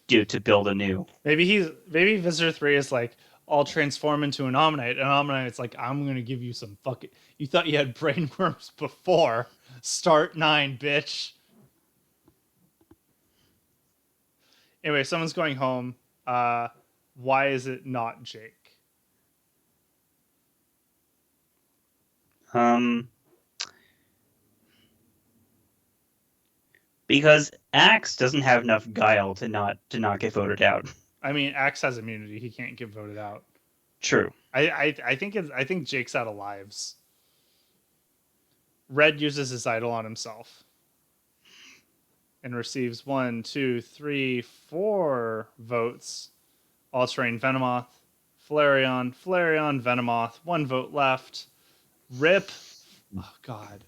to build anew. Maybe Visitor 3 is like, I'll transform into an Ammonite, and Ammonite's like, I'm gonna give you some fucking. You thought you had brain worms before. Start 9, bitch. Anyway, someone's going home. Why is it not Jake? Because Axe doesn't have enough guile to not get voted out. I mean, Axe has immunity. He can't get voted out. True. I think Jake's out of lives. Red uses his idol on himself and receives 1, 2, 3, 4 votes. All-terrain Venomoth, Flareon, Venomoth, 1 vote left. Rip. Oh, God.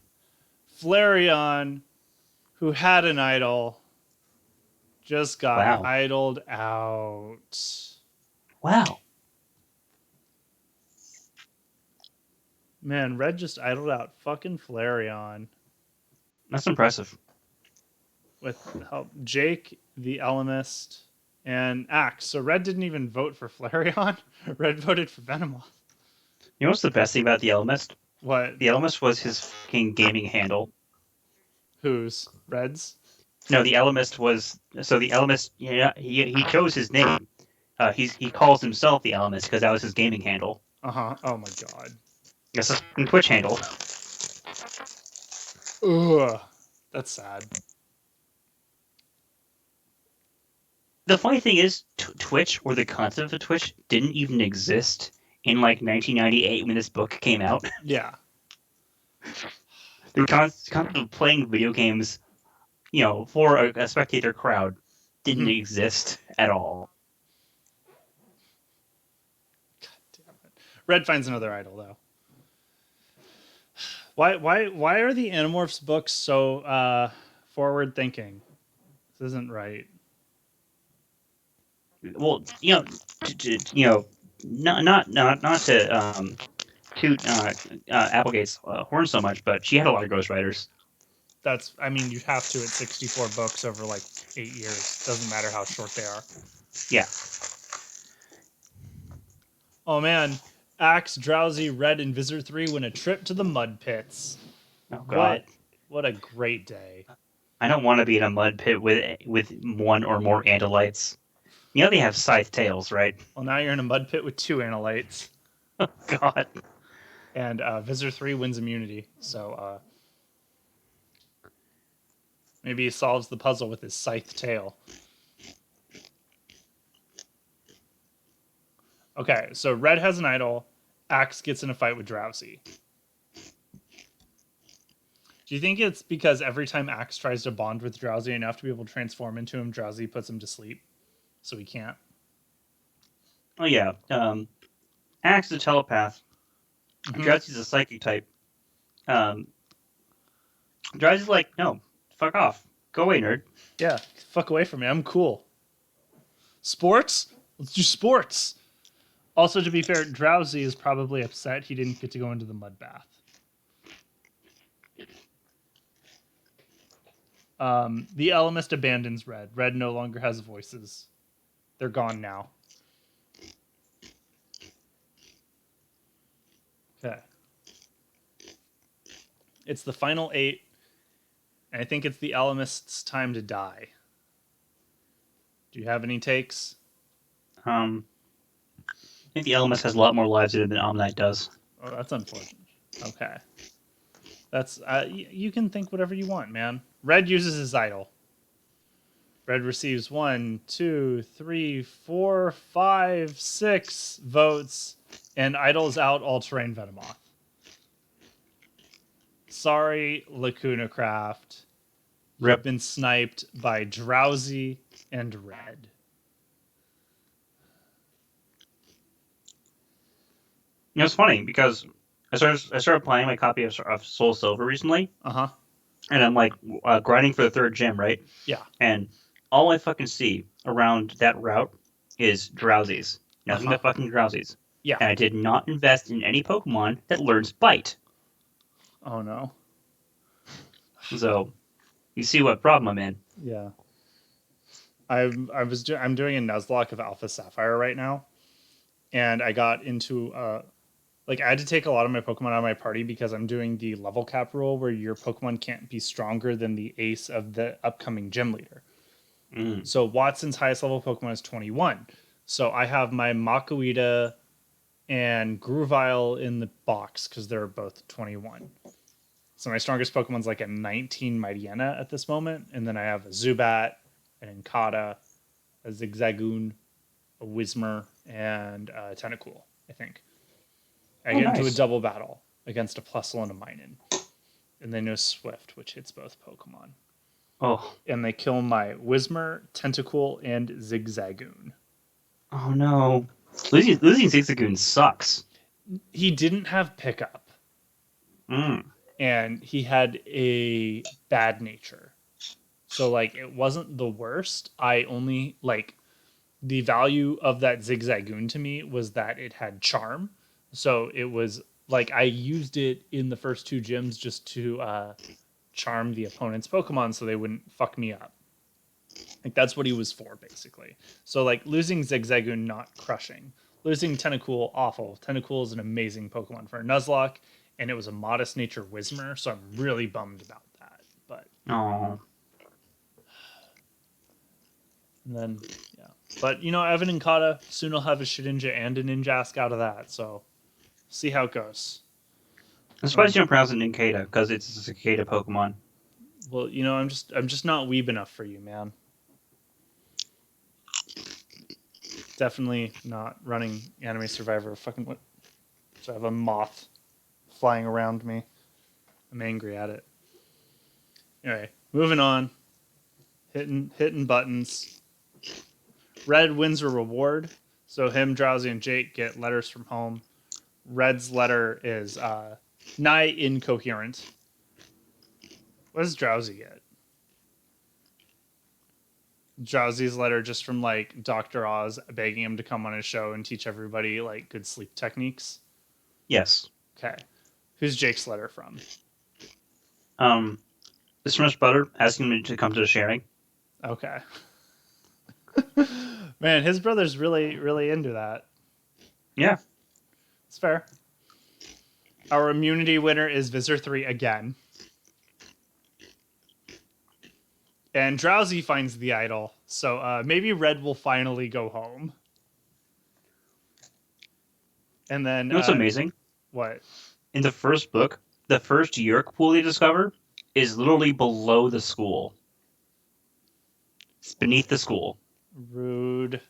Flareon, who had an idol, just got idled out. Wow. Man, Red just idled out fucking Flareon. That's impressive. With help Jake, the Elemist, and Axe. So Red didn't even vote for Flareon. Red voted for Venomoth. You know what's the best thing about the Elemist? What? The Elemist was his fucking gaming handle. Whose? Red's? No, the Elemist was... So the Elemist, he chose his name. He calls himself the Elemist because that was his gaming handle. Uh-huh. Oh my god. That's a Twitch handle. Ugh. That's sad. The funny thing is, Twitch, or the concept of Twitch, didn't even exist in, 1998 when this book came out. Yeah. The concept of playing video games, for a spectator crowd didn't exist at all. God damn it. Red finds another idol, though. Why are the Animorphs books so forward thinking? This isn't right. Well, not to toot Applegate's horn so much, but she had a lot of ghostwriters. You'd have to at 64 books over 8 years. Doesn't matter how short they are. Yeah. Oh man, Axe, Drowsy, Red, and Visor 3 win a trip to the mud pits. Oh god. What a great day. I don't want to be in a mud pit with 1 or more Andalites. They have scythe tails, right? Well, now you're in a mud pit with 2 Analytes. Oh god. And Visor 3 wins immunity, so maybe he solves the puzzle with his scythe tail. Okay, so Red has an idol. Axe gets in a fight with Drowsy. Do you think it's because every time Axe tries to bond with Drowsy enough to be able to transform into him, Drowsy puts him to sleep? So he can't? Oh yeah. Axe is a telepath. Drowsy's a psychic type. Drowsy's like, no, fuck off. Go away, nerd. Yeah, fuck away from me. I'm cool. Sports? Let's do sports. Also, to be fair, Drowsy is probably upset he didn't get to go into the mud bath. The Elemist abandons Red. Red no longer has voices. They're gone now. Okay. It's the final 8, And I think it's the Alamist's time to die. Do you have any takes? I think the Elemist has a lot more lives than Omnite does. Oh, that's unfortunate. Okay. That's you can think whatever you want, man. Red uses his idol. Red receives 1, 2, 3, 4, 5, 6 votes and idles out all-terrain Venomoth. Sorry, Lacuna Craft. You've been sniped by Drowsy and Red. You know, it's funny because I started playing my copy of Soul Silver recently, Uh-huh. and I'm like grinding for the third gym, right? Yeah. And all I fucking see around that route is Drowsies. Nothing but fucking Drowsies. Yeah. And I did not invest in any Pokemon that learns Bite. Oh no. So, you see what problem I'm in. Yeah. I'm doing a Nuzlocke of Alpha Sapphire right now, and I got into like I had to take a lot of my Pokemon out of my party because I'm doing the level cap rule where your Pokemon can't be stronger than the ace of the upcoming gym leader. So Watson's highest level Pokemon is 21. So I have my Makuita and Gruvile in the box because they're both 21. So my strongest Pokemon's like a 19 Mightyena at this moment, and then I have a Zubat, an Inkata, a Zigzagoon, a Whismur, and a Tentacool, I think. I get into a double battle against a Plusle and a Minun. And they know Swift, which hits both Pokemon. Oh. And they kill my Whismur, Tentacool, and Zigzagoon. Oh no. Losing Zigzagoon sucks. He didn't have pickup. And he had a bad nature. So, like, it wasn't the worst. I only, like, the value of that Zigzagoon to me was that it had charm. So it was like I used it in the first two gyms just to charm the opponent's Pokemon so they wouldn't fuck me up. Like that's what he was for, basically. So like losing Zigzagoon, not crushing. Losing Tentacool, awful. Tentacool is an amazing Pokemon for a Nuzlocke, and it was a modest nature Whismur, so I'm really bummed about that. But and then yeah. But you know, I have an Inkata. Soon I'll have a Shedinja and a Ninjask out of that, so see how it goes. I'm surprised you don't pronounce it Nincada because it's a cicada Pokemon. Well, you know, I'm just not weeb enough for you, man. Definitely not running Anime Survivor. Fucking what? So I have a moth flying around me. I'm angry at it. Anyway, moving on. Hitting buttons. Red wins a reward. So him, Drowsy, and Jake get letters from home. Red's letter is nigh incoherent. What does Drowsy get? Drowsy's letter just from like Dr. Oz begging him to come on his show and teach everybody like good sleep techniques. Yes. Okay. Who's Jake's letter from? This much butter asking me to come to the sharing. Okay. Man, his brother's really, really into that. Yeah. It's fair. Our immunity winner is Visor 3 again. And Drowsy finds the idol, so maybe Red will finally go home. And then... You know what's amazing? What? In the first book, the first Yerk pool they discover is literally below the school. It's beneath the school. Rude.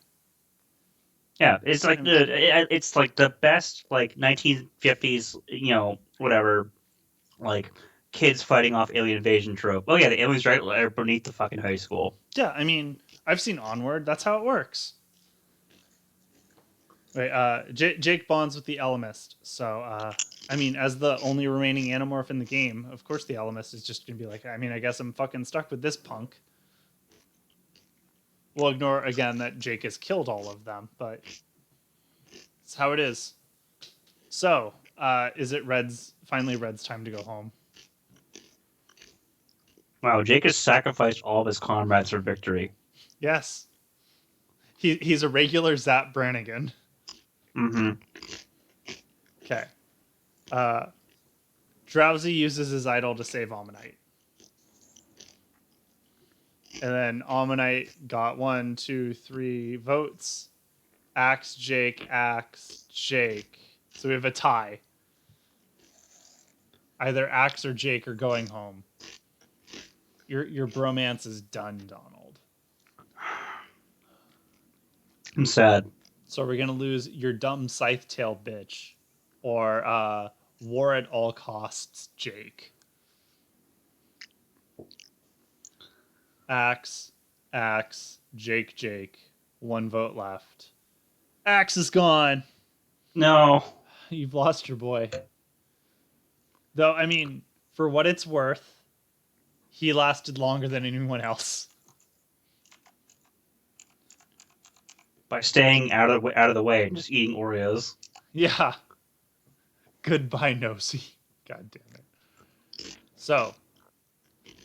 Yeah, it's like the best like 1950s, you know, whatever, like kids fighting off alien invasion trope. Oh yeah, the aliens right beneath the fucking high school. Yeah, I mean, I've seen Onward. That's how it works. Wait, Jake bonds with the Elemist. So, I mean, as the only remaining Animorph in the game, of course the Elemist is just going to be like, I mean, I guess I'm fucking stuck with this punk. We'll ignore, again, that Jake has killed all of them, but it's how it is. So, is it finally Red's time to go home? Wow, Jake has sacrificed all of his comrades for victory. Yes. He's a regular Zap Brannigan. Mm-hmm. Okay. Drowsy uses his idol to save Ammonite. And then Ammonite got 1, 2, 3 votes. Axe, Jake, Axe, Jake. So we have a tie. Either Axe or Jake are going home. Your bromance is done, Donald. I'm sad. So we're gonna lose your dumb scythe tail bitch, or war at all costs, Jake. Axe, Axe, Jake, Jake. 1 vote left. Axe is gone. No. You've lost your boy. Though, I mean, for what it's worth, he lasted longer than anyone else. By staying out of the way and just eating Oreos. Yeah. Goodbye, Nosy. God damn it. So,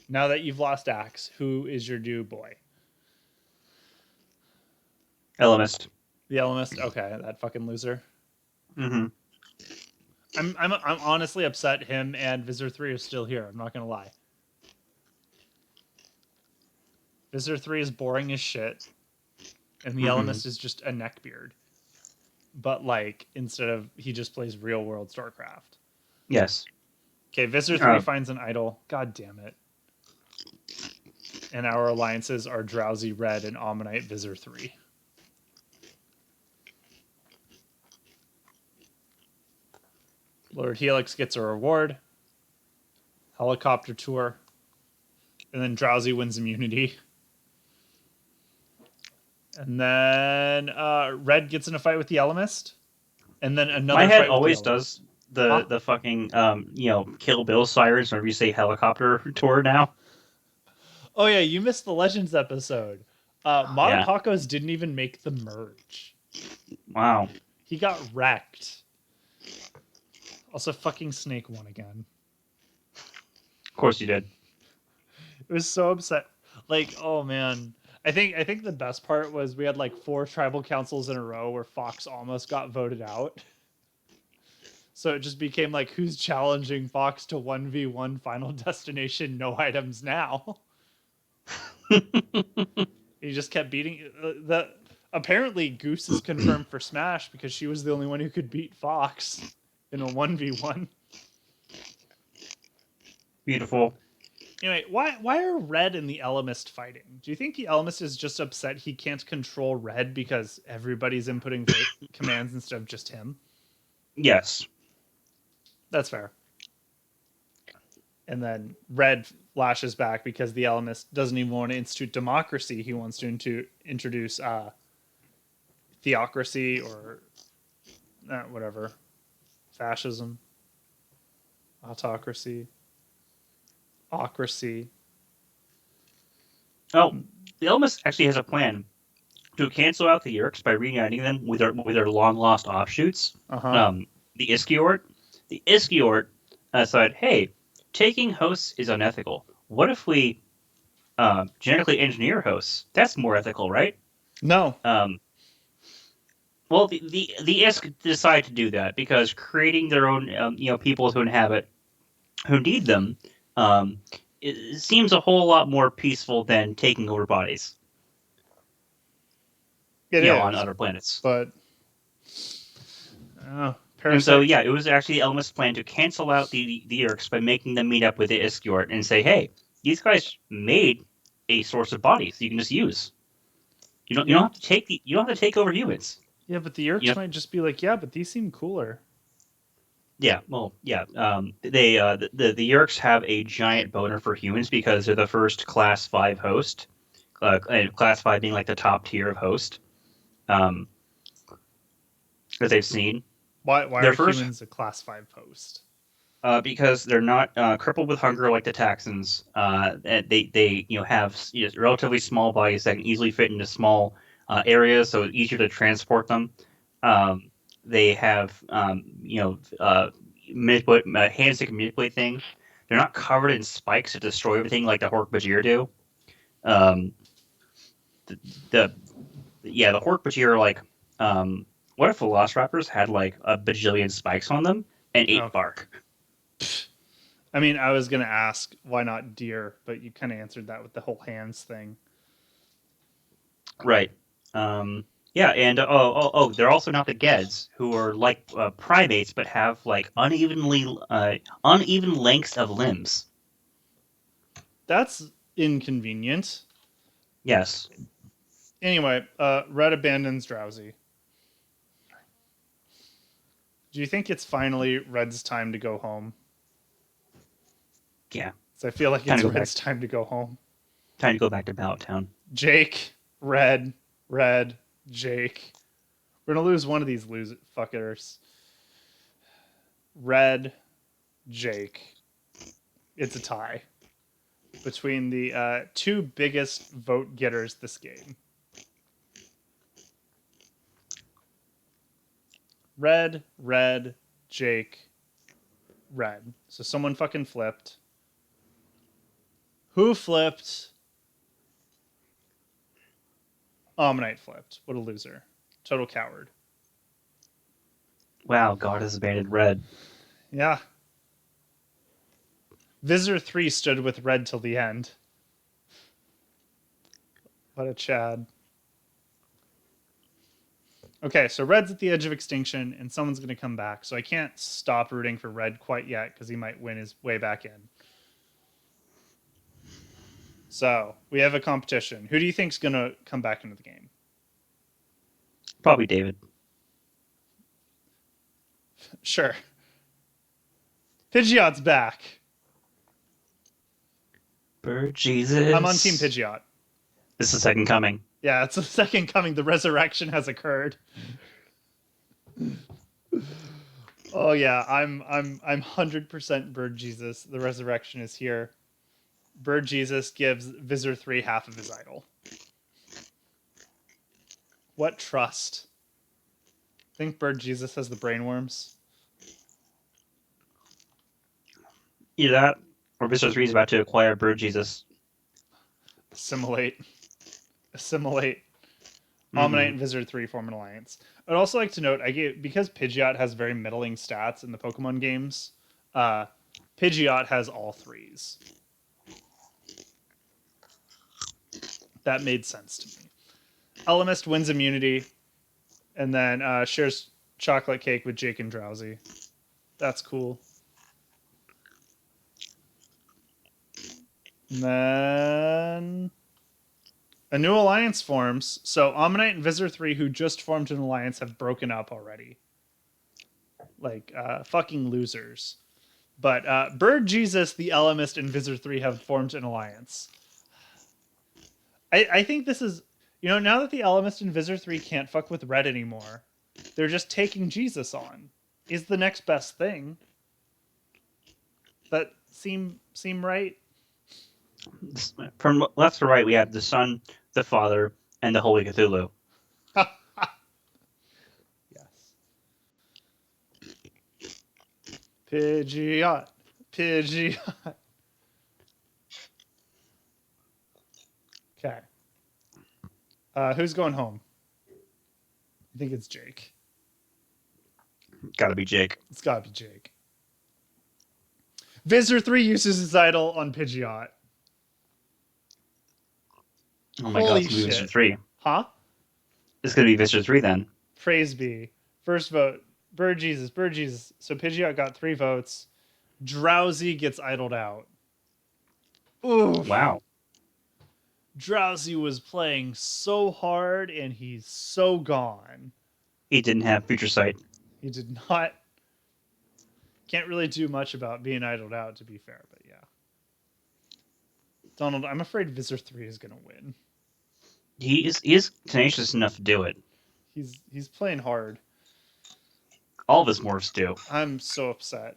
now that you've lost Axe, who is your new boy? Elemist. The Elemist? Okay, that fucking loser. Mm-hmm. I'm honestly upset him and Visitor 3 are still here. I'm not gonna lie. Visitor 3 is boring as shit, and the Elemist is just a neckbeard. But like, instead of he just plays real world StarCraft. Yes. Okay, Visitor 3 finds an idol. God damn it. And our alliances are Drowsy Red and Ammonite Visitor 3. Lord Helix gets a reward. Helicopter tour. And then Drowsy wins immunity. And then Red gets in a fight with the Elemist. And then another My head fight with the always Elemist. does the fucking Kill Bill sirens whenever you say helicopter tour now. Oh yeah, you missed the Legends episode. Yeah. Monopacos didn't even make the merge. Wow. He got wrecked. Also, fucking Snake won again. Of course you did. It was so upset. Like, oh man. I think the best part was we had like 4 tribal councils in a row where Fox almost got voted out. So it just became like, who's challenging Fox to 1v1 Final Destination, no items now? He just kept beating the. Apparently, Goose is confirmed for Smash because she was the only one who could beat Fox in a 1v1. Beautiful. Anyway, why are Red and the Elemist fighting? Do you think the Elemist is just upset he can't control Red because everybody's inputting commands instead of just him? Yes. That's fair. And then Red lashes back because the Elemist doesn't even want to institute democracy. He wants to introduce theocracy or whatever. Fascism. Autocracy. Ocracy. Oh, the Elmas actually has a plan to cancel out the Yerks by reuniting them with their long lost offshoots. Uh-huh. The Iskiort. The Iskiort thought, hey, taking hosts is unethical. What if we genetically engineer hosts? That's more ethical, right? No. Well, the Isk decide to do that because creating their own people to inhabit who need them it seems a whole lot more peaceful than taking over bodies. It is On other planets. But and so, yeah, it was actually the Elmas' plan to cancel out the Yerks by making them meet up with the Iskiort and say, hey, these guys made a source of bodies you can just use. You don't have to take over humans. Yeah, but the Yerks might just be like, yeah, but these seem cooler. Yeah, well, yeah. The Yerks have a giant boner for humans because they're the first Class 5 host. And Class 5 being like the top tier of host. That they've seen. Why are humans a Class 5 host? Because they're not crippled with hunger like the Taxons. They have relatively small bodies that can easily fit into small areas, so it's easier to transport them. They have hands that can manipulate things. They're not covered in spikes to destroy everything like the Hork-Bajir do. The Hork-Bajir are like, what if Velociraptors had like a bajillion spikes on them and ate bark? I mean, I was gonna ask why not deer, but you kind of answered that with the whole hands thing. Right. Yeah, and they're also not the Geds, who are like primates, but have like uneven lengths of limbs. That's inconvenient. Yes. Anyway, Red abandons Drowsy. Do you think it's finally Red's time to go home? Yeah. 'Cause I feel like Time to it's go back. Red's time to go home. Time to go back to Town. Jake, Red, Red, Jake. We're gonna lose one of these fuckers. Red, Jake. It's a tie between the two biggest vote getters this game. Red, Red, Jake, Red. So someone fucking flipped. Who flipped? Omnite flipped. What a loser. Total coward. Wow, God has abandoned Red. Yeah. Visitor 3 stood with Red till the end. What a Chad. Okay, so Red's at the edge of extinction, and someone's going to come back. So I can't stop rooting for Red quite yet because he might win his way back in. So we have a competition. Who do you think's going to come back into the game? Probably David. Sure. Pidgeot's back. Bird Jesus. I'm on Team Pidgeot. This is the second coming. Yeah, it's the second coming. The resurrection has occurred. Oh yeah, I'm 100% Bird Jesus. The resurrection is here. Bird Jesus gives Visor 3 half of his idol. What trust? Think Bird Jesus has the brainworms? Either that, or Mr. 3 is about to acquire Bird Jesus. Assimilate. Assimilate. Mm-hmm. Omnite and Visor 3 form an alliance. I'd also like to note, because Pidgeot has very middling stats in the Pokemon games, Pidgeot has all threes. That made sense to me. Elemist wins immunity, and then shares chocolate cake with Jake and Drowsy. That's cool. And then a new alliance forms. So Omnite and Visor 3, who just formed an alliance, have broken up already. Like, fucking losers. But Bird Jesus, the Elemist, and Visor 3 have formed an alliance. I think this is, now that the Elemist and Visor 3 can't fuck with Red anymore, they're just taking Jesus on. Is the next best thing. That seem right? From left to right, we have the Son, the Father, and the Holy Cthulhu. Yes. Pidgeot. Pidgeot. Okay. Who's going home? I think it's Jake. Gotta be Jake. It's gotta be Jake. Visor 3 uses his idol on Pidgeot. Oh my Holy God, it's gonna be shit. Mr. 3. Huh? It's gonna be Mr. 3 then. Praise be. First vote. Bird Jesus. Bird Jesus. So Pidgeot got 3 votes. Drowsy gets idled out. Ooh. Wow. Drowsy was playing so hard and he's so gone. He didn't have future sight. He did not. Can't really do much about being idled out, to be fair, but yeah. Donald, I'm afraid Visor 3 is going to win. He is tenacious enough to do it. He's playing hard. All of his morphs do. I'm so upset.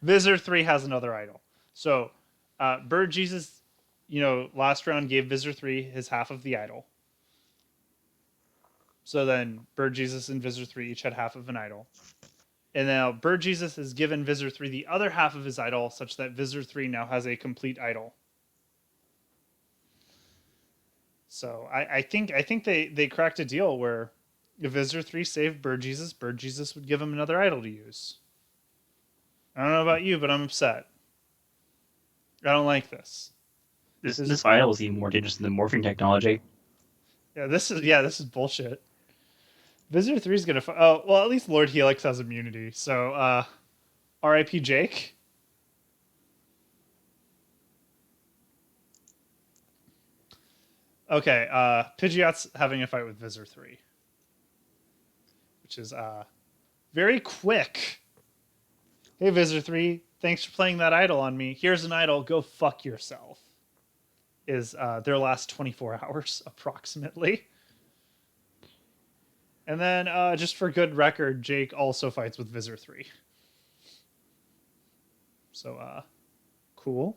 Visor 3 has another idol. So, Bird Jesus, last round gave Visor 3 his half of the idol. So then Bird Jesus and Visor 3 each had half of an idol. And now Bird Jesus has given Visor 3 the other half of his idol, such that Visor 3 now has a complete idol. So I think they cracked a deal where if Visitor 3 saved Bird Jesus would give him another idol to use. I don't know about you, but I'm upset. I don't like this. This idol is even more dangerous than the morphing technology. This is bullshit. Visitor 3 is gonna. Oh well, at least Lord Helix has immunity. So R.I.P. Jake. Okay, Pidgeot's having a fight with Visitor 3, which is very quick. Hey, Visitor 3, thanks for playing that idol on me. Here's an idol. Go fuck yourself. Is their last 24 hours, approximately. And then, just for good record, Jake also fights with Visitor 3. So, cool.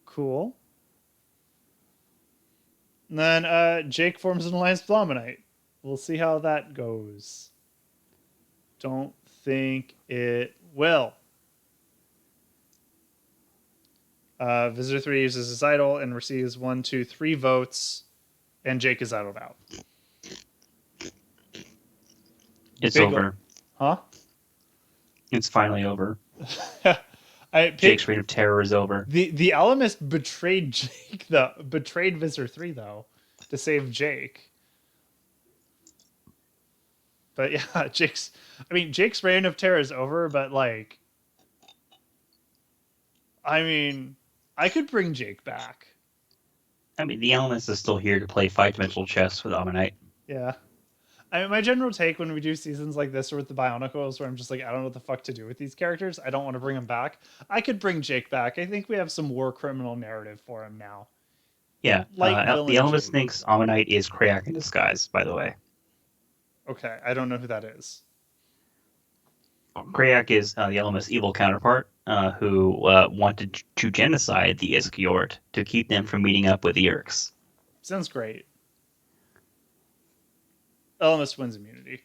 Cool. And then Jake forms an alliance with Ammonite. We'll see how that goes. Don't think it will. Visitor 3 uses his idol and receives 1, 2, 3 votes, and Jake is idled out. It's over. Huh? It's finally over. I Jake's reign of terror is over. The Alamist betrayed Jake, betrayed Visitor 3 though, to save Jake. But yeah, Jake's reign of terror is over, but like, I mean, I could bring Jake back. I mean, the Elements is still here to play five-dimensional chess with Ammonite. Yeah. I mean, my general take when we do seasons like this or with the Bionicles, where I'm just like, I don't know what the fuck to do with these characters. I don't want to bring them back. I could bring Jake back. I think we have some war criminal narrative for him now. Yeah, the Elements thinks Ammonite is Krayak in disguise, by the way. Okay, I don't know who that is. Krayak is the Elements' evil counterpart, who wanted to genocide the Iskiort to keep them from meeting up with the Yerks. Sounds great. Elemist wins immunity.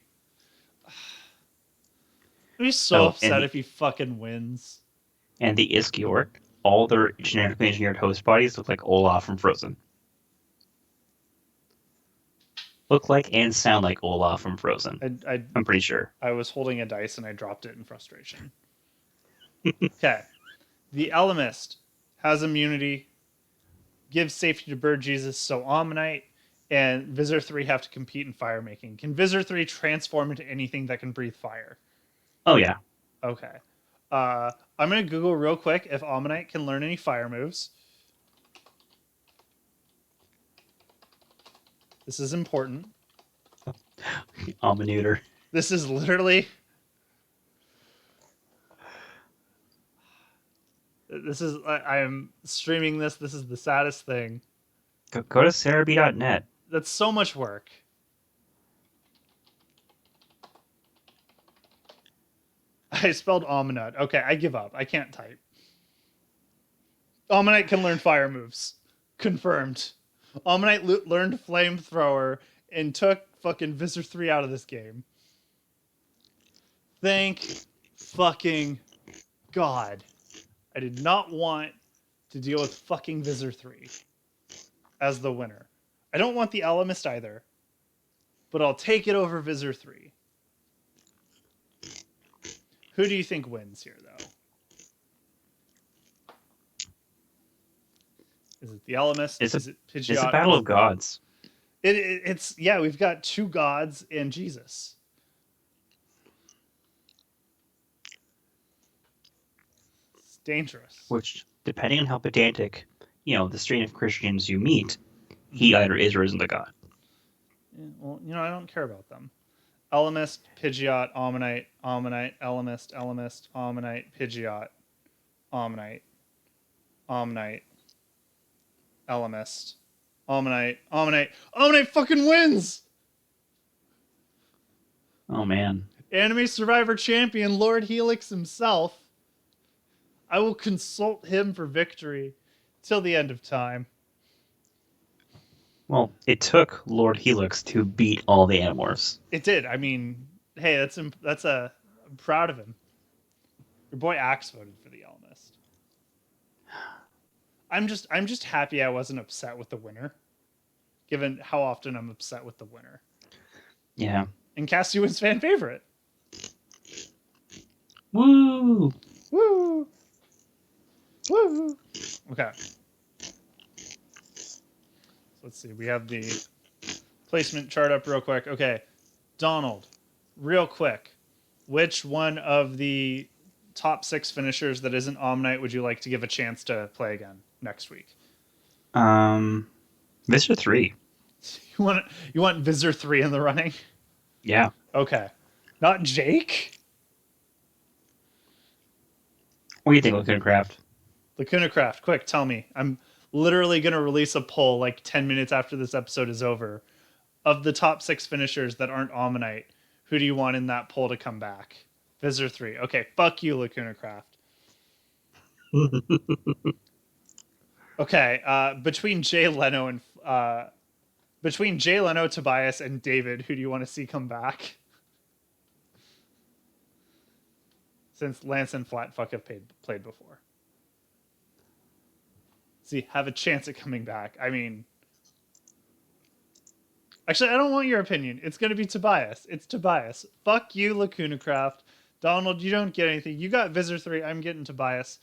I'd be so upset if he fucking wins. And the Iskiort, all their genetically engineered host bodies look like Olaf from Frozen. Look like and sound like Olaf from Frozen. I'm pretty sure. I was holding a dice and I dropped it in frustration. Okay. The Elemist has immunity, gives safety to Bird Jesus, so Ammonite and Visitor 3 have to compete in fire making. Can Visitor 3 transform into anything that can breathe fire? Oh, yeah. Okay. I'm going to Google real quick if Ammonite can learn any fire moves. This is important. Omnitutor. This is literally... I am streaming this. This is the saddest thing. Go to Cerebi.net. That's so much work. I spelled Omnite. Okay, I give up. I can't type. Omnite can learn fire moves. Confirmed. Omnite learned Flamethrower and took fucking Visitor 3 out of this game. Thank fucking God. I did not want to deal with fucking Visitor 3 as the winner. I don't want the Alamist either, but I'll take it over Visitor 3. Who do you think wins here, though? Is it the Alamist? Is it Pidgeot? It's a battle of gods. It's we've got two gods and Jesus. It's dangerous. Which, depending on how pedantic, the strain of Christians you meet, he either is or isn't a god. Yeah, well, I don't care about them. Elemist, Pidgeot, Ammonite, Elemist, Ammonite, Pidgeot, Ammonite, Elemist, Ammonite fucking wins! Oh, man. Anime Survivor champion, Lord Helix himself. I will consult him for victory till the end of time. Well, it took Lord Helix to beat all the Animorphs. It did. I mean, hey, I'm proud of him. Your boy Axe voted for the Elemist. I'm just happy I wasn't upset with the winner. given how often I'm upset with the winner. Yeah. And Cassie was fan favorite. Woo! Woo! Woo! Okay. So let's see. We have the placement chart up real quick. Okay. Donald, real quick. Which one of the top 6 finishers that isn't Omnite would you like to give a chance to play again next week? Visor 3. You want Visor 3 in the running? Yeah. Okay. Not Jake? What do you think, Lacuna Craft? Lacuna Craft, quick, tell me. I'm literally going to release a poll like 10 minutes after this episode is over. Of the top 6 finishers that aren't Omnite, who do you want in that poll to come back? Visor 3. Okay, fuck you, Lacuna Craft. Okay, between Jay Leno, Tobias, and David, who do you want to see come back? Since Lance and Flatfuck have played before. See, have a chance at coming back. I mean, actually, I don't want your opinion. It's going to be Tobias. It's Tobias. Fuck you, Lacuna Craft. Donald, you don't get anything. You got Visor 3. I'm getting Tobias.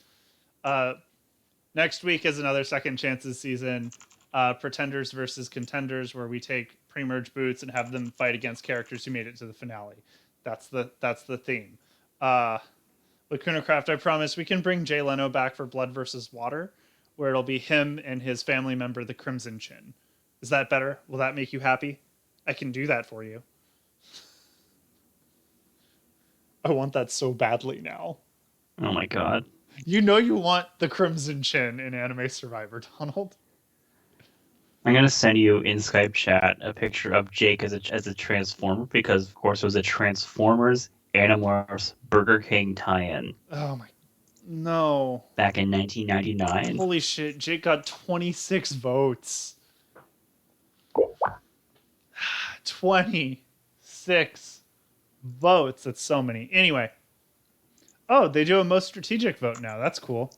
Next week is another Second Chances season. Pretenders versus Contenders, where we take pre-merge boots and have them fight against characters who made it to the finale. That's the theme. Lacuna Craft, I promise we can bring Jay Leno back for Blood versus Water, where it'll be him and his family member, the Crimson Chin. Is that better? Will that make you happy? I can do that for you. I want that so badly now. Oh my god. You know you want the Crimson Chin in Anime Survivor, Donald. I'm gonna send you in Skype chat a picture of Jake as a Transformer because, of course, it was a Transformers Animorphs Burger King tie-in. Oh my, no! Back in 1999. Holy shit! Jake got 26 votes. 26 votes. That's so many. Anyway. Oh, they do a most strategic vote now. That's cool.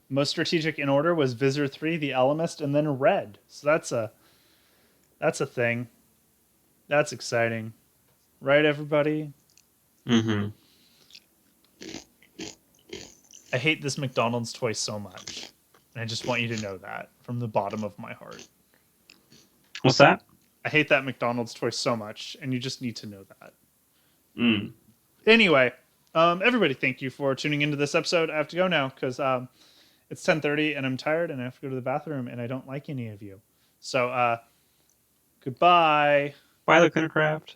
Most strategic in order was Visor 3, the Elemist, and then Red. So that's a thing. That's exciting. Right, everybody? Mm-hmm. I hate this McDonald's toy so much. And I just want you to know that from the bottom of my heart. What's that? I hate that McDonald's toy so much, and you just need to know that. Mm. Anyway, everybody, thank you for tuning into this episode. I have to go now because it's 10:30 and I'm tired and I have to go to the bathroom and I don't like any of you. So, goodbye. Bye, Lacuna Craft.